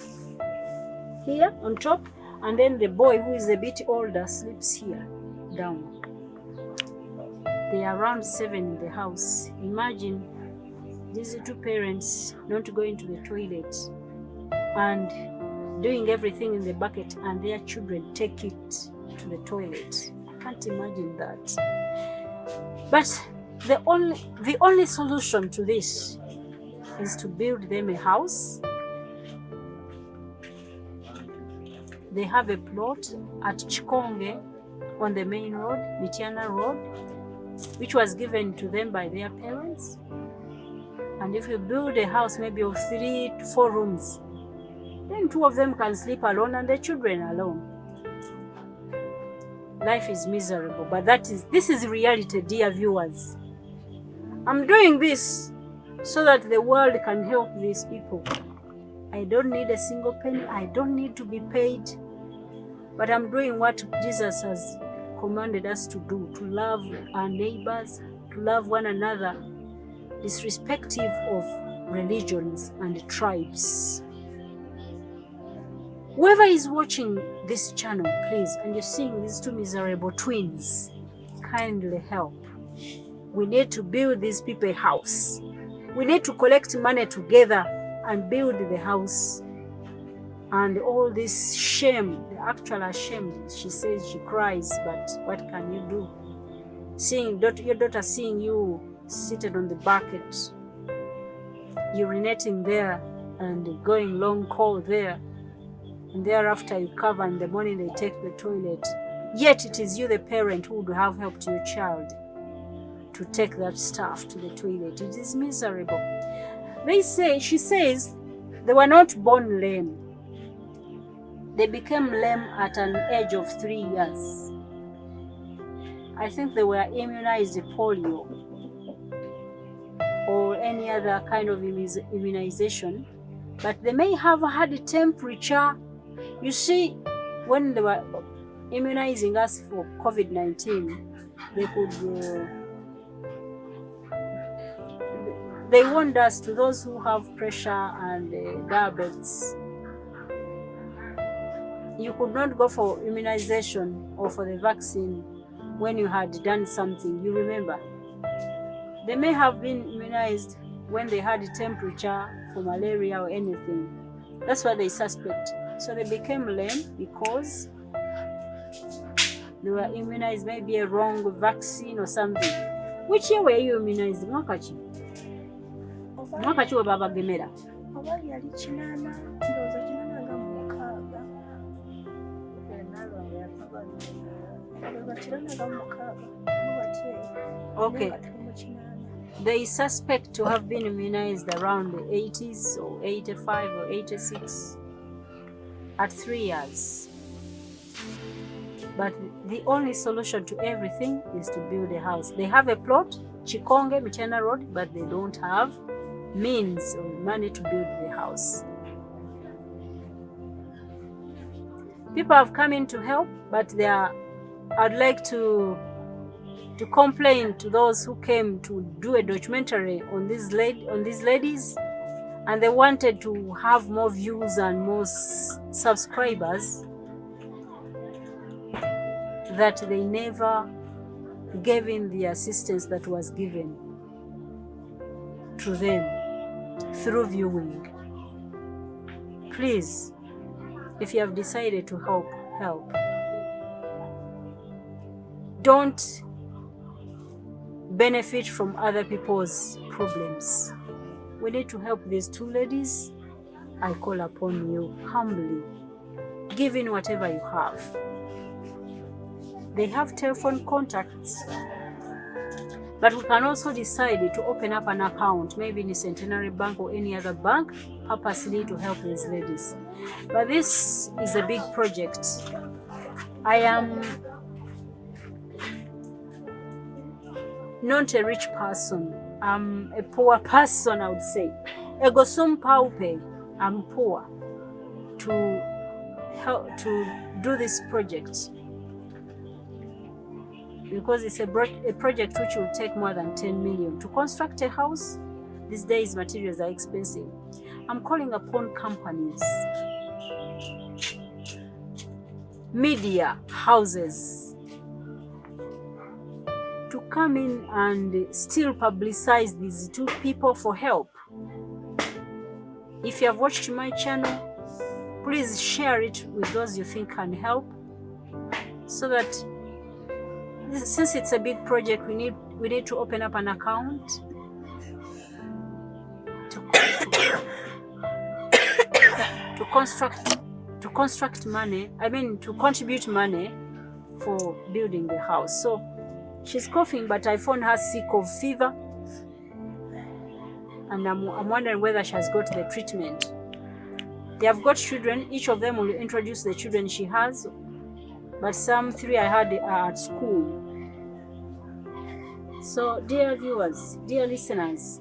here on top, and then the boy, who is a bit older, sleeps here down. They are around 7 in the house. Imagine these 2 parents not going to the toilet and doing everything in the bucket, and their children take it to the toilet. I can't imagine that. But the only solution to this is to build them a house. They have a plot at Kikongo on the main road, Mityana Road, which was given to them by their parents. And if you build a house maybe of 3 to 4 rooms, then 2 of them can sleep alone and the children alone. Life is miserable, but this is reality, dear viewers. I'm doing this so that the world can help these people. I don't need a single penny. I don't need to be paid. But I'm doing what Jesus has commanded us to do, to love our neighbors, to love one another, irrespective of religions and tribes. Whoever is watching this channel, please, and you're seeing these 2 miserable twins, kindly help. We need to build these people a house. We need to collect money together and build the house. And all this shame, the actual shame, she says she cries, but what can you do? Seeing your daughter seeing you seated on the bucket, urinating there and going long call there, and thereafter you cover, in the morning they take the toilet. Yet it is you, the parent, who would have helped your child to take that stuff to the toilet. It is miserable. She says, they were not born lame. They became lame at an age of 3 years. I think they were immunized polio or any other kind of immunization, but they may have had a temperature. You see, when they were immunizing us for COVID-19, they warned us, to those who have pressure and diabetes, you could not go for immunization or for the vaccine when you had done something. You remember? They may have been immunized when they had a temperature for malaria or anything. That's what they suspect. So they became lame because they were immunized, maybe a wrong vaccine or something. Which year were you immunized? Mwakachi? Mwakachi we baba gemera? Oba yali 8, ndoza 8 nga mukaaga. Okay. They suspect to have been immunized around the 80s or 85 or 86 at 3 years. But the only solution to everything is to build a house. They have a plot, Kikongo Mityana Road, but they don't have means or money to build the house. People have come in to help, but I'd like to complain to those who came to do a documentary on these ladies, and they wanted to have more views and more subscribers, that they never gave in the assistance that was given. to them through viewing. Please, if you have decided to help. Don't benefit from other people's problems. We need to help these two ladies. I call upon you humbly. Give in whatever you have. They have telephone contacts, but we can also decide to open up an account, maybe in a Centenary Bank or any other bank, purposely to help these ladies. But this is a big project. I am not a rich person. I'm a poor person, I would say. Ego sum paupe. I'm poor to help to do this project, because it's a project which will take more than 10 million. To construct a house, these days materials are expensive. I'm calling upon companies, media houses, to come in and still publicize these two people for help. If you have watched my channel, please share it with those you think can help, so that since it's a big project, we need to open up an account to construct money. I mean, to contribute money for building the house. So she's coughing, but I found her sick of fever, and I'm wondering whether she has got the treatment. They have got children. Each of them will introduce the children she has, but some 3 I had are at school. So, dear viewers, dear listeners,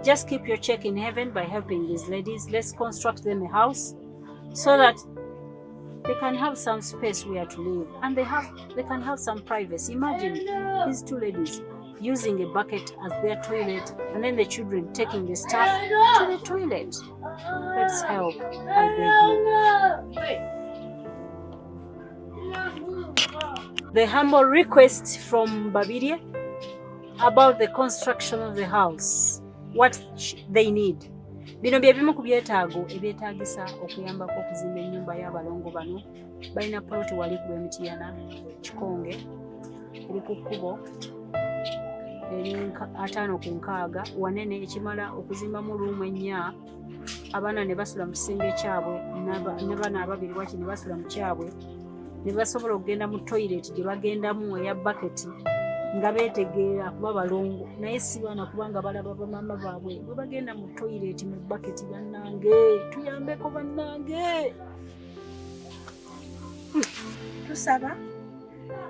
just keep your check in heaven by helping these ladies. Let's construct them a house so that they can have some space where to live, and they can have some privacy. Imagine these two ladies using a bucket as their toilet, and then the children taking the stuff to the toilet. Let's help, I beg you. The humble request from Babiria about the construction of the house, what they need. Bino bye bimu ku byetaago ebyetaagisa okuyambako okuzimba ennyumba y'abalongo bano. Balina poloti wali ku Mityana Kikonge, eri ku kkubo eri 5 ku 6 wanene, ekimala okuzimbamu luumu 4. Abaana ne basula mu kisenge kyabwe, n'abaana 2 waki ne basula mu kyabwe, ne basobola okugenda mu toilet gye bagendamu eya baketi nga beetegeera kuba balongo, naye si baana kubanga balaba bamama baabwe bwe bagenda mu toilet mu baketi. Bannange, tuyambeko bannange. Tusaba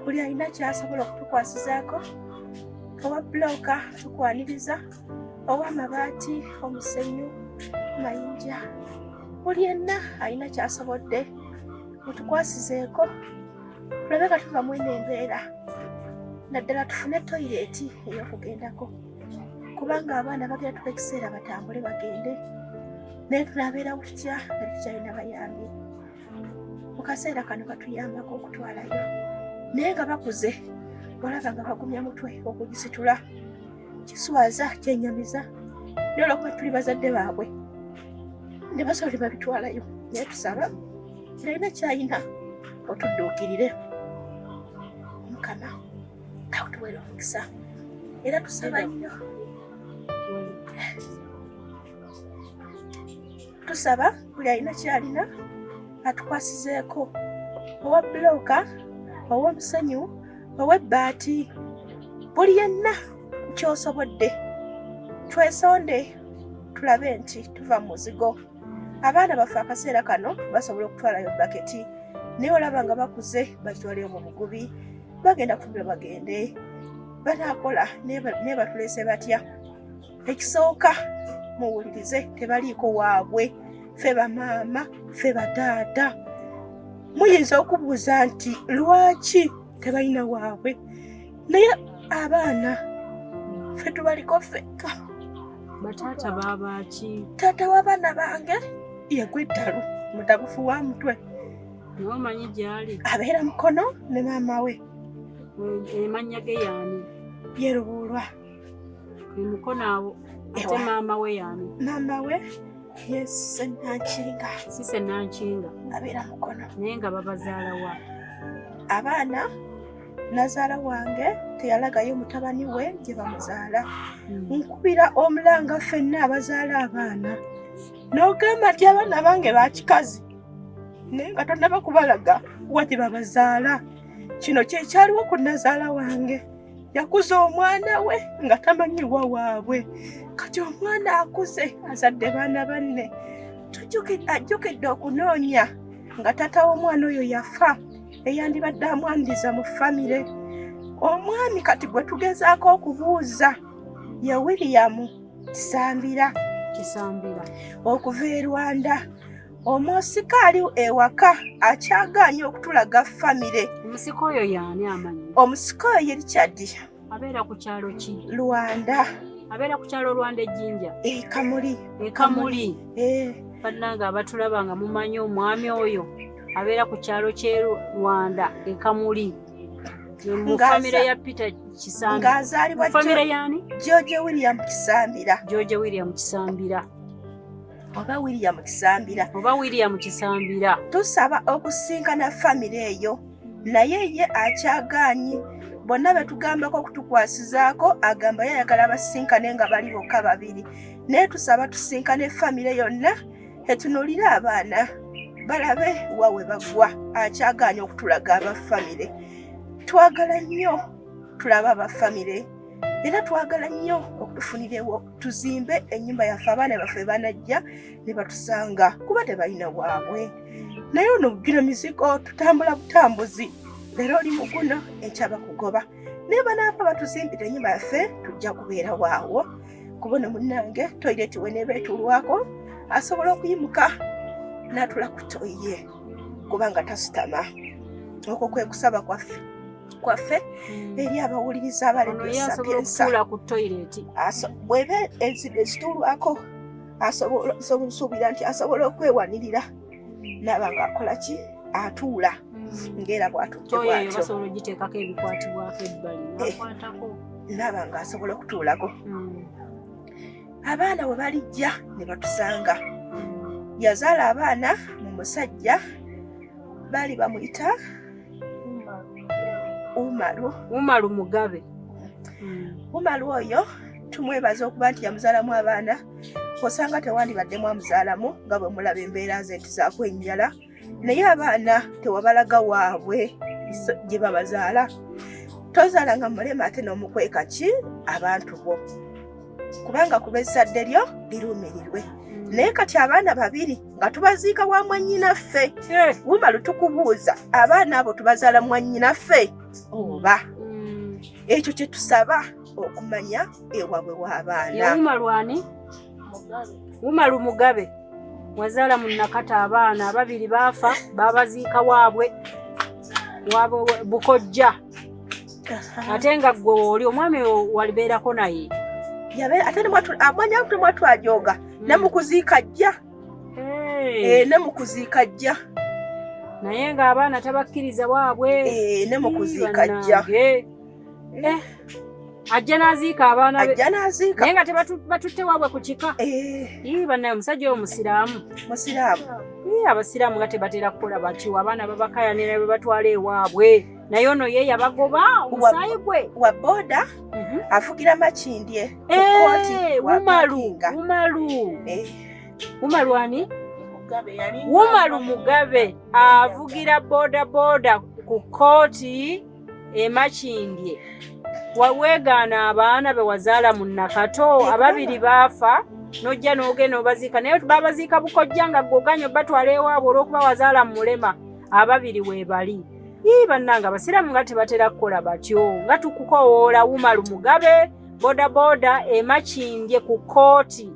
buli alina kyasobola okutukwasizaako, oba buloka tukwaniriza, oba amabaati, omusenyu, mayinja, buli yenna alina kyasobodde mutukwasizeeko, tulabe nga tuva mu eno embeera, naddala tufune toyireti ey'okugendako, kubanga abaana bagenda tuba ekiseera batambule bagende, naye tunabeera tutya nga tukyalina bayambi. Mu kaseera kano katuyambako okutwalayo, naye nga bakuze olaba nga bagumya mutwe okugisitula, kiswaza, kyenyamiza, naye olwokuba tuli bazadde baabwe ne basobola babitwalayo. Naye tusaba kiralina kyalina otudduukirire, Mukama akutuweera omukisa, era tusaba nnyo, tusaba buli alina kyalina atukwasizeeko, owa buloka, owa omusenyu, owa ebbaati, buli yenna kyosobodde twesonde tulabe nti tuva mu muzigo. Abaana baffe akaseera kano basobola okutwalayo baketi, naye olaba nga bakuze bakitwaleyo mu mugubi, bagenda kufumira bagende, banaakola naye batuleese batya. Ekisooka muwulirize, tebaliiko waabwe. Ffe bamaama, ffe bataata, muyinza okubuuza nti lwaki tebalina waabwe, naye abaana ffe tubaliko ffekka. Bataata baabaki? Taata w'abaana bange yegwa eddalu, mutabufu wa mutwe. Omanyi gyali? Abeera Mukono ne maama we. Amannya ge y'ani? Yerubuulwa. Mukono awo. Ate maama we yani. Maama we yes Nankinga. Sise Nankinga. Abeera Mukono. Naye nga babazaala wa. Abaana nazaala wange teyalagayo mutabani we gye bamuzaala. Nkubira omulanga ffenna abazaala abaana. N'ogamba nti abaana bange bakikazi. Naye nga tonnaba kubalaga wa gye babazaala. Kino kye kyaliwo ku nazaala wange. Yakuza omwana we nga tamanyiwa waabwe. Kati omwana akuze azadde baana banne. Ajjukidde okunoonya nga tata w'omwana oyo yafa eyandibadde amwandiza mu famire. Omwami kati gwe tugezaako okubuuza ye William Kisambira. Okuva e Rwanda. Omusika ali ewaka akyagaanye okutulaga famire. Omusika oyo y'ani amanyi? Omusika oyo ye Richard. Abeera ku kyalo ki? Rwanda. Abeera ku kyalo Rwanda ejjinja? Kamuli. Kamuli. Bannanga abatulaba nga mumanyi omwami oyo abeera ku kyalo ky'e Rwanda Kamuli. Mu famire ya Peter Kisambira. Ng'azaalibwa famire yani? George William Kisambira. George William Kisambira. Oba William Kisambira. Oba William Kisambira. Tusaba okusinkana famire eyo. Naye ye akyagaanye. Bonna betugambako okutukwasizaako agamba yayagala basinkane nga bali bokka babiri. Naye tusaba tusinkane famire yonna etunuulire abaana balabe wawe bagwa. Akyagaanye okutulaga abafamire. Twagala nnyo tulaba abafamire era twagala nnyo okutufunirewo tuzimbe ennyumba yaffe abaana baffe banajja ne batusanga kuba tebalina waabwe. Naye ono bugira mizigo tutambula butambuzi. Leero oli muguno ekyaba kugoba. Naye banaaba batuzimbira ennyumba yaffe tujja kubeera waawo. Kubona munnange toyireti we ne beetulwako asobola okuyimuka n'atula ku toyiye kubanga tasitama. Okwo kwe kusaba kwaffe eri abawuliriza abaledde sapientia ku toilet. Bw'eba ezitulwako asobola nti asobola okwewanirira n'aba ng'akola ki atuula ng'era bw'atudde bw'atyo. Basobola ogiteekako ebikwatibwako ebbali n'akwatako. N'aba ng'asobola okutuulako. Abaana bwe balijja ne batusanga. Yazaala abaana mu musajja baali bamuyita Umaru Mugabe. Umaru oyo tumwebaza okuba nti yamuzaalamu abaana. Osanga tewandibaddemu amuzaalamu nga bwe mulaba embeera ze nti zaakwenjala. Naye abaana tewabalaga waabwe gye babazaala. Tozaala nga mulema ate n'omukweka ki abantu bo. Kubanga kuba ezzadde lyo liruumirirwe. Naye kati abaana babiri nga tubaziika wa mwannyinaffe. Umaru tukubuuza abaana abo tubazaala mwannyinaffe oba? Ekyo kye tusaba okumanya ewaabwe w'abaana. Umaru ani? Umaru Mugabe. Wazaala mu Nakata abaana ababiri baafa babaziika waabwe Bukojja. Ate nga gwe oli omwami walibeerako naye. Ate amanya temwatwajoga namukuziika jja. Namukuziika jja. Naye nga abaana tabakkiriza waabwe. Namukuziika jja. Ajja n'aziika abaana be. Ajja n'aziika. Naye nga tebatutte waabwe ku kika. Bannaye omusajja oyo musiraamu. Musiraamu. Abasiraamu nga tebatera kukola batyo. Abaana babakayanira be batwala ewaabwe. Naye ono ye yabagoba omusaayi gwe. Wa booda afugira Makindye. Umaru ani? Umaru Mugabe avugira booda ku kooti e Makindye. Waweegaana abaana be wazaala mu Nakato ababiri baafa n'ojja n'ogenda obaziika. Naye babaziika Bukojja nga gwoganya batwala ewaabwe olw'okuba wazaala mu mulema. Ababiri weebali. Bannanga abasiraamu nga tebatera kukola batyo. Nga tukukowoola Umaru Mugabe booda e Makindye ku kooti.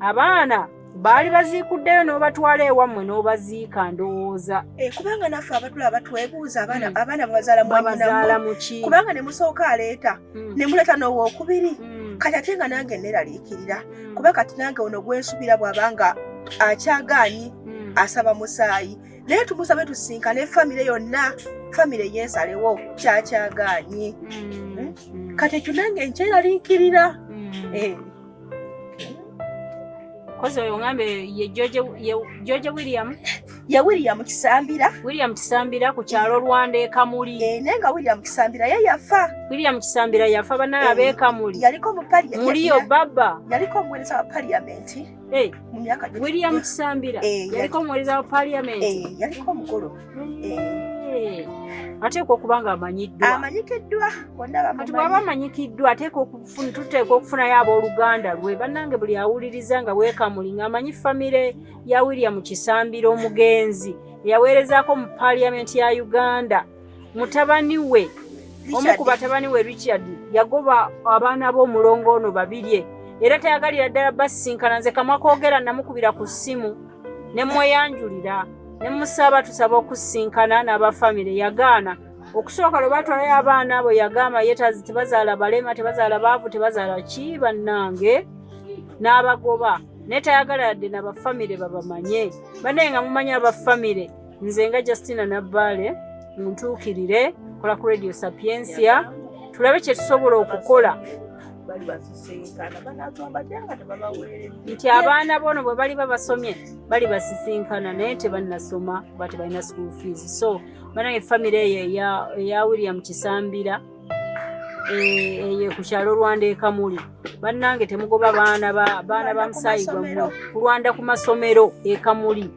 Abaana baali baziikuddeyo n'obatwala ewammwe n'obaziika ndowooza. Kubanga naffe abatulaba twebuuza abaana babazaala mwannyinamu. Kubanga ne musooka aleeta ne muleeta n'owookubiri. Kati ate nga nange neeraliikirira. Kuba kati nange ono gwensubira bw'abanga akyagaanyi asaba musaayi. Naye tumusabe tusinkane famire yonna. Famire yeesalewo kyakyagaanyi. Kati ekyo nange nkyeraliikirira. Kozi oyo ngambe ye George William. Ye William Kisambira. William Kisambira ku kyalo Rwanda Kamuli. Nenga William Kisambira ye yafa. William Kisambira yafa bana abe Kamuli. Yaliko mu parliament. Muliyo baba. Yaliko muweleza wa parliament. Mu myaka gye. William Kisambira. Yaliko muweleza wa parliament. Yaliko mukulu. Ateekwa okubanga amanyiddwa. Amanyikiddwa. Kati bw'aba amanyikiddwa tuteekwa okufunayo abooluganda lwe. Bannange buli awuliriza nga Wekamuli ng'amanyi famire ya William Kisambira omugenzi eyaweerezaako mu paaliyamenti ya Uganda. Mutabani we, omu ku batabani we Richard, yagoba abaana b'omulongo ono babirye. Era tayagalira ddala basisinkana. Nze kamwa koogera namukubira ku ssimu ne mweyanjulira. Ne musaba tusaba okusisinkana n'abafamire yagaana. Okusooka lwe batwalayo abaana abo yagamba ye tebazaala balema, tebazaala baavu, tebazaala ki bannange n'abagoba. Naye tayagala yadde n'abafamire babamanye. Banaye nga mumanyi abafamire, nze nga Justine Nabbaale muntuukirire, kola ku Radio Sapientia, tulabe kye tusobola okukola. Nti abaana bono bwe bali babasomye bali basisinkana naye tebannasoma kuba tebalina school fees. So bannange famire eyo eya William Kisambira eyo ku kyalo Rwanda Kamuli, bannange temugoba baana ba musaayi gwammwe ku Rwanda ku masomero Kamuli.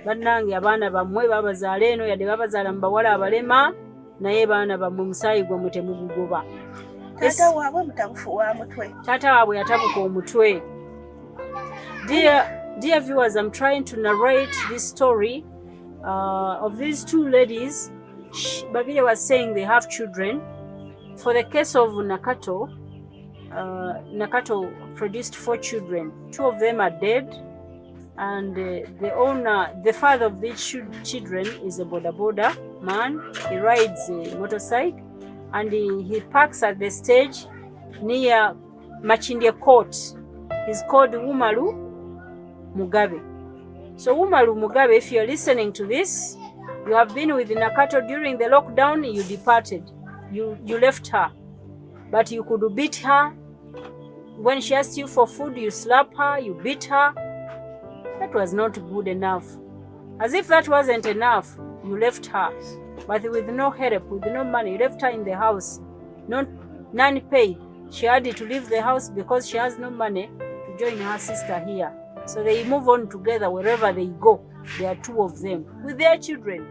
Bannange abaana bammwe babazaala eno yadde babazaala mu bawala abalema, naye baana bammwe musaayi gwammwe temugugoba. Tata waabwe mutabufu wa mutwe. Tata waabwe yatabuka omutwe. Dear viewers, I'm trying to narrate this story of these two ladies. Babile was saying they have children. For the case of Nakato, Nakato produced 4 children. 2 of them are dead, and the father of these children is a boda man. He rides a motorcycle. And he parks at the stage near Machindye Court. He's called Umaru Mugabe. So Umaru Mugabe, if you're listening to this, you have been with Nakato during the lockdown, you departed. You left her. But you could beat her. When she asked you for food, you slap her, you beat her. That was not good enough. As if that wasn't enough, you left her. But with no help, with no money, you left her in the house, none paid. She had to leave the house because she has no money to join her sister here. So they move on together wherever they go. There are 2 of them with their children.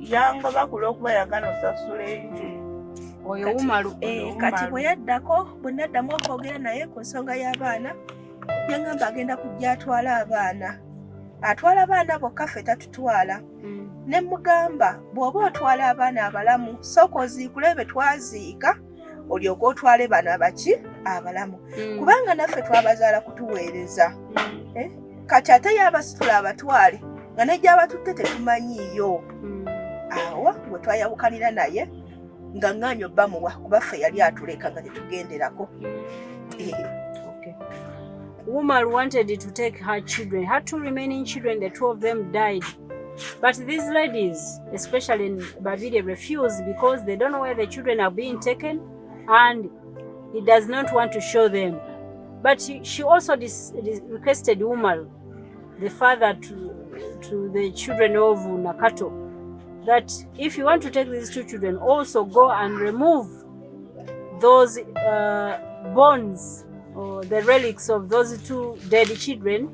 Yanga bakula okuba yagana osasula enju oyo Umaru. Kati bwe yaddako bwe naddamu okwogera naye ku nsonga y'abaana, yangamba agenda kujja atwala abaana bokka ffe tatutwala. Ne mugamba bw'oba otwala abaana abalamu sooka oziikule be twaziika olyoke otwale bano abalamu. Kubanga naffe twabazaala kutuweereza. Kati ate y'abasitula abatwale nga ne gy'abatutte tetumanyiiyo. Awo bwe twayawukanira naye nga ng'anyo bamuwa kuba ffe yali atuleka nga tetugenderako. Umaru wanted to take her children, her 2 remaining children, the 2 of them died. But these ladies, especially in Babile, refused because they don't know where the children are being taken and he does not want to show them. But she also requested Umaru, the father to the children of Nakato, that if you want to take these 2 children, also go and remove those bones or the relics of those 2 dead children,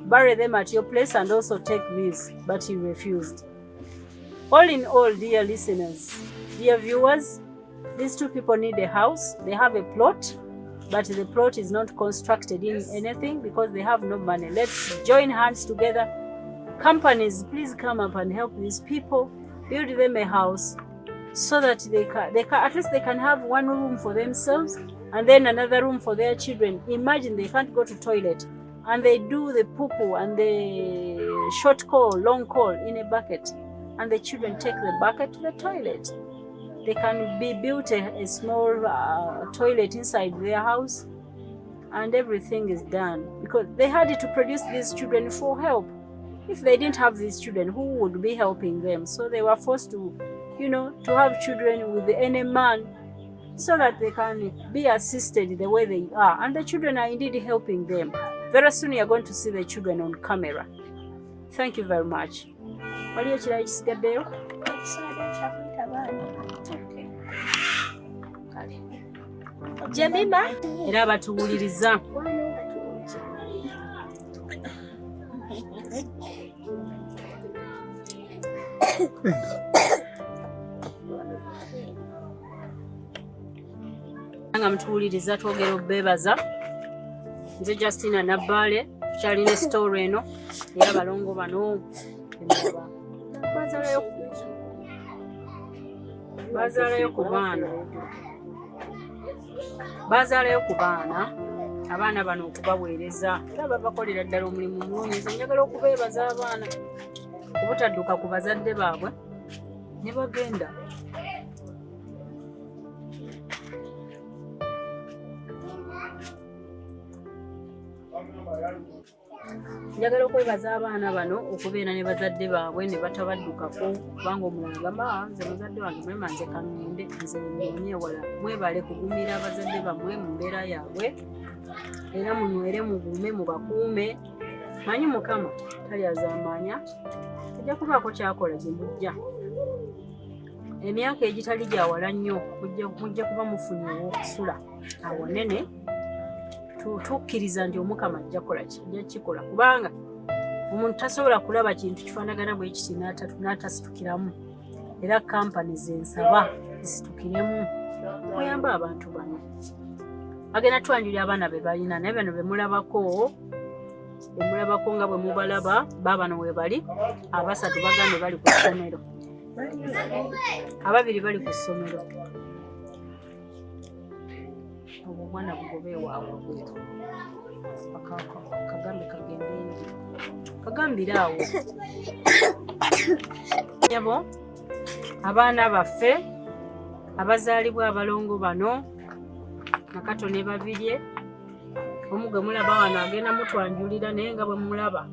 bury them at your place and also take these. But he refused. All in all, dear listeners, dear viewers, these 2 people need a house. They have a plot, but the plot is not constructed in anything because they have no money. Let's join hands together. Companies, please come up and help these people. Build them a house so that they can at least they can have 1 room for themselves and then another room for their children. Imagine they can't go to toilet and they do the poo-poo and the short call, long call in a bucket, and the children take the bucket to the toilet. They can be built a small toilet inside their house and everything is done because they had to produce these children for help. If they didn't have these children, who would be helping them? So they were forced to, to have children with any man so that they can be assisted the way they are. And the children are indeed helping them. Very soon you're going to see the children on camera. Thank you very much. Waliyo kirala kisigaddeyo? Jemima Era batuwuliriza. Nga mutuwuliriza twogera obbeebaza. Nze Justine Nabbaale kyalina story eno era balongo bano bazaalayo ku baana abaana bano okubaweereza era babakolera ddala omulimu mulungi. Nze njagala okubeebaza abaana obutadduka ku bazadde baabwe ne bagenda. Njagala okwebaza abaana bano okubeera ne bazadde baabwe ne batabaddukako kubanga omulala agamba nze muzadde wange mwema nze kaŋŋende nze nyeewala. Mwebale kugumira abazadde bammwe mu mbeera yaabwe era munywere mugume mubakuume. Manyi Mukama talyazaamaanya kijja kubaako kyakola gye mujja. Emyaka egitali gyawala nnyo mujja kuba mufunye ow'okusula awanene. Tukkiriza nti Omukama ajja kukikola kubanga omuntu tasobola kulaba kintu kifaanagana bwe kiti n'atasitukiramu. Era kampani zensaba zisitukiremu muyamba abantu bano. Bagenda twanjulira abaana be balina naye bano bemulabako nga bwe mubalaba baabano we bali. Abasatu bagambe bali ku ssomero, ababiri bali ku ssomero. Obwana bugobe waabwe kagambe kagende kagambire awo. Yabo abaana baffe abazaalibwa abalongo bano Nakato ne babirye omu gwe mulaba wano agenda mutwanjulira naye nga bwe mulaba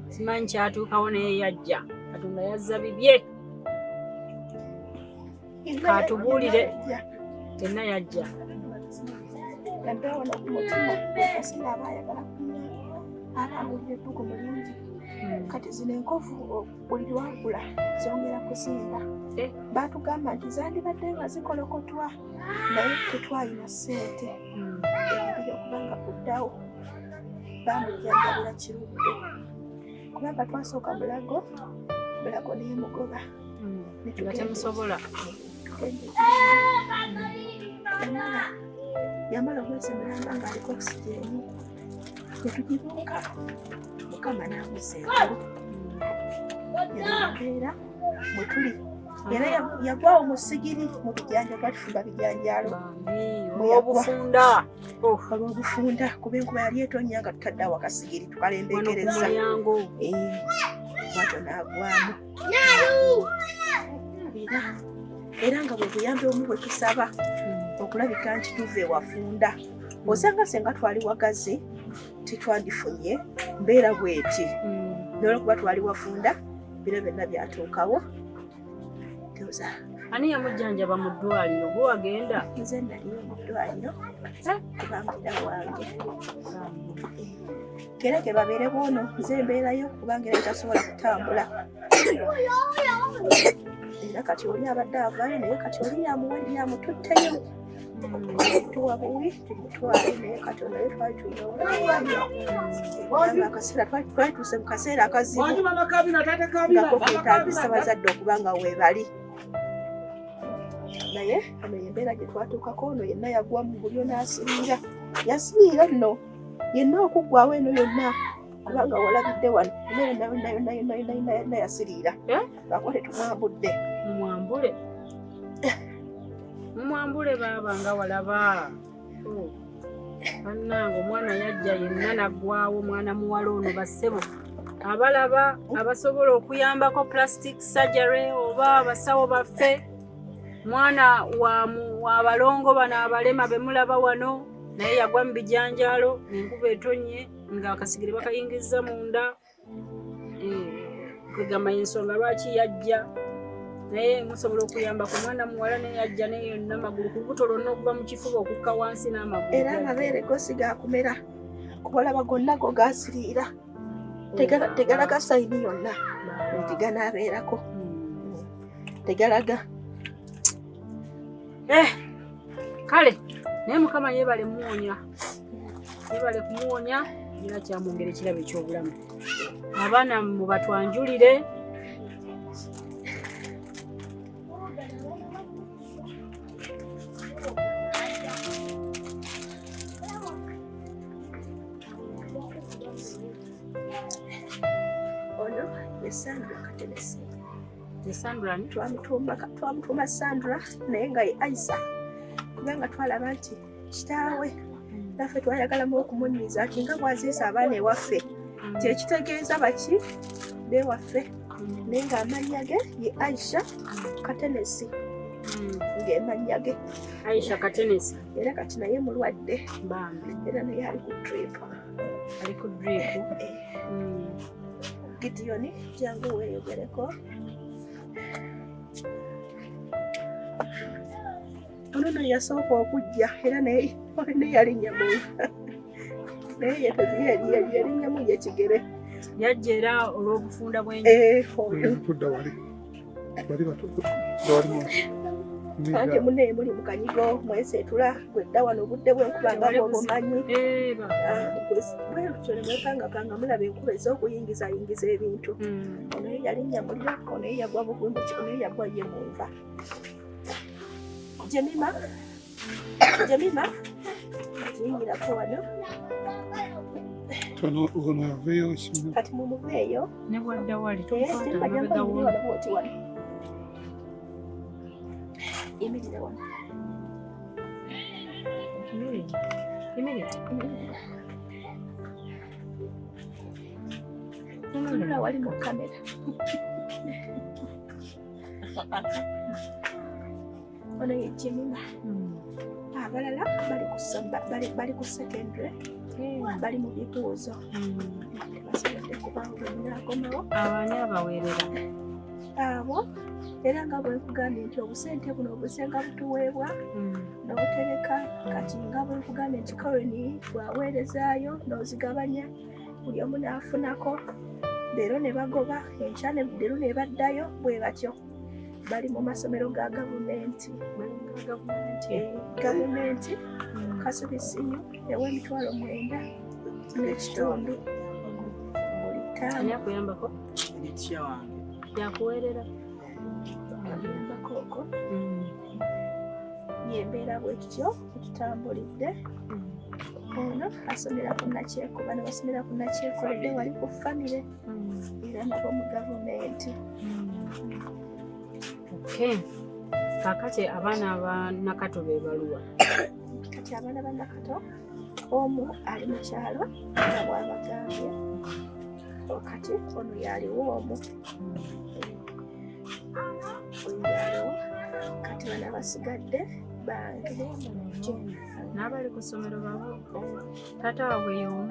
simanyi kyatuukawo naye yajja Katonda yazza bibye katubuulire tenna yajja. Ndabona ku mutima kasina abayagala abangulira eddugo mulungi kati zino enkofu buli lwagula zongera kusimba. Baatugamba nti zandibadde nga zikolokotwa naye tetwalina ssente ebiri okubanga kuddawo bamujjanjabira kirudde kubanga twasooka bulago neyemugoba temusobola yamala okwesemulanga ng'aliko okisigeni tetugibuuka Mukama n'amuseekulu yambeera mwe tuli era yagwawo mu sigiri mu bijanja twatufumba bijanjalo olw'obufunda kuba enkuba yali etonnya nga tutadde awo akasigiri tukalembekereza bwatyo n'agwamu era nga bwe buyambe omu bwe tusaba okulabika nti tuva ewafunda. Osanga senga twali wagazi titwandifunye mbeera bweti n'olwokuba twali wafunda biro byonna byatuukawo. Ani yamujjanjaba mu ddwaliro gwe wagenda? Nze naliyo mu ddwaliro kubanga wange kereke babeere bwono nze mbeerayo kubanga era tasobola kutambula. Era kati oli abadde avaayo naye kati oli yamututteyo tuwa buwi tumutwale naye Katonda ye twali tulina akaseera twatuuse mu kaseera akazibu ngako keetaagisa bazadde okubanga weebali. Naye ono embeera gye twatuukako ono yenna yagwa mu bulyo n'asiriira. Yasiriira nno yenna okuggwawo eno yonna kubanga walabidde wano yonna yasiriira lwako tetumwambudde. Mumwambule baaba nga walaba. Bannange omwana yajja yenna naggwawo mwana muwala ono bassebo abalaba abasobola okuyambako plastic surgery oba abasawo baffe mwana wa abalongo bano abalema bemulaba wano naye yagwa mu bijanjaalo enkuba etonye nga akasigiri bakayingiza munda kwegamba ensonga lwaki yajja naye musobola okuyamba ku mwana muwala naye yajja naye yonna amagulu ku lubuto lwonna okuva mu kifuba okukka wansi n'amagulu era amabeere gosi gakumera kubalaba gonna go gasiriira tegalaga sayini yonna nti ganaabeerako tegalaga kale naye mukama yeebale muwonya yeebale kumuwonya era kyamwongera ekirabo eky'obulamu abaana mubatwanjulire ono ye Sandra Katenesi Sandra twamutuuma Sandra naye nga ye Aisa kubanga twalaba nti kitaawe naffe twayagalamu okumunyiiza ati nga bwaziisa abaana ewaffe ti ekitegeeza baki bewaffe naye ng'amannya ge ye Aisha Katenesi ng'emannya ge Aisha Katenesi era kati naye mulwadde bambi era naye ali ku drip Gideon jangu weeyogereko ono no yasooka okujja era naye yalinnya muntu naye yalinnya ye kigere yajja era olw'obufunda bw'enju tudda wali ante munaye muli mu kanyigo mweseetula gwedda wano obudde bw'enkuba nga bwobumanyi bwelutyo ne mwekangakanga mulaba enkuba ez'okuyingiza ebintu ono ye yalinnya mulyo ono ye yagwa bugumbu ono ye yagwa ye mu nva Jemima yingirako wano ono aveeyo kati mumuveeyo ne bwadda wali oti wano yimirira wano tunula wali mu kamera ono ye Jemima abalala bali ku secondary bali mu bibuuzo basobodde kubanga bwemunaakomawo abaani abaweerera abo era nga bwenkugambye nti obusente buno obusenga butuweebwa n'obutereka kati nga bwenkugambye nti koloni bwaweerezaayo n'ozigabanya buli omu n'afunako leero ne bagoba enkya leero ne baddayo bwe batyo bali mu masomero ga gavumenti Kasubi Sinyu ew'emitwalo 9 n'ekitundu buli ttaano yakuyambako yakuweerera ayambako okwo yembeera bwekityo ekitambulidde ono asomera ku Nakyekuba ne basomera ku Nakyekoledde wali ku famire era nabo mu gavumenti kakati abaana aba Nakato be baluwa kati abaana ba Nakato omu ali mu kyalo nga bwabagambye kati ono yaliwo omu oyaliwo kati bana basigadde bange n'abali ku ssomero babo taata waabwe y'omu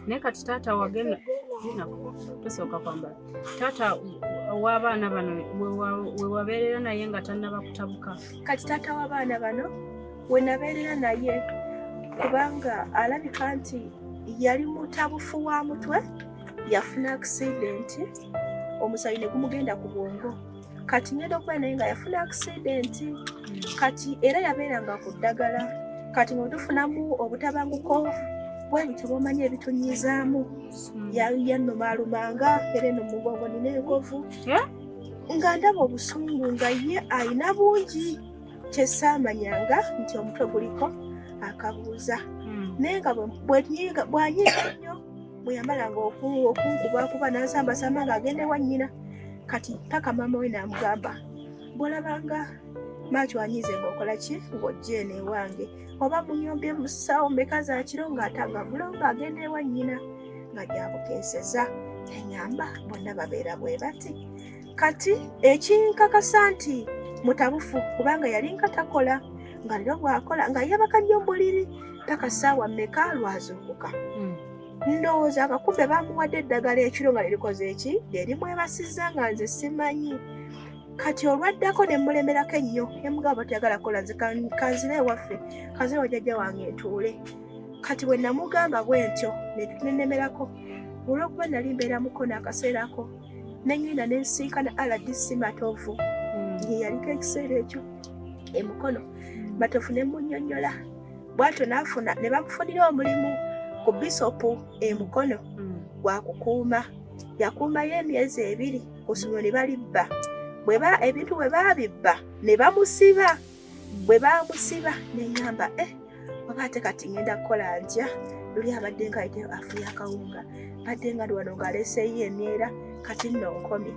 naye kati taata wagenda tosooka kwambala taata w'abaana bano we wabeerera naye nga tannaba kutabuka kati taata w'abaana bano we nabeerera naye kubanga alabika nti yali mutabufu wa mutwe yafuna aksidenti omusayi ne gumugenda ku bwongo kati ngenda okuba naye nga yafuna aksidenti kati era yabeeranga ku ddagala kati nga tufunamu obutabanguko bwebityo bwomanya ebitunyizaamu yannomalumanga era eno mugongo nina enkovu nga ndaba obusungu nga ye ayina bungi kyesaamanyanga nti omutwe guliko akabuuza naye nga bwanyiiga nnyo bwe yamalanga okunkubakuba n'asambasamba ng'agenda ewa nnyina kati paka maama we n'amugamba bw'olabanga maaki wanyiize ng'okola ki ng'ojja eno ewange oba munyombye mu ssaawa mmeka za kiro ng'atagagulo ng'agenda ewa nnyina nga gyabukeeseza enyamba bonna babeera bwe bati kati ekinkakasa nti mutabufu kubanga yali nka takola nga lero bwakola nga yabaka nnyo mbuliri paka ssaawa mmeka lwazuukuka. Ndowooza akakumbe bamuwadde eddagala ekiro nga lirikoze eki lyerimwebasizza nga nze simanyi. Kati olwaddako ne mulemerako ennyo emugamba teyagala kola nze kanzire ewaffe kanzire wa jjajja wange ntuule. Kati bwe namugamba bwe ntyo netunenemerako olw'okuba nali mbeera mukono akaseerako nengenda nensinkana RDC Matovu ye yaliko ekiseera ekyo emukono Matovu ne munnyonnyola bw'atyo n'afuna ne bamufunira omulimu ku bisopu emukono gwakukuuma. Yakuumayo emyezi 2 ku ssomero ne balibba. Ebintu bwe baabibba ne bamusiba. Bwe bamusiba ne ngamba oba ate kati ngenda kukola ntya? Luli abadde nga ayite afu y'akawunga badde nga wano ng'aleeseeyo emyera kati nno nkomye.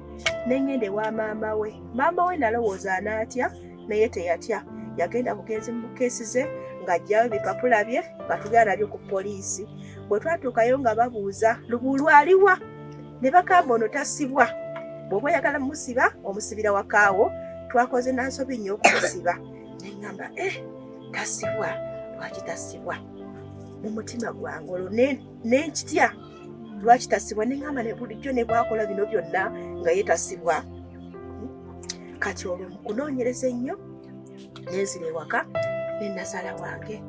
Ne ngenda ewa maama we. Maama we nalowooza anaatya naye teyatya. Yagenda bugenzi mu keesi ze ng'aggyayo ebipapula bye nga tugenda nabyo ku poliisi. Bwe twatuukayo nga babuuza Lubuulwa aliwa? Ne bagamba ono tasibwa. Bw'oba oyagala musiba omusibira wakaawo. Twakoze nansobi nnyo okumusiba. Ne ngamba tasibwa. Lwaki tasibwa? Mu mutima gwange olwo nenkitya lwaki tasibwa. Ne ngamba ne bulijjo ne bwakola bino byonna nga yeetasibwa. Kati olwo mu kunoonyereza ennyo nenzira ewaka ne nazaala wange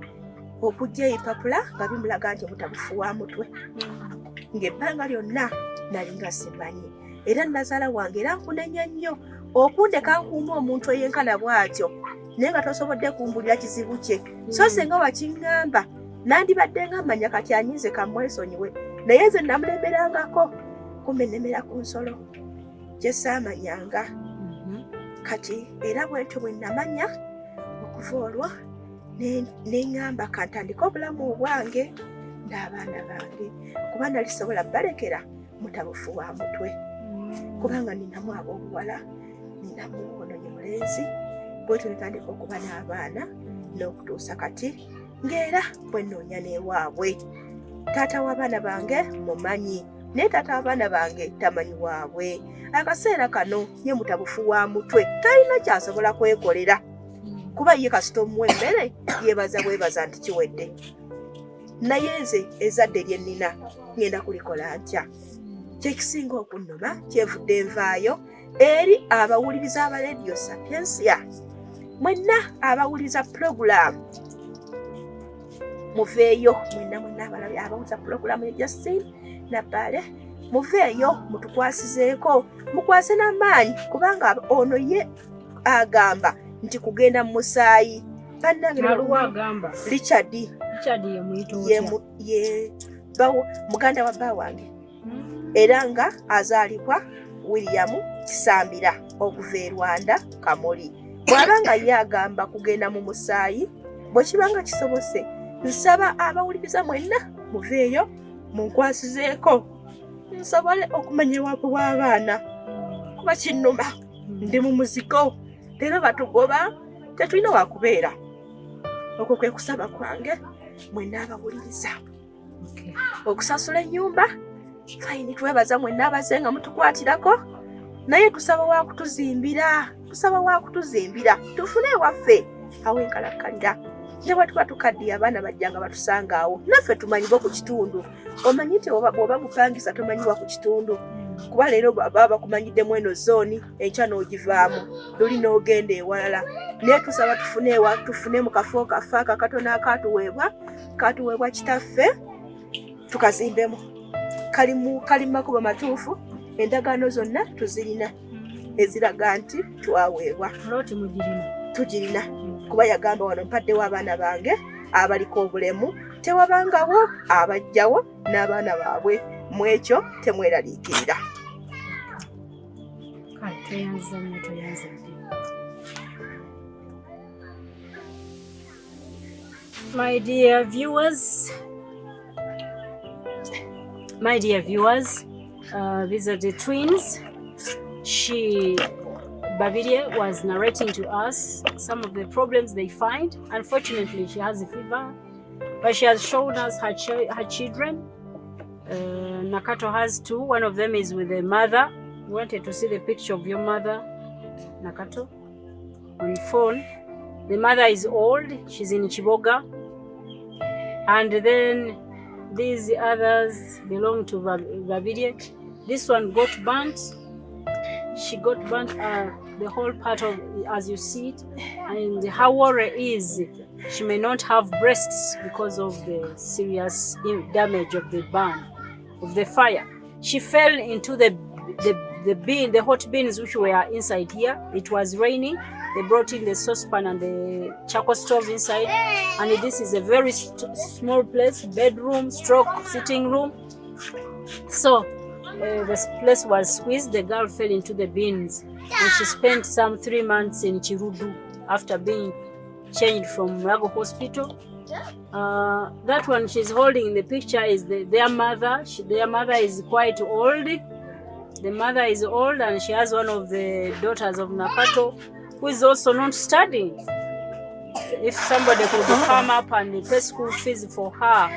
okujja ebipapula nga bimulaga nti obutabufu wa mutwe. Ng'ebbanga lyonna nali nga simanyi. Era nazaala wange era nkunenya nnyo okundeka nkuuma omuntu eyenkana bw'atyo naye nga tosobodde kumbulira kizibu kye. So senga wakiŋŋamba nandibadde nga mmanya kati anyize kamwesonyiwe naye nze namulemerangako kumbe nemera ku nsolo gye saamanyanga. Kati era bwentyo bwe namanya okuva olwo neŋŋamba kantandika obulamu obwange n'abaana bange kuba nalisobola balekera mutabufu wa mutwe kubanga ninamu ab'obuwala ninamu ononye mulenzi bwetyo netandika okuba n'abaana n'okutuusa kati ng'era bwe nnoonya n'ewaabwe. Taata w'abaana bange mumanyi naye taata w'abaana bange tamanyi waabwe. Akaseera kano ye mutabufu wa mutwe talina kyasobola kwekolera kuba ye kasita omuwa emmere yeebaza bwebaza nti kiwedde. Naye nze ezadde lye nnina ngenda kulikola ntya? Kyekisinga okunnuma kyevudde nvaayo eri abawuliriza aba Radio Sapientia. Mwenna abawuliriza purogulaamu muveeyo mwenna abawuliriza purogulaamu ya Justine Nabbaale muveeyo mutukwasizeeko mukwase n'amaanyi kubanga ono ye agamba nti kugenda mu musaayi. Bannange Richard ye muganda wa bba wange era nga azaalibwa William Kisambira okuva e Rwanda Kamuli. Bw'abanga ye agamba kugenda mu musaayi bwe kibanga kisobose nsaba abawuliriza mwenna muveeyo munkwasizeeko nsobole okumanya ewaabwe w'abaana kuba kinnuma ndi mu muziko leero batugoba tetulina wakubeera. Okwo kwe kusaba kwange mwenna abawuliriza. Okusasula ennyumba fayini twebaza mwenna abaze nga mutukwatirako naye tusaba wakutuzimbira tufune ewaffe awenkalakkalira. Ne bwe tuba tukaddiye abaana bajjanga batusanga awo naffe tumanyibo ku kitundu. Omanyi nti bw'oba mupangisa tomanyiwa ku kitundu kuba leero baba bakumanyiddemu eno zooni enkya n'ogivaamu luli n'ogenda ewalala. Naye tusaba tufune mu kafo kafe akakatono akatuweebwa kitaffe tukazimbemu. Kali makubo matuufu endagaano zonna tuzirina eziraga nti twaweebwa. Tugirina kuba yagamba wano mpaddewo abaana bange abaliko obulemu tewabangawo abajjawo n'abaana baabwe mu ekyo temweraliikirira. My dear viewers, these are the twins. Babirie was narrating to us some of the problems they find. Unfortunately, she has a fever, but she has shown us her children. Nakato has 2. One of them is with the mother. We wanted to see the picture of your mother, Nakato, on phone. The mother is old, she's in Kiboga. And then these others belong to Babirye. This one got burnt. She got burnt the whole part of, as you see it. And her worry is she may not have breasts because of the serious damage of the burn, of the fire. She fell into the hot beans which were inside here. It was raining. They brought in the saucepan and the charcoal stove inside. And this is a very small place, bedroom, stroke, sitting room. So this place was squeezed. The girl fell into the beans. And she spent some 3 months in Chirudu after being changed from Mulago Hospital. That one she's holding in the picture is their mother. Their mother is quite old. The mother is old and she has one of the daughters of Nakato who is also not studying. If somebody could come up and pay school fees for her,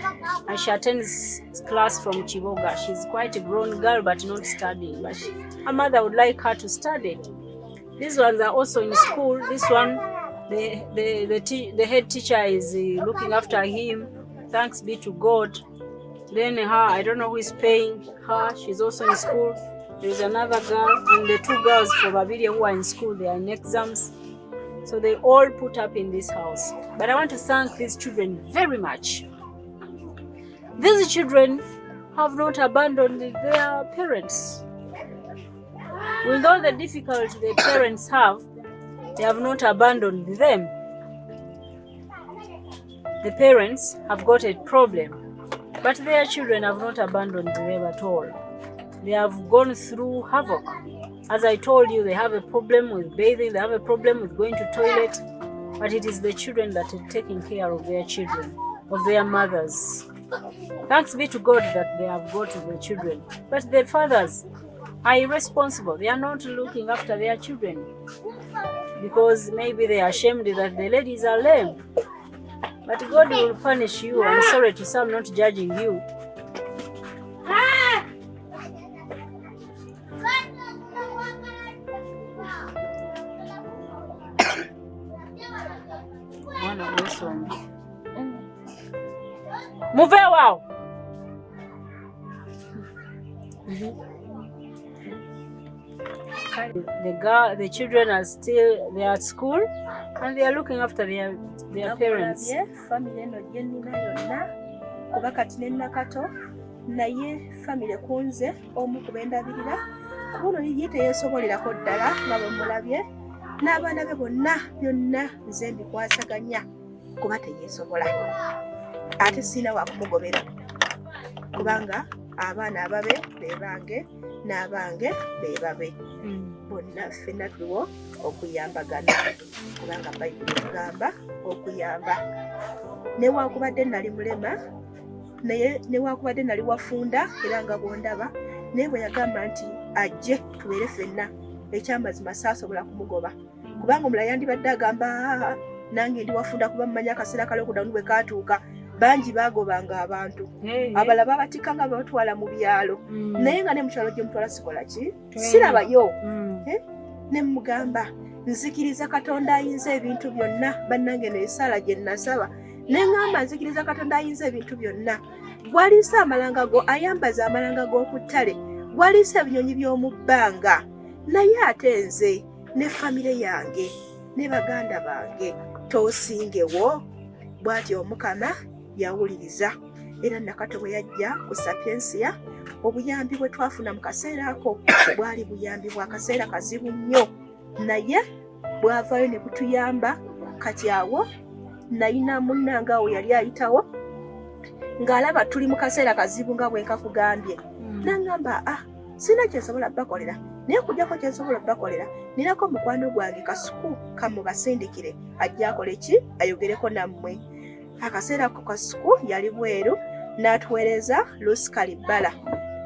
and she attends class from Kiboga. She's quite a grown girl but not studying. But her mother would like her to study. These ones are also in school. This one, the head teacher is looking after him. Thanks be to God. Then her, I don't know who is paying her. She's also in school. There's another girl and the 2 girls from Babirye who are in school. They are in exams. So they all put up in this house. But I want to thank these children very much. These children have not abandoned their parents. With all the difficulty the parents have, they have not abandoned them. The parents have got a problem, but their children have not abandoned them at all. They have gone through havoc. As I told you, they have a problem with bathing, they have a problem with going to toilet, but it is the children that are taking care of their children, of their mothers. Thanks be to God that they have got the children. But the fathers are irresponsible. They are not looking after their children because maybe they are ashamed that the ladies are lame. But God will punish you. I'm sorry to say, I'm not judging you. Move out. The children are still, they are at school and they are looking after their parents. Family eno gyenina yonna kuba kati ne Nakato naye family kunze omu kubendabirira kuno ye teyesobolerako ddala nga bwe mulabye n'abaana be bonna byonna nze mbikwasaganya kuba teyesobola ate sina wakumugobera kubanga abaana ababe bebange n'abange bebabe bonna ffenna tuliwo okuyambagana kubanga Bayibuli egamba okuyamba. Newakubadde nali mulema naye newakubadde nali wafunda era nga bwondaba naye bwe yagamba nti ajje tubeere ffenna ekyamazima saasobola kumugoba kubanga omulala yandibadde agamba nange ndi wafunda kuba mumanya akaseera kale okuddamu bwe kaatuuka bangi bagobanga abantu abalala babatikka nga batwala mu byalo naye nga ne mukyalo gye mutwala sikola ki sirabayo ne mugamba nzikiriza Katonda ayinza ebintu byonna bannange eno esaala gye nasaba ne ngamba nzikiriza Katonda ayinza ebintu byonna gwaliisa amalanga go ayambaza amalanga g'oku ttale gwaliisa ebinyonyi by'omu bbanga naye ate nze ne famire yange ne baganda bange toosingewo. Bw'atyo Omukama yawuliriza era Nakato bwe yajja ku sapientia obuyambi bwe twafuna mu kaseera ako bwali buyambi bwa kaseera kazibu nnyo naye bwavaayo ne butuyamba. Kati awo nayina munnanga awo yali ayitawo ng'alaba tuli mu kaseera kazibu nga bwe nkakugambye n'angamba sina kyensobola bakolera naye kujjako kyensobola bakolera ninako mukwano gwange Kasuku kamubasindikire ajja akole ki ayogereko nammwe. Akaseera ako Kasuku yali bweru n'atuweereza Lucy Kalibala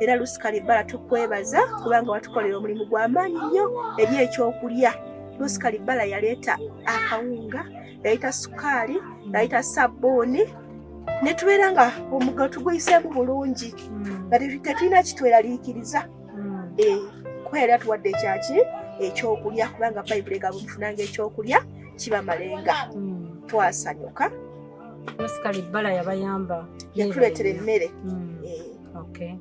era Lucy Kalibala tukwebaza kubanga watukolera omulimu gw'amaanyi nnyo eri ekyokulya. Lucy Kalibala yaleeta akawunga, yaleeta sukaali, yaleeta sabbuuni ne tubeera nga omuga tugwiseemu bulungi nga tetulina kitweraliikiriza kuba yali atuwadde ekyaki ekyokulya kubanga Bayibuli egamba mufunanga ekyokulya kibamalenga twasanyuka. Musikali Bala yabayamba yatuleetera emmere. Okay.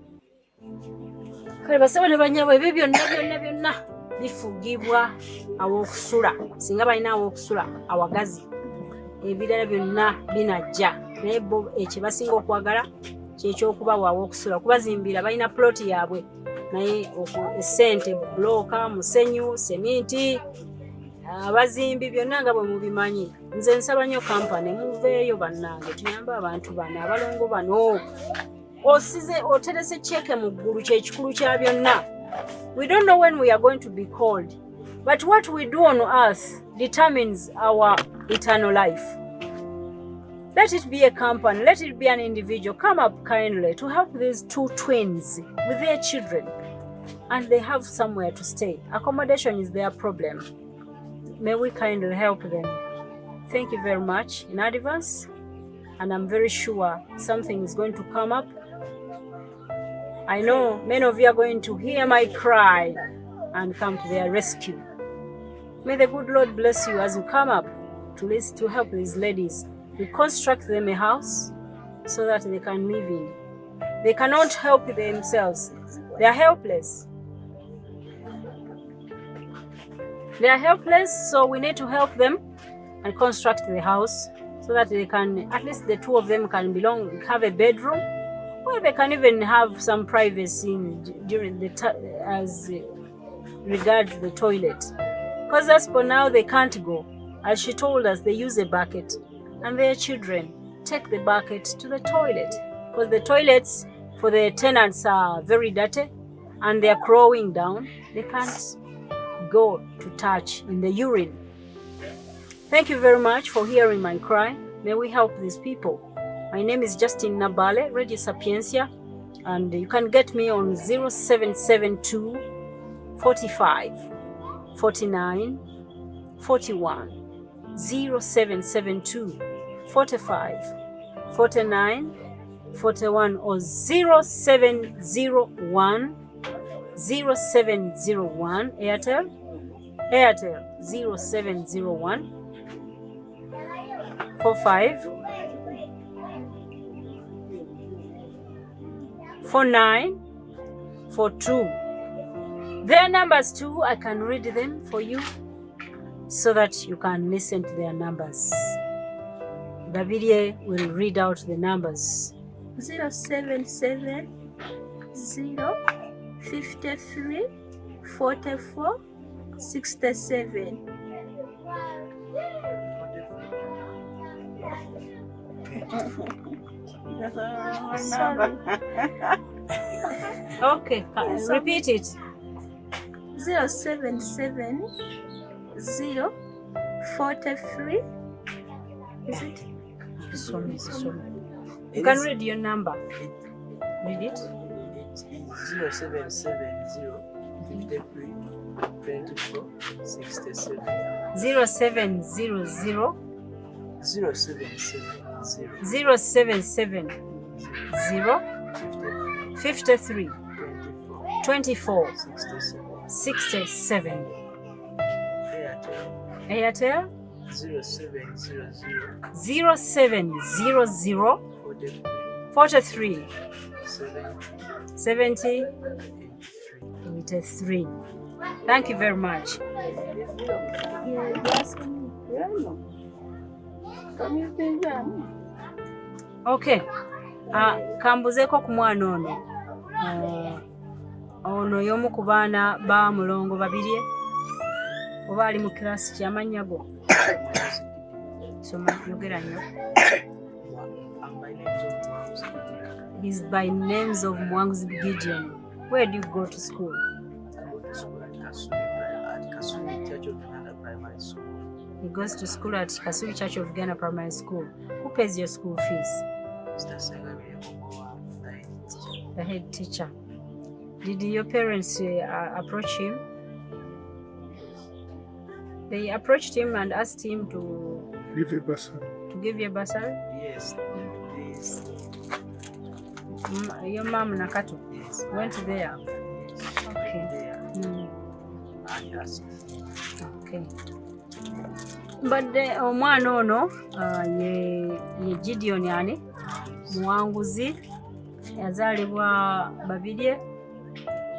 Kale basaba ne banyabo ebyo byonna bifugibwa aw'okusula singa balina aw'okusula awagazi ebirala byonna binajja naye bo ekyo basinga okwagala kyekyokubawa aw'okusula kubazimbira balina ploti yaabwe naye esente buloka musenyu seminti abazimbi byonna nga bwe mubimanyi. Nze nsaba nnyo kampani muveeyo bannange tuyambe abantu bano abalongo bano. Osize oterese cheke mu ggulu kyekikulu kya byonna. We don't know when we are going to be called, but what we do on earth determines our eternal life. Let it be a company, let it be an individual. Come up kindly to help these two twins with their children, and they have somewhere to stay. Accommodation is their problem. May we kindly help them. Thank you very much in advance, and I'm very sure something is going to come up. I know many of you are going to hear my cry and come to their rescue. May the good Lord bless you as you come up to help these ladies. We construct them a house so that they can live in. They cannot help themselves. They are helpless. They are helpless, so we need to help them and construct the house so that they can, at least the two of them can have a bedroom, or they can even have some privacy during as regards the toilet. Because as for now, they can't go. As she told us, they use a bucket, and their children take the bucket to the toilet. Because the toilets for the tenants are very dirty, and they are crawling down. They can't go to touch in the urine. Thank you very much for hearing my cry. May we help these people. My name is Justine Nabbaale, Radio Sapientia, and you can get me on 0772 45 49 41, 0772 45 49 41, or 0701 Airtel 0701 45 49 42. Their numbers too, I can read them for you so that you can listen to their numbers. Davidie will read out the numbers. 077 053 44 67. Okay, repeat it. 077 043. Is it? Sorry. You can read your number. Read it. It's 0770 53 24 67. 0700 0770 53 24 67. Airtel 0700 43 70 83. Thank you very much. Okay. Kambuzeko ku mwana ono y'omu ku baana ba mulongo babiri oba ali mu kirasi ky'amannya go. Soma yogera nnyo. He's by names of Mwanguzi Gideon. Where do you go to school? I go to school at Kasumi Church of Uganda Primary School. He goes to school at Kasumi Church of Uganda Primary School. Who pays your school fees? Mr. Sengabire Momowa, the head teacher. Did your parents approach him? They approached him and asked him to give a bursary. To give you a bursary? Yes, please. Your mom Nakato? Yes. Went there? Yes. Okay. There. And asked. Okay. Mbadde omwana ono ye Gideon ani muwanguzi yazaalibwa Babirye.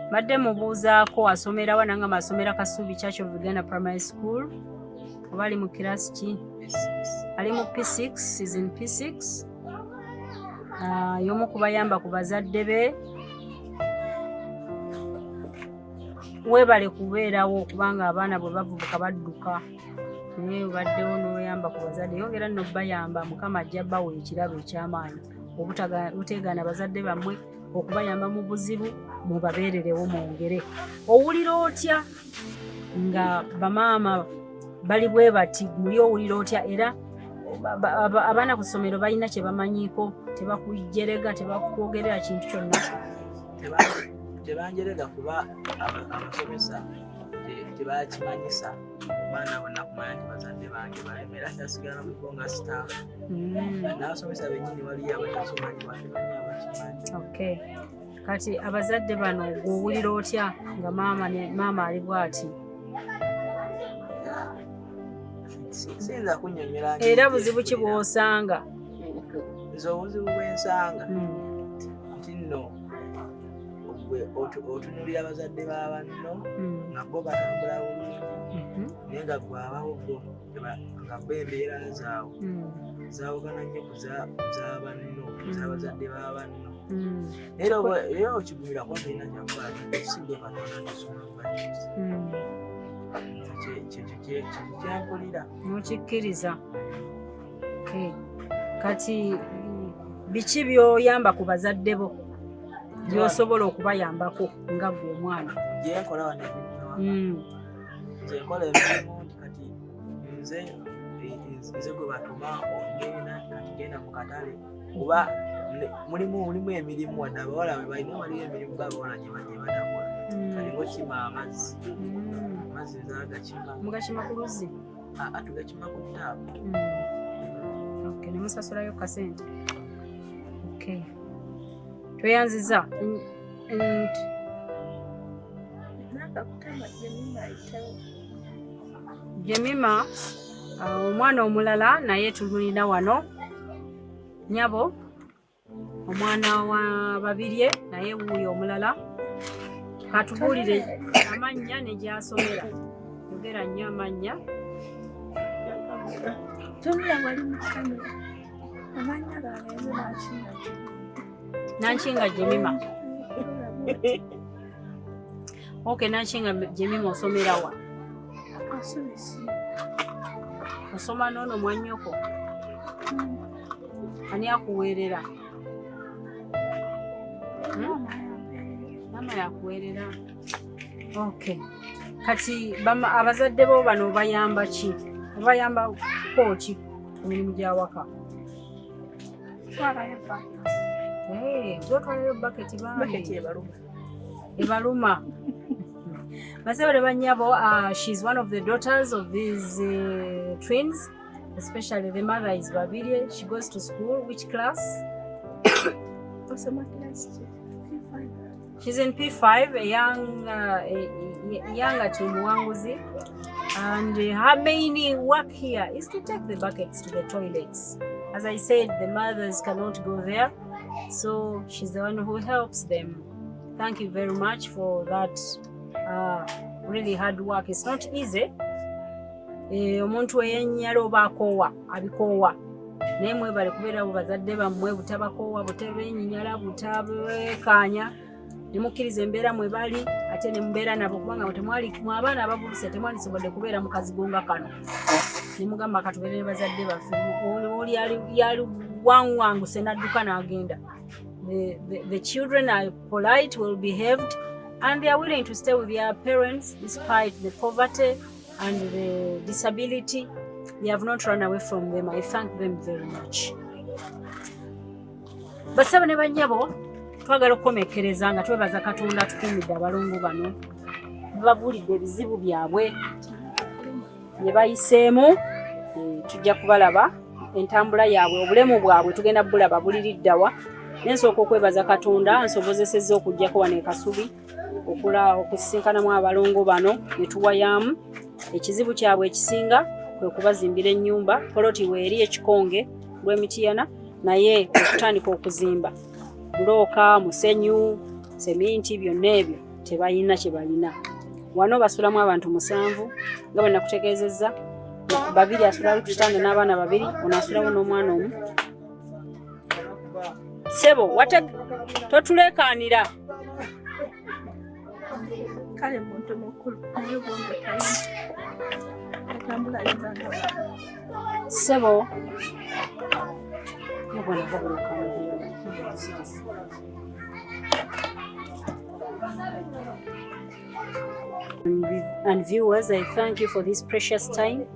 Mbadde mubuuzaako asomera nanga masomera Kasubi Church of Uganda Primary School. Oba ali mu kirasi ki? Ali mu P6, is in P6. Y'omu kubayamba ku bazadde be. Weebale kubeerawo kubanga abaana bwe bavubuka badduka. Naye obaddewo n'oyamba ku bazadde. Yongera nno bayamba Mukama ajja bawa ekirabo eky'amaanyi. Obuteegaana bazadde bammwe okubayamba mu buzibu mubabeererewo mwongere. Owulira otya nga bamaama bali bwe bati muli owulira otya era abaana ku ssomero balina kye bamanyiiko tebakujjerega tebakwogerera kintu kyonna? Tebanjerega kuba abasomesa tebakimanyisa baana bonna kumanya nti bazadde bange balemera kyasigala mu gonga sitaafu. N'abasomesa bennyini waliyo abatasomanyi batemanyi abakimanyi. Okay. Kati abazadde bano gw'owulira otya nga maama ali bw'ati? Siyinza kunnyonnyola era buzibu ki bw'osanga? Nze obuzibu bw'ensanga nti nno otunuulira abazadde ba banno nga bo batambula bulungi naye nga gwe abawo bo nga bo embeera zaabwe zaawukana nnyo ku z'abanno z'abazadde ba banno. Era okigumira kuba tulina kyakola tusigwe Katonda tusumulubakiza kyekyo kyenkulira. Mukikkiriza. Kati biki by'oyamba ku bazadde bo by'osobola okubayambako nga gwe omwana? Gyenkola wano nze nkola emirimu nti kati nze gwe batuma ogenda kati genda mu katale kuba mulimu emirimu wadde abawala bwe balina waliyo emirimu g'abawala gye batakola kati ng'okima amazzi nzagakima. Mugakima ku luzzi? Tugakima ku ttaapu. Okay, ne musasulayo kasente. Okay. Tweyanziza. Jemima omwana omulala naye tulina wano nyabo omwana wa Babirye naye wuuyo omulala katubuulire amannya ne gy'asomera. Yogera nnyo amannya. Tonera wali mu kamera. Amannya gange Nankinga Jemima. Okay, Nankinga Jemima osomera wa? Asomesi. Osoma n'ono mwannyoko? Ani akuweerera? Mama yakuweerera. Okay. Kati abazadde bo bano bayamba ki? Bayamba ki ku mirimu gy'awaka? Twalayo bucket. Gwotwalayo bucket bange? Bucket ebaluma. Ebaluma. Masebole bannyabo, she's one of the daughters of these twins, especially the mother is Babirye. She goes to school. Which class? She's in P5, a younger to Muwanguzi. And her main work here is to take the buckets to the toilets. As I said, the mothers cannot go there, so she's the one who helps them. Thank you very much for that really hard work. It's not easy. Omuntu eyennyala oba akoowa abikoowa naye mwebale kubeera bazadde bammwe butabakoowa butebenyinyala butabeekaanya ne mukkiriza embeera mwe bali ate ne mubeera nabo kubanga mwe abaana abavubuse temwandisobodde kubeera mu kazigo nga kano ne mugamba katubeere ne bazadde baffe oli yali wangwanguse n'adduka n'agenda. The children are polite, well behaved, and they are willing to stay with their parents despite the poverty and the disability. They have not run away from them. I thank them very much. Basaba ne bannyabo twagala okukomekereza nga twebaza Katonda tukuumidde abalongo bano babuulidde ebizibu byabwe bye bayiseemu. Tujja kubalaba entambula yaabwe obulemu bwabwe tugenda bulaba buliriddawa. Nensooka okwebaza Katonda nsobozesezza okujjako wano e Kasubi okusisinkanamu abalongo bano ne tuwayamu ekizibu kyabwe ekisinga kwe kubazimbira ennyumba. Poloti weeri ekikonge lw'Emityana naye okutandika okuzimba bulooka, musenyu, seminti, byonna ebyo tebalina kye balina. Wano basulamu abantu 7 nga bwe nakutegeezezza. 2 asula ku kitanda n'abaana 2, ono asulawo n'omwana omu. Sebo totuleekaanira. Kale muntu mukulu naye bongo tayina atambula yibanga. Sebo yabona babuluka and viewers, I thank you for this precious time.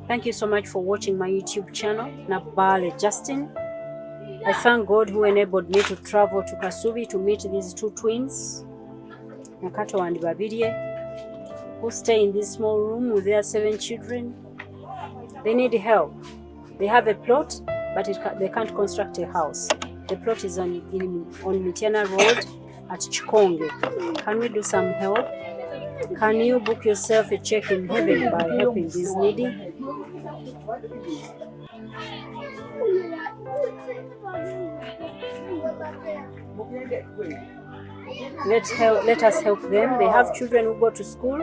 Thank you so much for watching my YouTube channel, Nabbaale Justine. I thank God who enabled me to travel to Kasubi to meet these 2 twins, Nakato and Babirie, who stay in this small room with their 7 children. They need help. They have a plot, but they can't construct a house. The plot is on Mityana Road at Kikongo. Can we do some help? Can you book yourself a check in heaven by helping these needy? Let us help them. They have children who go to school.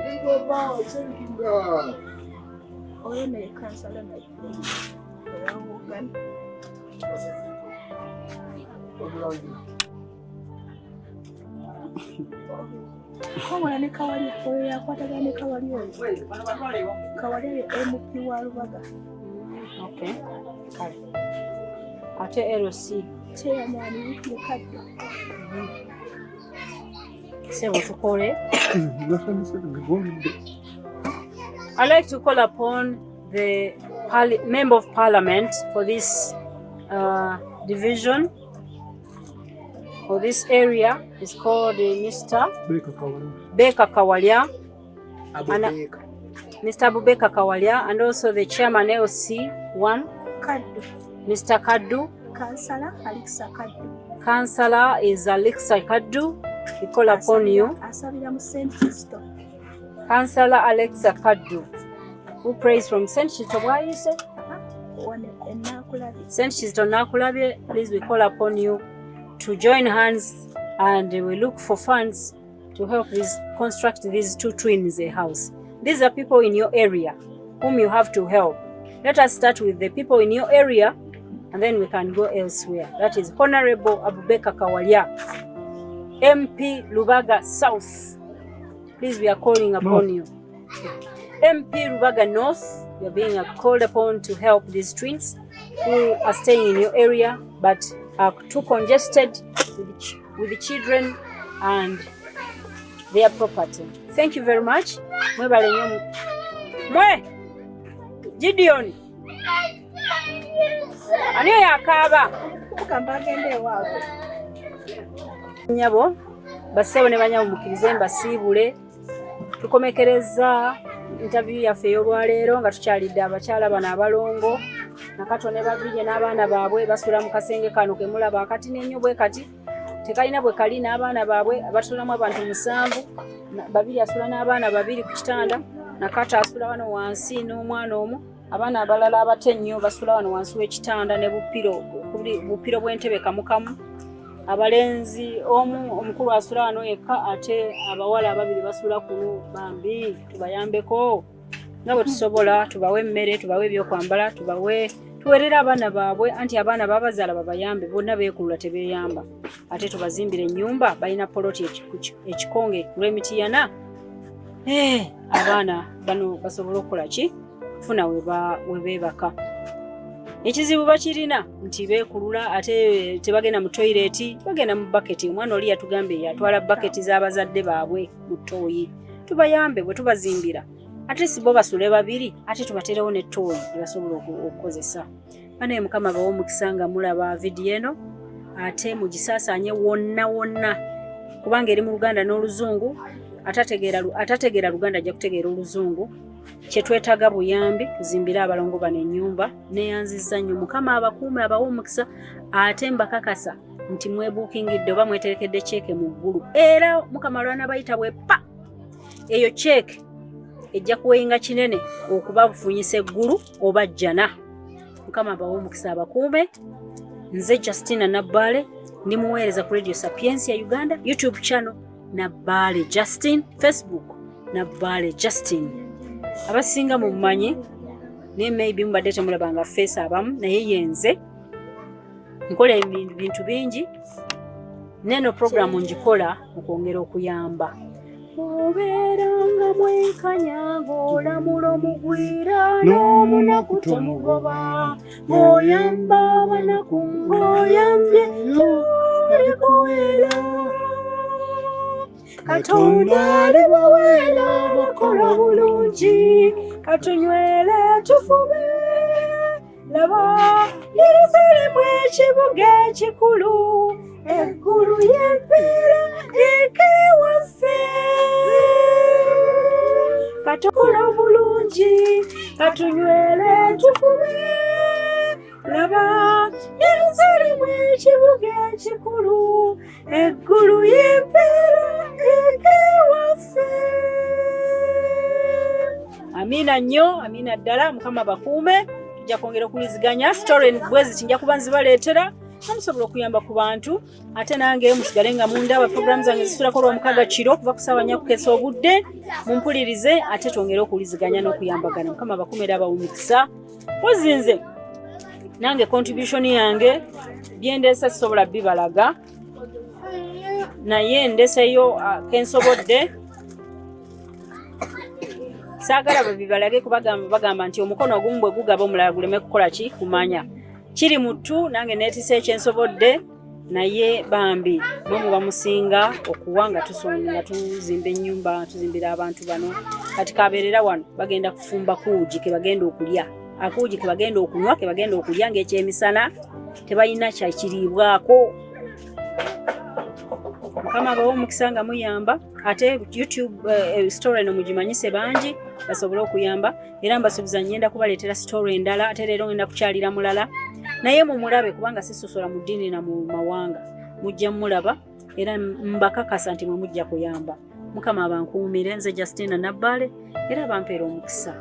Komola ne kawali oyo yakwataga ne kawali oyo. Kawali MP wa Lubaga. Okay. Kale. Ate LC. Chairman mukadde. Sebo tukole. I'd like to call upon the Member of Parliament for this division or this area. Is called Mr. Beka Kawalya. Mr. Bubeka Kawalya, and also the chairman LC1, Mr. Kaddu. Councillor Alexa Kaddu. Councillor is Alexa Kaddu. We call upon you. Councillor Alexa Kaddu, who prays from St. Chito. Why you say? St. Chito Nakulabye. Please, we call upon you to join hands, and we look for funds to help construct these 2 twins a house. These are people in your area whom you have to help. Let us start with the people in your area, and then we can go elsewhere. That is Honorable Abubeka Kawalya, MP Lubaga South. Please, we are calling upon you. MP Lubaga North, you are being called upon to help these twins who are staying in your area but are too congested with the children and their property. Thank you very much. Mwe Gideon ani yakaba Kambagende wawe nyabo basebo ne banyabo mukirize mbasiibule. Tukomekereza interview yaffe y'olwaleero nga tukyalidde abakyala bano abalongo Nakato ne Babirye n'abaana baabwe basula mu kasenge kano ke mulaba akati n'ennyo bwe kati tekalina bwe kali n'abaana baabwe abatulamu abantu 7. Babirye asula n'abaana 2 ku kitanda, Nakato asula wano wansi n'omwana omu. Abaana abalala abate nnyo basula wano wansi w'ekitanda ne bupiro bw'entebe kamukamu. Abalenzi omukulu asula wano yekka, ate abawala 2 basula kuno bambi. Tubayambeko nga bwe tusobola, tubawe emmere, tubawe ebyokwambala, tuwerera abaana baabwe, anti abaana babazaala babayambe, bonna beekulula tebeeyamba. Ate tubazimbire ennyumba, balina poloti ekikonge lw'Emityana. Abaana bano basobola okukola ki? Kufuna we beebaka. Ekizibu bakirina nti beekulula, ate tebagenda mu toyireti, bagenda mu baketi. Omwana oli yatugambye yatwala baketi z'abazadde baabwe mu ttooyi. Tubayambe bwe tubazimbira. Ate si bo basule 2, ate tubaterewo ne ttooyi basobola okukozesa. Bane Mukama bawo omukisa nga mulaba video eno, ate mugisaasaanye wonna kubanga eri mu Luganda n'Oluzungu. Atategeera Luganda ajja kutegeera Oluzungu. Kye twetaaga buyambi tuzimbire abalongo bano ennyumba. Neeyanzizza nnyo Mukama abakuume abawo omukisa, ate mbakakasa nti mwebuukingidde oba mweterekedde cheeke mu ggulu. Era Mukama lwana bayita bwe pa eyo cheeke ejja kuweyinga kinene okuba bufunyisa eggulu oba jjana. Mukama abawe omukisa abakuume. Nze Justine Nabbaale ndi muweereza ku Radio Sapientia Uganda, YouTube channel Nabbaale Justine, Facebook Nabbaale Justine. Abasinga mummanyi ne maybe mubadde temulabanga face abamu naye yenze nkola ebintu bingi neno programu njikola okwongera okuyamba. Obeeranga mwenkanya ng'olamula omugwira n'omunaku tomugoba ng'oyamba abanaku ng'oyambye olikuweera Katonda alibaweera bakola bulungi katunywere tufube laba Yerusaalemu ekibuga ekikulu eggulu y'empeera ekewaffe katukola bulungi katunywere tufube laba Yerusaalemu ekibuga ekikulu eggulu y'empeera ekewaffe. Amina nnyo, amina ddala. Mukama bakuume. Tujja kwongera okuliziganya story bwezi tinja kuba nzibaleetera namusobola okuyamba ku bantu ate nange musigale nga mundaba program zange zisitulako lw'omukaaga kiro kuva ku ssaawa 4 okukeesa obudde mumpulirize ate twongere okuliziganya n'okuyambagana. Mukama bakuumira abawumikisa. Ozinze nange contribution yange byendeesa sisobola bibalaga naye ndeseyo kensobodde saagala babibalage bagamba nti omukono ogumu bwe gugaba omulala guleme kukola ki kumanya kiri mutu nange neetisa ekyensobodde naye bambi mwe bamusinga okuwa nga tuzimba ennyumba tuzimbira abantu bano kati kabeerera wano bagenda kufumba kuugi ke bagenda okulya akuugi ke bagenda okunywa ke bagenda okulya ng'ekyemisana tebalina kyakiriibwako. Mukama abawe omukisa nga muyamba ate YouTube story eno mugimanyise bangi basobole okuyamba era mbasuubiza ngenda kubaleetera story endala ate leero ngenda kukyalira mulala naye mumulabe kubanga sisosola mu ddiini na mu mawanga mujja mulaba era mbakakasa nti mwe mujja kuyamba. Mukama abankuumire. Nze Justine Nabbaale era bampeera omukisa.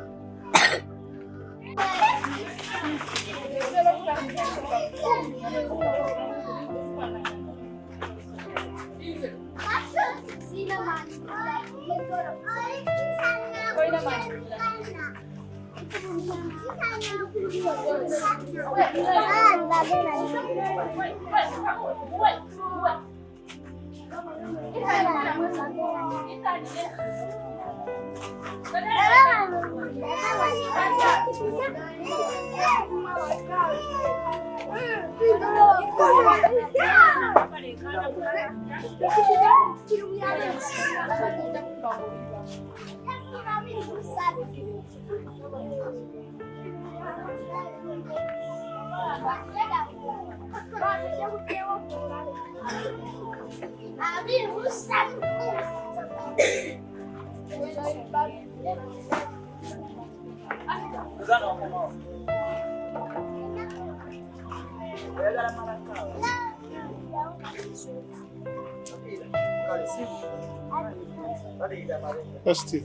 Asti,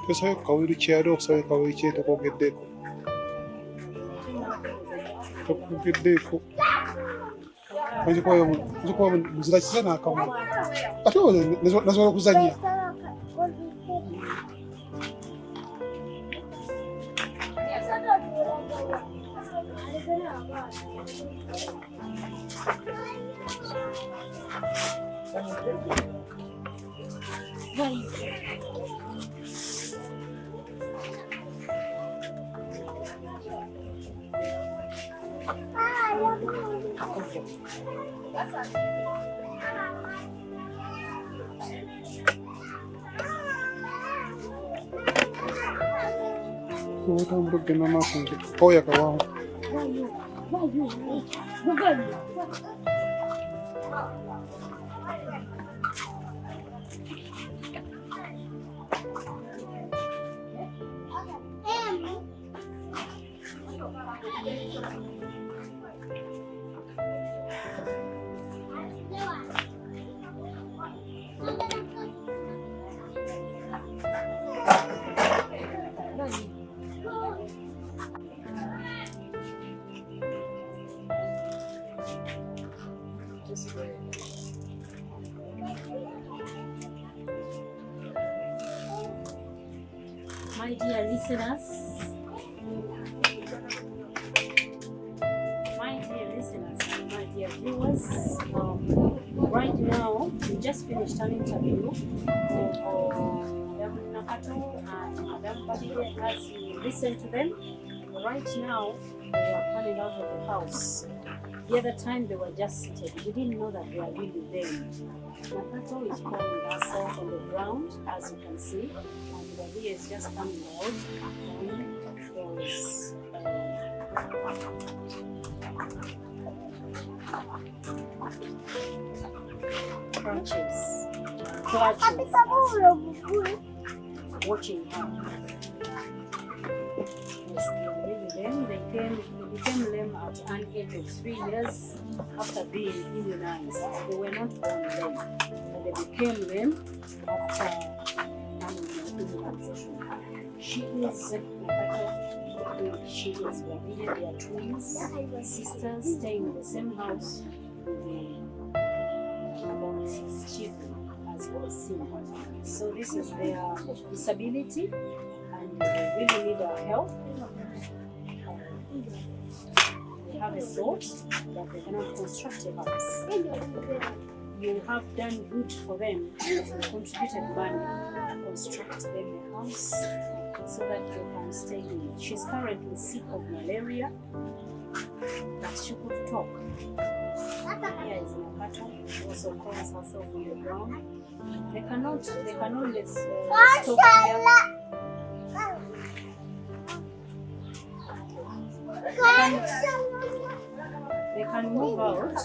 pesa kawiri kyalo sawe kawiri kyeta kogeddeko. Kogeddeko. Nzikuwa muzira kisana akamu. Ate nasobola okuzannya. Otambula okugenda maaso nti oya kawawo. My dear listeners, and my dear viewers, right now we just finished an interview of Madam Nakato and Madam Badide. As you listen to them, right now they are coming out of the house. The other time they were just seated. We didn't know that they are really there. Nakato is calling herself on the ground, as you can see, and Badide is just coming out. And there is clutches, watching her. Yes, they were really lame. They became lame at an age of 3 years after being immunized. They were not born lame, but they became lame after immunization. She is Badide. They are twins, sisters, staying in the same house with about 6 children, as you can see. So this is their disability, and they really need our help. They have a thought that they cannot construct a house. You have done good for them if you contributed money to construct them a house so that they can stay in it. She's currently sick of malaria, but she could talk. Here is Nakato. She also calls herself on the ground. They cannot stop here. They can move out.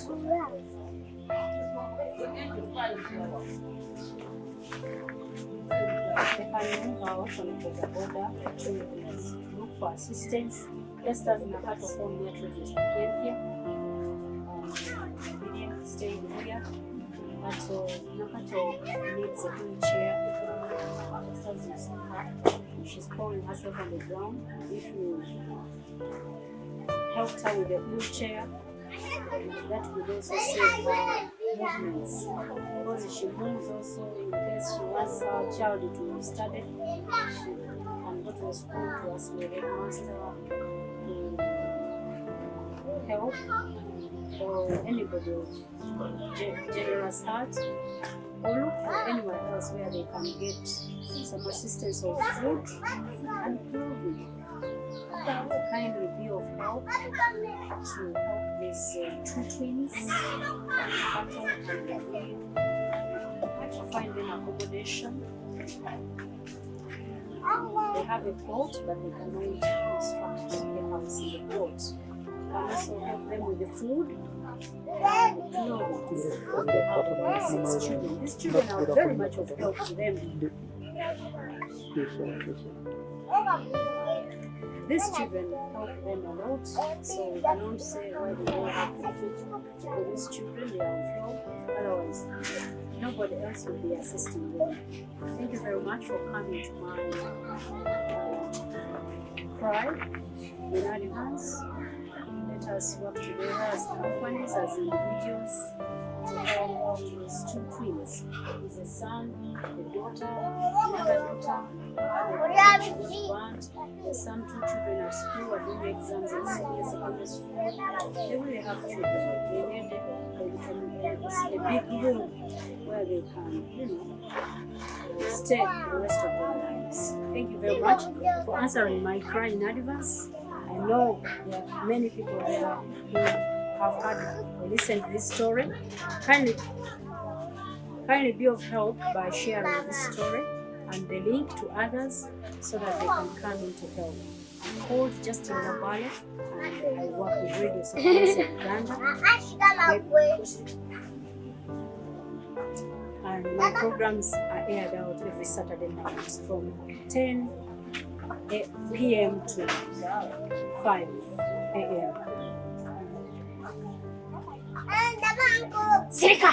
They can move out on the border to look for assistance. Just as Nakato phone here to sapientia. Staying here. But Nakato needs a wheelchair. Just as you see her, she's calling herself on the ground. If you helped her with the wheelchair, that would also save her movements. Because she moves also in case she wants her child to study, she can go to the school to ask the headmaster help, or anybody of generous heart, or look for anywhere else where they can get some assistance of food and clothing. Kindly be of help to help these 2 twins to find them accommodation. They have a plot, but they cannot construct a house in the plot. You can also help them with the food and clothes. They have 6 children. These children are very much of help to them. These children help them a lot, so we cannot say why they don't have food for these children. They are on floor. Otherwise, nobody else will be assisting them. Thank you very much for coming to my cry in advance. Let us work together as companies, as individuals, to help these 2 twins. There's a son, a daughter, another daughter, the son, 2 children at school are doing exams in senior secondary school. They really have children. They need a big room where they can, stay the rest of their lives. Thank you very much for answering my cry in advance. I know there are many people there who have heard or listened to this story. Kindly be of help by sharing this story and the link to others so that they can come into help. I'm called Justine Nabbaale and I work with Radio Sapientia Uganda. And my programs are aired out every Saturday night from 10 p.m. to 5 a.m. Sirika!